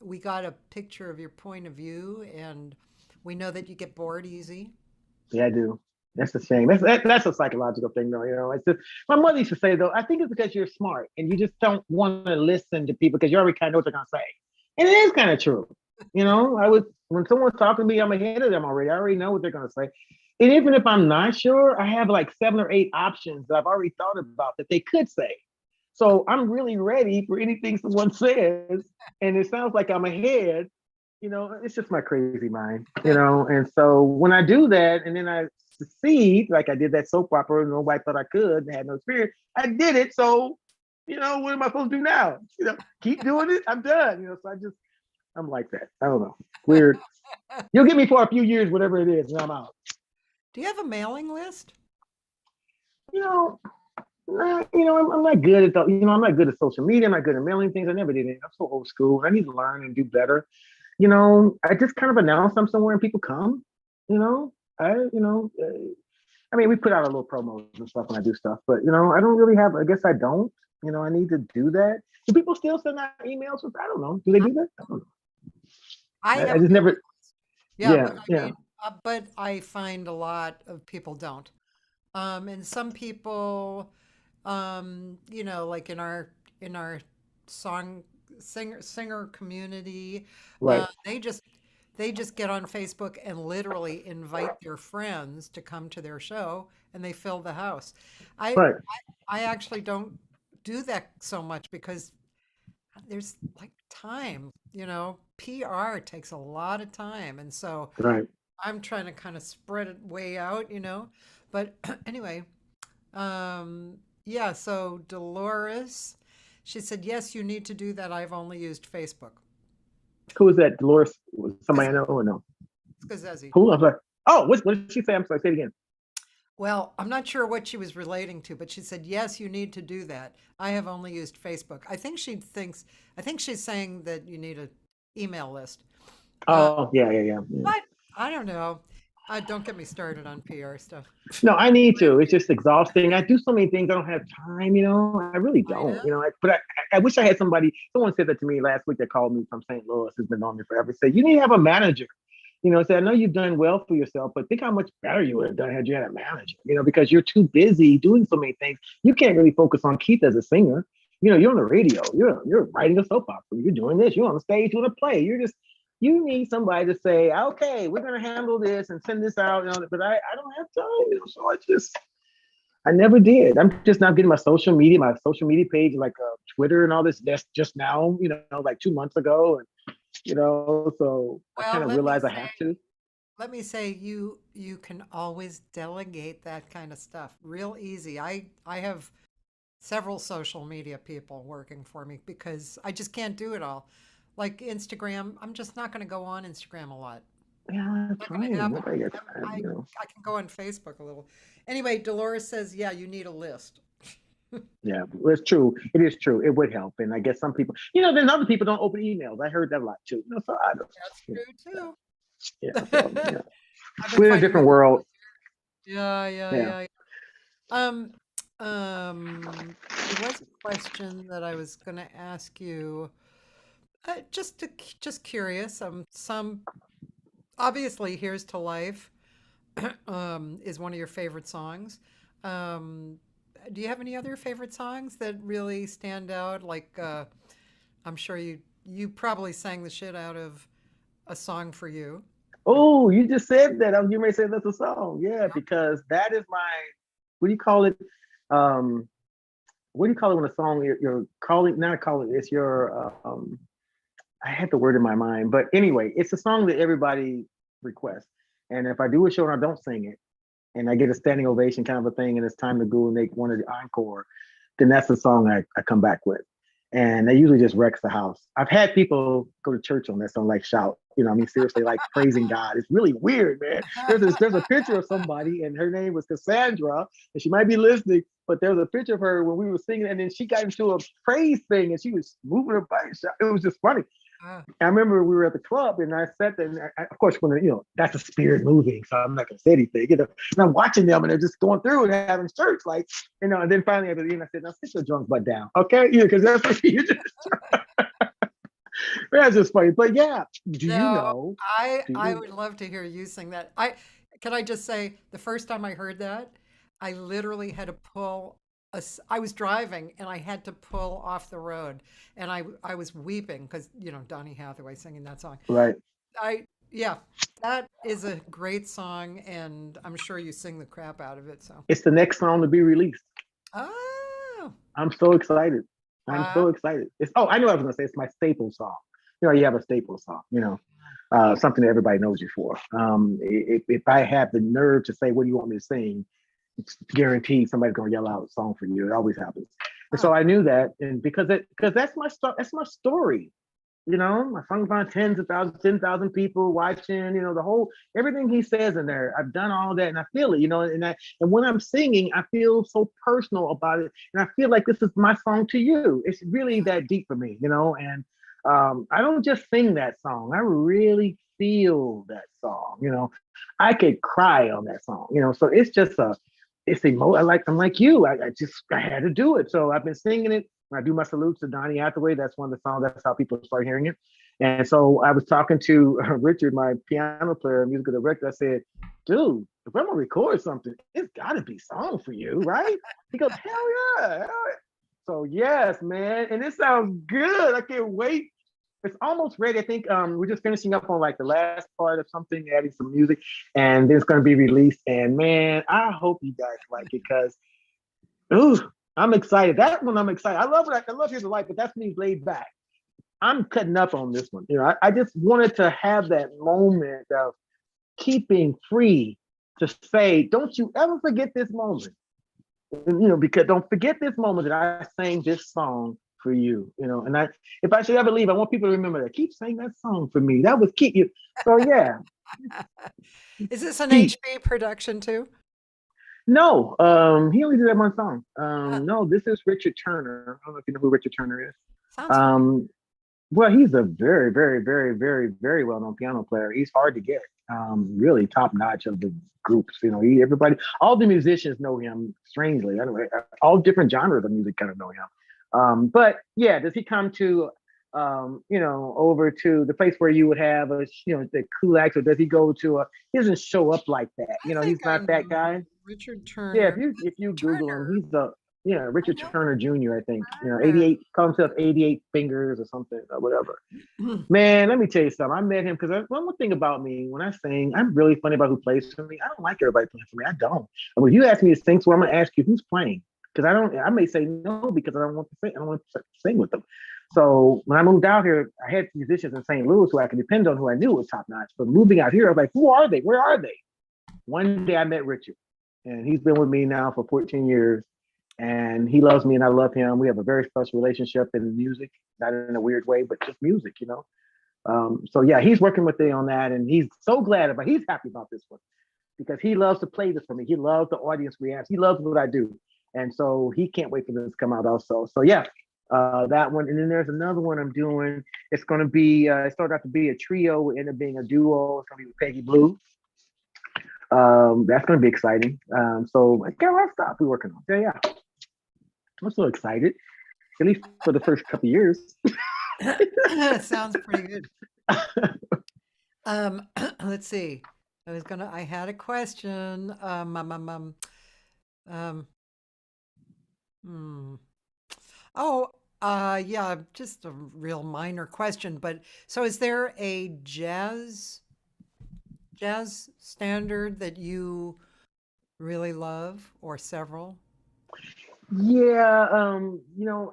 B: we got a picture of your point of view, and we know that you get bored easy.
C: Yeah, I do. That's a shame. That's a psychological thing, though. It's just my mother used to say, though, I think it's because you're smart and you just don't want to listen to people because you already kind of know what they're gonna say, and it is kind of true. When someone's talking to me, I'm ahead of them already. I already know what they're gonna say. And even if I'm not sure, I have like 7 or 8 options that I've already thought about that they could say. So I'm really ready for anything someone says. And it sounds like I'm ahead. It's just my crazy mind, And so when I do that and then I succeed, like I did that soap opera, and nobody thought I could and had no experience, I did it. So, what am I supposed to do now? Keep doing it. I'm done. So I'm like that. I don't know. Weird. You'll get me for a few years, whatever it is, and I'm out.
B: Do you have a mailing list?
C: I'm not good at I'm not good at social media. I'm not good at mailing things. I never did it. I'm so old school. I need to learn and do better. I just kind of announce I'm somewhere and people come. I mean, we put out a little promos and stuff when I do stuff, but I don't really have. I guess I don't. I need to do that. Do people still send out emails? I don't know. Do they do that? I don't know. I just never.
B: Yeah. But I find a lot of people don't. And some people, like in our singer community,
C: right.
B: They just get on Facebook and literally invite their friends to come to their show, and they fill the house. I actually don't do that so much because there's like time. PR takes a lot of time, and so
C: right.
B: I'm trying to kind of spread it way out, but anyway, yeah. So Dolores, she said, yes, you need to do that. I've only used Facebook.
C: Who is that? Dolores? Somebody I know or no?
B: Skazezi.
C: Who? I'm like, oh, what did she say? I'm sorry, say it again.
B: Well, I'm not sure what she was relating to, but she said, yes, you need to do that. I have only used Facebook. I think she's saying that you need an email list.
C: Oh, yeah.
B: But I don't know. Don't get me started on PR stuff.
C: No, I need to. It's just exhausting. I do so many things. I don't have time, I really don't, but I wish I had somebody. Someone said that to me last week. That called me from St. Louis, who's been on me forever. Said, you need to have a manager. Said, I know you've done well for yourself, but think how much better you would have done had you had a manager, because you're too busy doing so many things. You can't really focus on Keith as a singer. You're on the radio. You're writing a soap opera. You're doing this. You're on the stage doing a play. You need somebody to say, okay, we're going to handle this and send this out, but I don't have time, so I never did. I'm just now getting my social media page, like Twitter and all this, that's just now, like 2 months ago. And, so I kind of realized I have to.
B: Let me say, you can always delegate that kind of stuff real easy. I have several social media people working for me because I just can't do it all. Like Instagram, I'm just not going to go on Instagram a lot.
C: Yeah, I
B: can go on Facebook a little. Anyway, Dolores says, yeah, you need a list.
C: Yeah, it's true. It is true. It would help. And I guess some people, then other people don't open emails. I heard that a lot too. So I don't.
B: That's true too.
C: Yeah. So, we're in a different world.
B: Yeah. There was a question that I was going to ask you. Just curious. Some obviously, here's to life. is one of your favorite songs. Um, do you have any other favorite songs that really stand out? Like, I'm sure you probably sang the shit out of A Song for You.
C: Oh, you just said that. I was getting ready to say that's a song. Yeah, because that is my, what do you call it? Um, what do you call it when a song you're calling, not calling, it's your, I had the word in my mind, but anyway, it's a song that everybody requests. And if I do a show and I don't sing it, and I get a standing ovation kind of a thing, and it's time to go and they want the encore, then that's the song I come back with. And they usually just wrecks the house. I've had people go to church on that song, like shout, I mean, seriously, like praising God. It's really weird, man. There's a picture of somebody, and her name was Cassandra, and she might be listening, but there was a picture of her when we were singing, and then she got into a praise thing, and she was moving her body. It was just funny. I remember we were at the club, and I sat there, and of course, when that's a spirit moving, so I'm not gonna say anything, and I'm watching them, and they're just going through and having church, like, and then finally at the end, I said, "Now sit your drunk butt down, okay?" Because that's what you just. That's just funny, but yeah.
B: I would love to hear you sing that. Can I just say the first time I heard that, I literally had to pull. I was driving and I had to pull off the road, and I was weeping because Donny Hathaway singing that song.
C: Right.
B: Yeah, that is a great song, and I'm sure you sing the crap out of it. So
C: it's the next song to be released.
B: Oh,
C: I'm so excited. I'm so excited. I know what I was gonna say. It's my staple song. You have a staple song. Something that everybody knows you for. If I have the nerve to say, "What do you want me to sing?" It's guaranteed somebody's gonna yell out a song for you. It always happens. And so I knew that, and because that's my story. My song about tens of thousands, 10,000 people watching. The whole everything he says in there. I've done all that, and I feel it. And when I'm singing, I feel so personal about it, and I feel like this is my song to you. It's really that deep for me. And I don't just sing that song. I really feel that song. I could cry on that song. So it's just I'm like you. I had to do it. So I've been singing it. When I do my salutes to Donny Hathaway, that's one of the songs. That's how people start hearing it. And so I was talking to Richard, my piano player, musical director. I said, "Dude, if I'm gonna record something, it's got to be a song for you, right?" He goes, "Hell yeah, hell yeah." So yes, man, and it sounds good. I can't wait. It's almost ready. I think we're just finishing up on like the last part of something, adding some music, and then it's going to be released. And man, I hope you guys like it because, I'm excited. That one I'm excited. I love Here's the Light, but that's me laid back. I'm cutting up on this one. I just wanted to have that moment of keeping free to say, don't you ever forget this moment. Because don't forget this moment that I sang this song for you, and if I should ever leave, I want people to remember that. Keep saying that song for me. That was keep you. So yeah.
B: Is this an HB production too?
C: No, he only did that one song. No, this is Richard Turner. I don't know if you know who Richard Turner is. Well, he's a very, very, very, very, very well-known piano player. He's hard to get. Really top notch of the groups. Everybody, all the musicians know him. Strangely, anyway, all different genres of music kind of know him. But yeah, does he come to, over to the place where you would have the Kulaks, or does he go to he doesn't show up like that. He's not that guy.
B: Richard Turner.
C: Yeah, if you Google him, he's the Richard Turner Jr. I think 88 calls himself 88 fingers or something or whatever. Man, let me tell you something. I met him because one more thing about me when I sing, I'm really funny about who plays for me. I don't like everybody playing for me. I don't. And when you ask me to sing, so I'm gonna ask you who's playing. Because I may say no because I don't want to sing. I don't want to sing with them. So when I moved out here, I had musicians in St. Louis who I could depend on, who I knew was top notch. But moving out here, I was like, who are they? Where are they? One day I met Richard, and he's been with me now for 14 years, and he loves me and I love him. We have a very special relationship in music, not in a weird way, but just music, So yeah, he's working with me on that, and he's so glad he's happy about this one because he loves to play this for me. He loves the audience reaction. He loves what I do. And so he can't wait for this to come out also. So yeah, that one. And then there's another one I'm doing. It's going to be, it started out to be a trio, it ended up being a duo. It's going to be with Peggy Blue. That's going to be exciting. So Garrett, stop. We're working on it. Yeah. I'm so excited, at least for the first couple of years.
B: Sounds pretty good. Let's see. I had a question. Um, hmm. Oh, yeah, just a real minor question, but so is there a jazz standard that you really love or several?
C: Yeah, I'm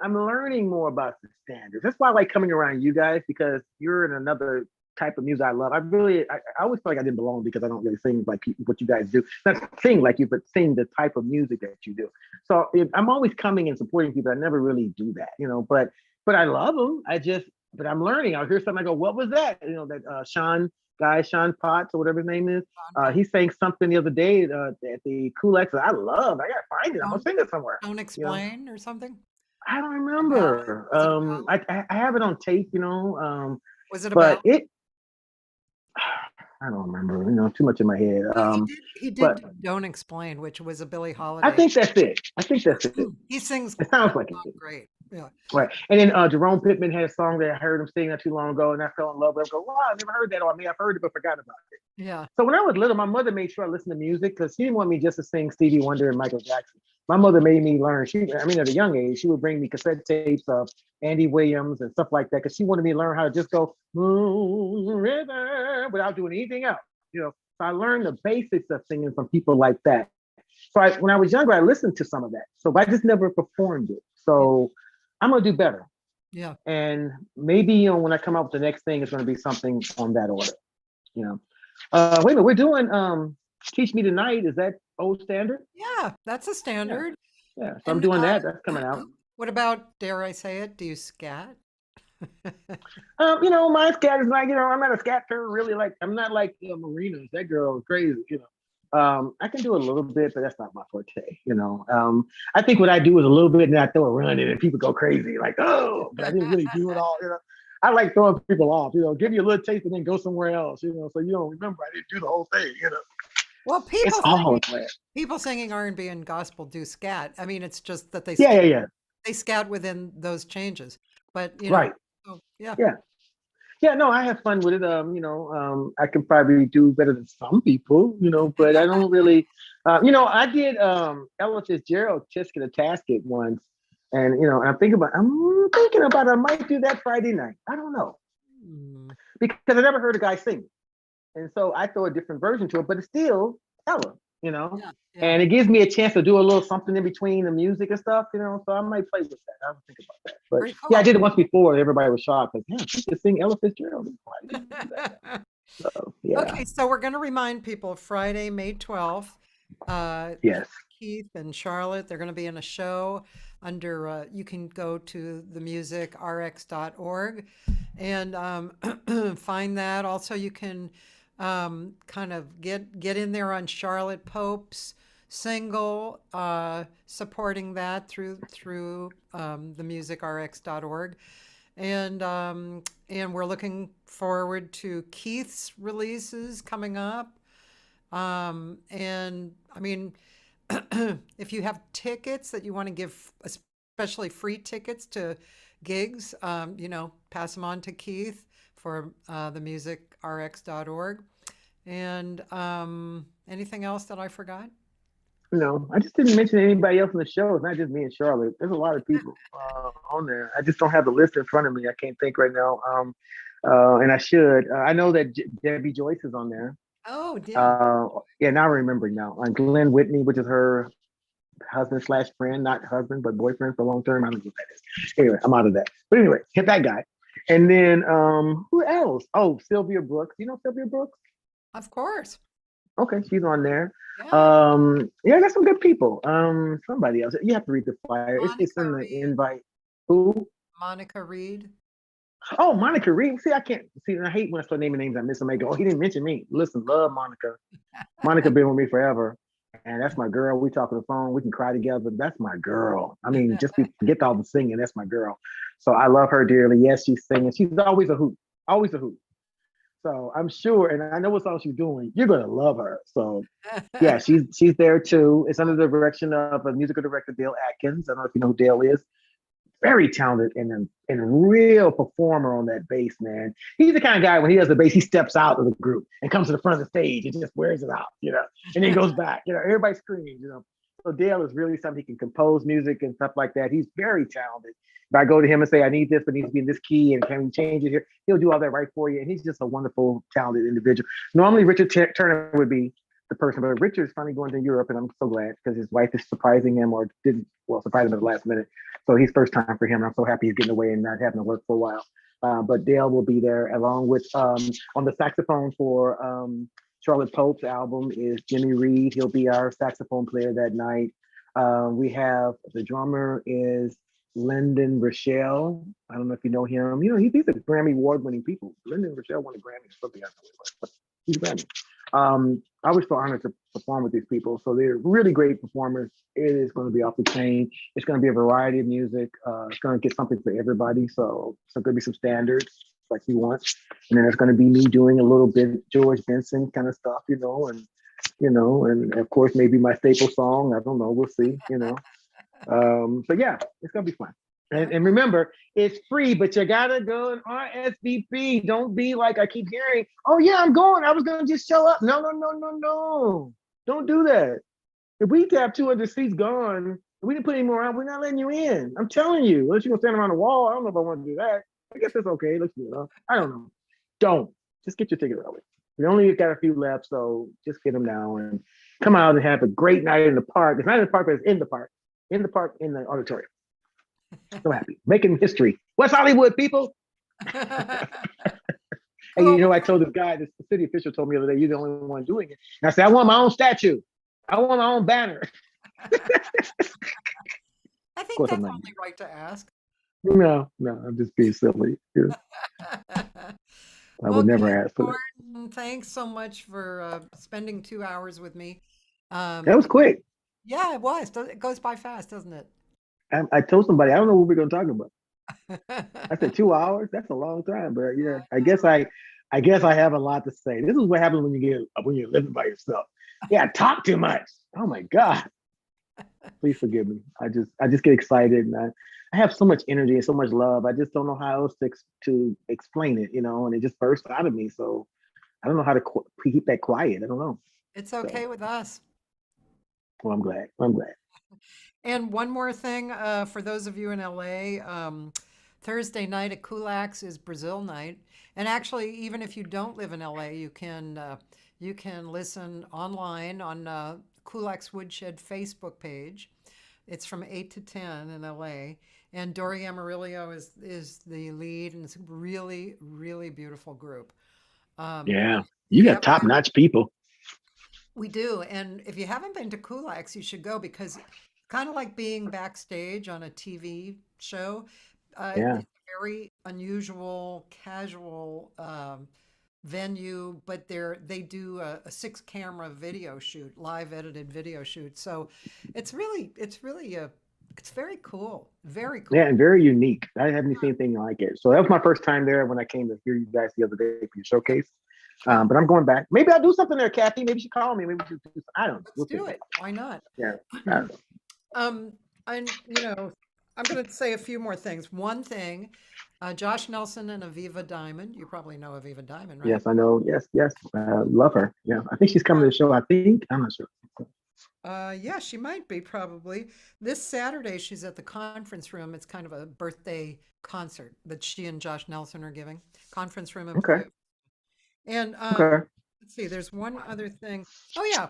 C: learning more about the standards. That's why I like coming around you guys because you're in another type of music I love. I always feel like I didn't belong because I don't really sing like what you guys do. Not sing like you, but sing the type of music that you do. So I'm always coming and supporting people. I never really do that, but I love them. But I'm learning. I'll hear something. I go, what was that? That Sean Potts or whatever his name is. He sang something the other day at the Cool X. I gotta find it. I'm gonna sing it somewhere.
B: Don't explain or something?
C: I don't
B: About,
C: remember.
B: was it about,
C: I have it on tape,
B: was it
C: but
B: about?
C: I don't remember. Too much in my head.
B: Well, he did
C: But
B: do Don't Explain, which was a Billie
C: I
B: Holiday.
C: think that's it. I think that's it.
B: He sings
C: It sounds like it.
B: great. Yeah.
C: Right. And then Jerome Pittman had a song that I heard him sing not too long ago, and I fell in love with it. I go, wow, I never heard that. Or I mean, I've heard it but forgot about it.
B: Yeah.
C: So when I was little, my mother made sure I listened to music because she didn't want me just to sing Stevie Wonder and Michael Jackson. My mother made me learn. At a young age, she would bring me cassette tapes of Andy Williams and stuff like that because she wanted me to learn how to just go Moon River without doing anything else. So I learned the basics of singing from people like that. So when I was younger, I listened to some of that. So I just never performed it. So I'm gonna do better.
B: Yeah.
C: And maybe when I come up with the next thing, it's gonna be something on that order. Wait a minute, we're doing Teach Me Tonight. Is that old standard?
B: Yeah, that's a standard.
C: Yeah. So I'm doing that. That's coming out.
B: What about, dare I say it? Do you scat?
C: My scat is like, I'm not a scatter really. Like I'm not like Marina's. That girl is crazy. I can do a little bit, but that's not my forte. I think what I do is a little bit, and I throw a run in, and people go crazy, like, oh, but I didn't really do it all. I like throwing people off. Give you a little taste and then go somewhere else. So you don't remember I didn't do the whole thing.
B: Well, people singing R&B and gospel do scat. I mean, it's just that they they scat within those changes. But
C: right.
B: So, yeah.
C: Yeah, no, I have fun with it. I can probably do better than some people, but I don't really, I did Ella Fitzgerald Tisket a Tasket once. And, I'm thinking about I might do that Friday night. I don't know. Because I never heard a guy sing. And so I throw a different version to it, but it's still Ella, and it gives me a chance to do a little something in between the music and stuff, so I might play with that. I don't think about that. But yeah, I did it once before. Everybody was shocked. Like, yeah, she could sing Ella Fitzgerald. So, yeah.
B: Okay, so we're going to remind people Friday, May 12th.
C: Yes.
B: Keith and Charlotte, they're going to be in a show under, you can go to themusicrx.org and find that. Also, you can kind of get in there on Charlotte Pope's single, supporting that through themusicrx.org. And we're looking forward to Keith's releases coming up. And I mean, if you have tickets that you want to give, especially free tickets to gigs, pass them on to Keith for themusicrx.org. And anything else that I forgot?
C: No, I just didn't mention anybody else in the show. It's not just me and Charlotte. There's a lot of people on there. I just don't have the list in front of me. I can't think right now. And I should. I know that Debbie Joyce is on there.
B: Oh, yeah.
C: Yeah, now I'm remembering now. Glenn Whitney, which is her husband/friend, not husband, but boyfriend for long term. I don't know what that is. Anyway, I'm out of that. But anyway, hit that guy. And then who else? Oh, Sylvia Brooks. You know Sylvia Brooks?
B: Of course.
C: Okay, she's on there.
B: Yeah.
C: Yeah, that's some good people. Somebody else. You have to read the flyer. It's in the invite. Who?
B: Monica Reed.
C: Oh, Monica Reed. See, I hate when I start naming names. I miss them. I go, oh, he didn't mention me. Listen, love Monica. Monica been with me forever. And that's my girl. We talk on the phone. We can cry together. That's my girl. I mean, just forget all the singing. That's my girl. So I love her dearly. Yes, she's singing. She's always a hoot. Always a hoot. So I'm sure, and I know what song she's doing. You're gonna love her. So yeah, she's there too. It's under the direction of a musical director, Dale Atkins. I don't know if you know who Dale is. very talented and real performer on that bass, man. He's the kind of guy when he does the bass, he steps out of the group and comes to the front of the stage and just wears it out, and then goes back. Everybody screams. So Dale is really something. He can compose music and stuff like that. He's very talented. If I go to him and say, I need this, but it needs to be in this key, and can we change it here? He'll do all that right for you. And he's just a wonderful, talented individual. Normally, Richard Turner would be the person, but Richard's finally going to Europe, and I'm so glad because his wife is surprising him, or didn't, surprise him at the last minute. So he's first time for him. And I'm so happy he's getting away and not having to work for a while. But Dale will be there along with, on the saxophone for Charlotte Pope's album is Jimmy Reed. He'll be our saxophone player that night. We have the drummer is Lyndon Rochelle. I don't know if you know him. He's a Grammy award-winning people. Lyndon Rochelle won a Grammy or something. I don't know, but he's a Grammy. I was so honored to perform with these people. So they're really great performers. It is going to be off the chain. It's going to be a variety of music. It's going to get something for everybody. So it's going to be some standards like you want. And then there's going to be me doing a little bit George Benson kind of stuff, and of course maybe my staple song. I don't know. We'll see, But yeah, it's going to be fun. And remember, it's free, but you gotta go and RSVP. Don't be like I keep hearing, oh yeah, I'm going. I was gonna just show up. No. Don't do that. If we have 200 seats gone, we didn't put any more out, we're not letting you in. I'm telling you, unless you're gonna stand around the wall. I don't know if I want to do that. I guess it's okay. Let's do it. I don't know. Don't. Just get your ticket early. We only got a few left, so just get them now and come out and have a great night in the park. It's not in the park, but it's in the park. In the park, in the auditorium. So happy. Making history. West Hollywood, people. And I told this guy, this city official told me the other day, you're the only one doing it. And I said, I want my own statue. I want my own banner.
B: I think that's only right to ask.
C: No, I'm just being silly. I would never ask for that.
B: Thanks so much for spending 2 hours with me.
C: That was quick.
B: Yeah, it was. It goes by fast, doesn't it?
C: I told somebody, I don't know what we're going to talk about. I said 2 hours. That's a long time, but yeah, I guess I have a lot to say. This is what happens when you're living by yourself. Yeah, I talk too much. Oh my God. Please forgive me. I just get excited, and I have so much energy and so much love. I just don't know how else to explain it, and it just bursts out of me. So I don't know how to keep that quiet. I don't know.
B: It's okay with us.
C: Well, I'm glad.
B: And one more thing, for those of you in LA, Thursday night at Kulak's is Brazil night. And actually, even if you don't live in LA, you can listen online on Kulak's Woodshed Facebook page. It's from 8 to 10 in LA. And Dori Amarillo is the lead, and it's a really, really beautiful group.
C: Yeah, you got top-notch people.
B: We do. And if you haven't been to Kulak's, you should go, because kind of like being backstage on a TV show.
C: Yeah.
B: It's a very unusual, casual venue, but they do a 6-camera video shoot, live edited video shoot. So it's very cool. Very cool.
C: Yeah, and very unique. I haven't seen anything like it. So that was my first time there when I came to hear you guys the other day for your showcase. But I'm going back. Maybe I'll do something there, Cathy. Maybe she call me. Maybe we should do. I don't know.
B: Let's do it. Why not?
C: Yeah. I don't know.
B: And I'm going to say a few more things. One thing, Josh Nelson and Aviva Diamond. You probably know Aviva Diamond, right?
C: Yes, I know. Yes. Love her. Yeah, I think she's coming to the show. I'm not sure.
B: Yeah, she might be probably. This Saturday, she's at the conference room. It's kind of a birthday concert that she and Josh Nelson are giving. Conference room.
C: Okay.
B: And
C: Okay.
B: let's see, there's one other thing. Oh, yeah.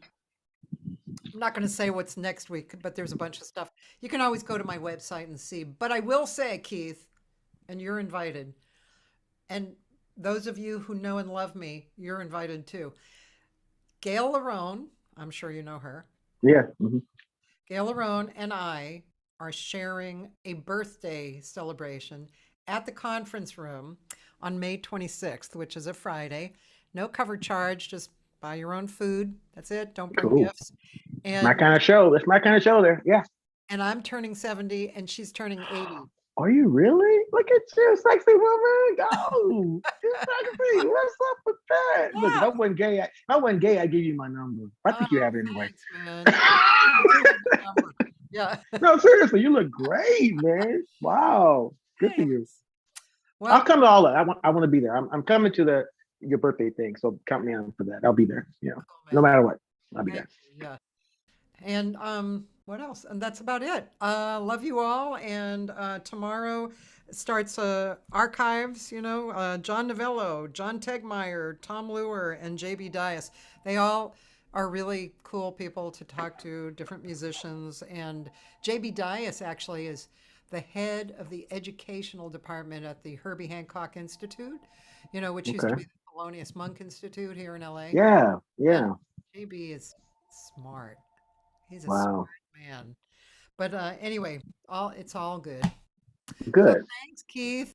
B: I'm not going to say what's next week, but there's a bunch of stuff. You can always go to my website and see. But I will say, Keith, and you're invited. And those of you who know and love me, you're invited too. Gail Larone, I'm sure you know her.
C: Yeah. Mm-hmm.
B: Gail Larone and I are sharing a birthday celebration at the conference room on May 26th, which is a Friday. No cover charge, just buy your own food. That's it. Don't bring gifts. And
C: my kind of show. That's my kind of show there. Yeah.
B: And I'm turning 70 and she's turning 80.
C: Are you really? Look at you, sexy woman. Go. You're sexy. What's up with that? Yeah. Look, if I wasn't gay, I'd give you my number. I think you have it anyway.
B: Thanks, man. Yeah.
C: No, seriously, you look great, man. Wow, good for you.
B: Thanks.
C: I'll
B: Well,
C: come to all of it. I want to be there. I'm coming to your birthday thing, so count me on for that. I'll be there. You know,
B: cool,
C: no
B: man.
C: matter what, I'll be
B: Thank
C: there.
B: you. Yeah. And what else? And that's about it. Love you all. And tomorrow starts archives. John Novello, John Tegmeyer, Tom Lure, and JB Dias. They all are really cool people to talk to, different musicians. And JB Dias actually is the head of the educational department at the Herbie Hancock Institute, which used to
C: Okay.
B: be the Thelonious Monk Institute here in LA.
C: Yeah,
B: And
C: yeah.
B: JB is smart. He's a smart
C: Wow.
B: man. But anyway, it's all good. So
C: Good.
B: thanks, Keith.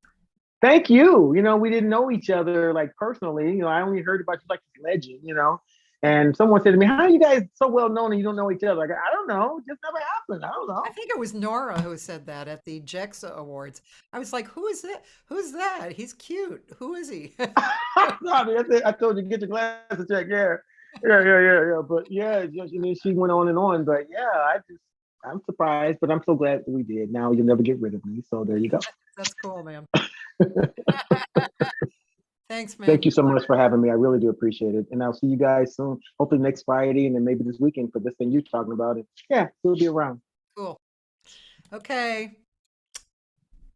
C: Thank you. We didn't know each other like personally. I only heard about you like this legend. And someone said to me, "How are you guys so well known and you don't know each other?" Like, I don't know. It just never happened. I don't know.
B: I think it was Nora who said that at the JEXA Awards. I was like, "Who is that? Who's that? He's cute. Who is he?"
C: No, I mean, that's it. I told you get your glasses checked. Yeah, yeah. But yeah, she went on and on. But yeah, I'm surprised, but I'm so glad that we did. Now you'll never get rid of me. So there you go.
B: That's cool, man. Thanks, man.
C: Thank you so much for having me. I really do appreciate it. And I'll see you guys soon. Hopefully next Friday and then maybe this weekend for this thing you're talking about. And yeah, we'll be around.
B: Cool. Okay.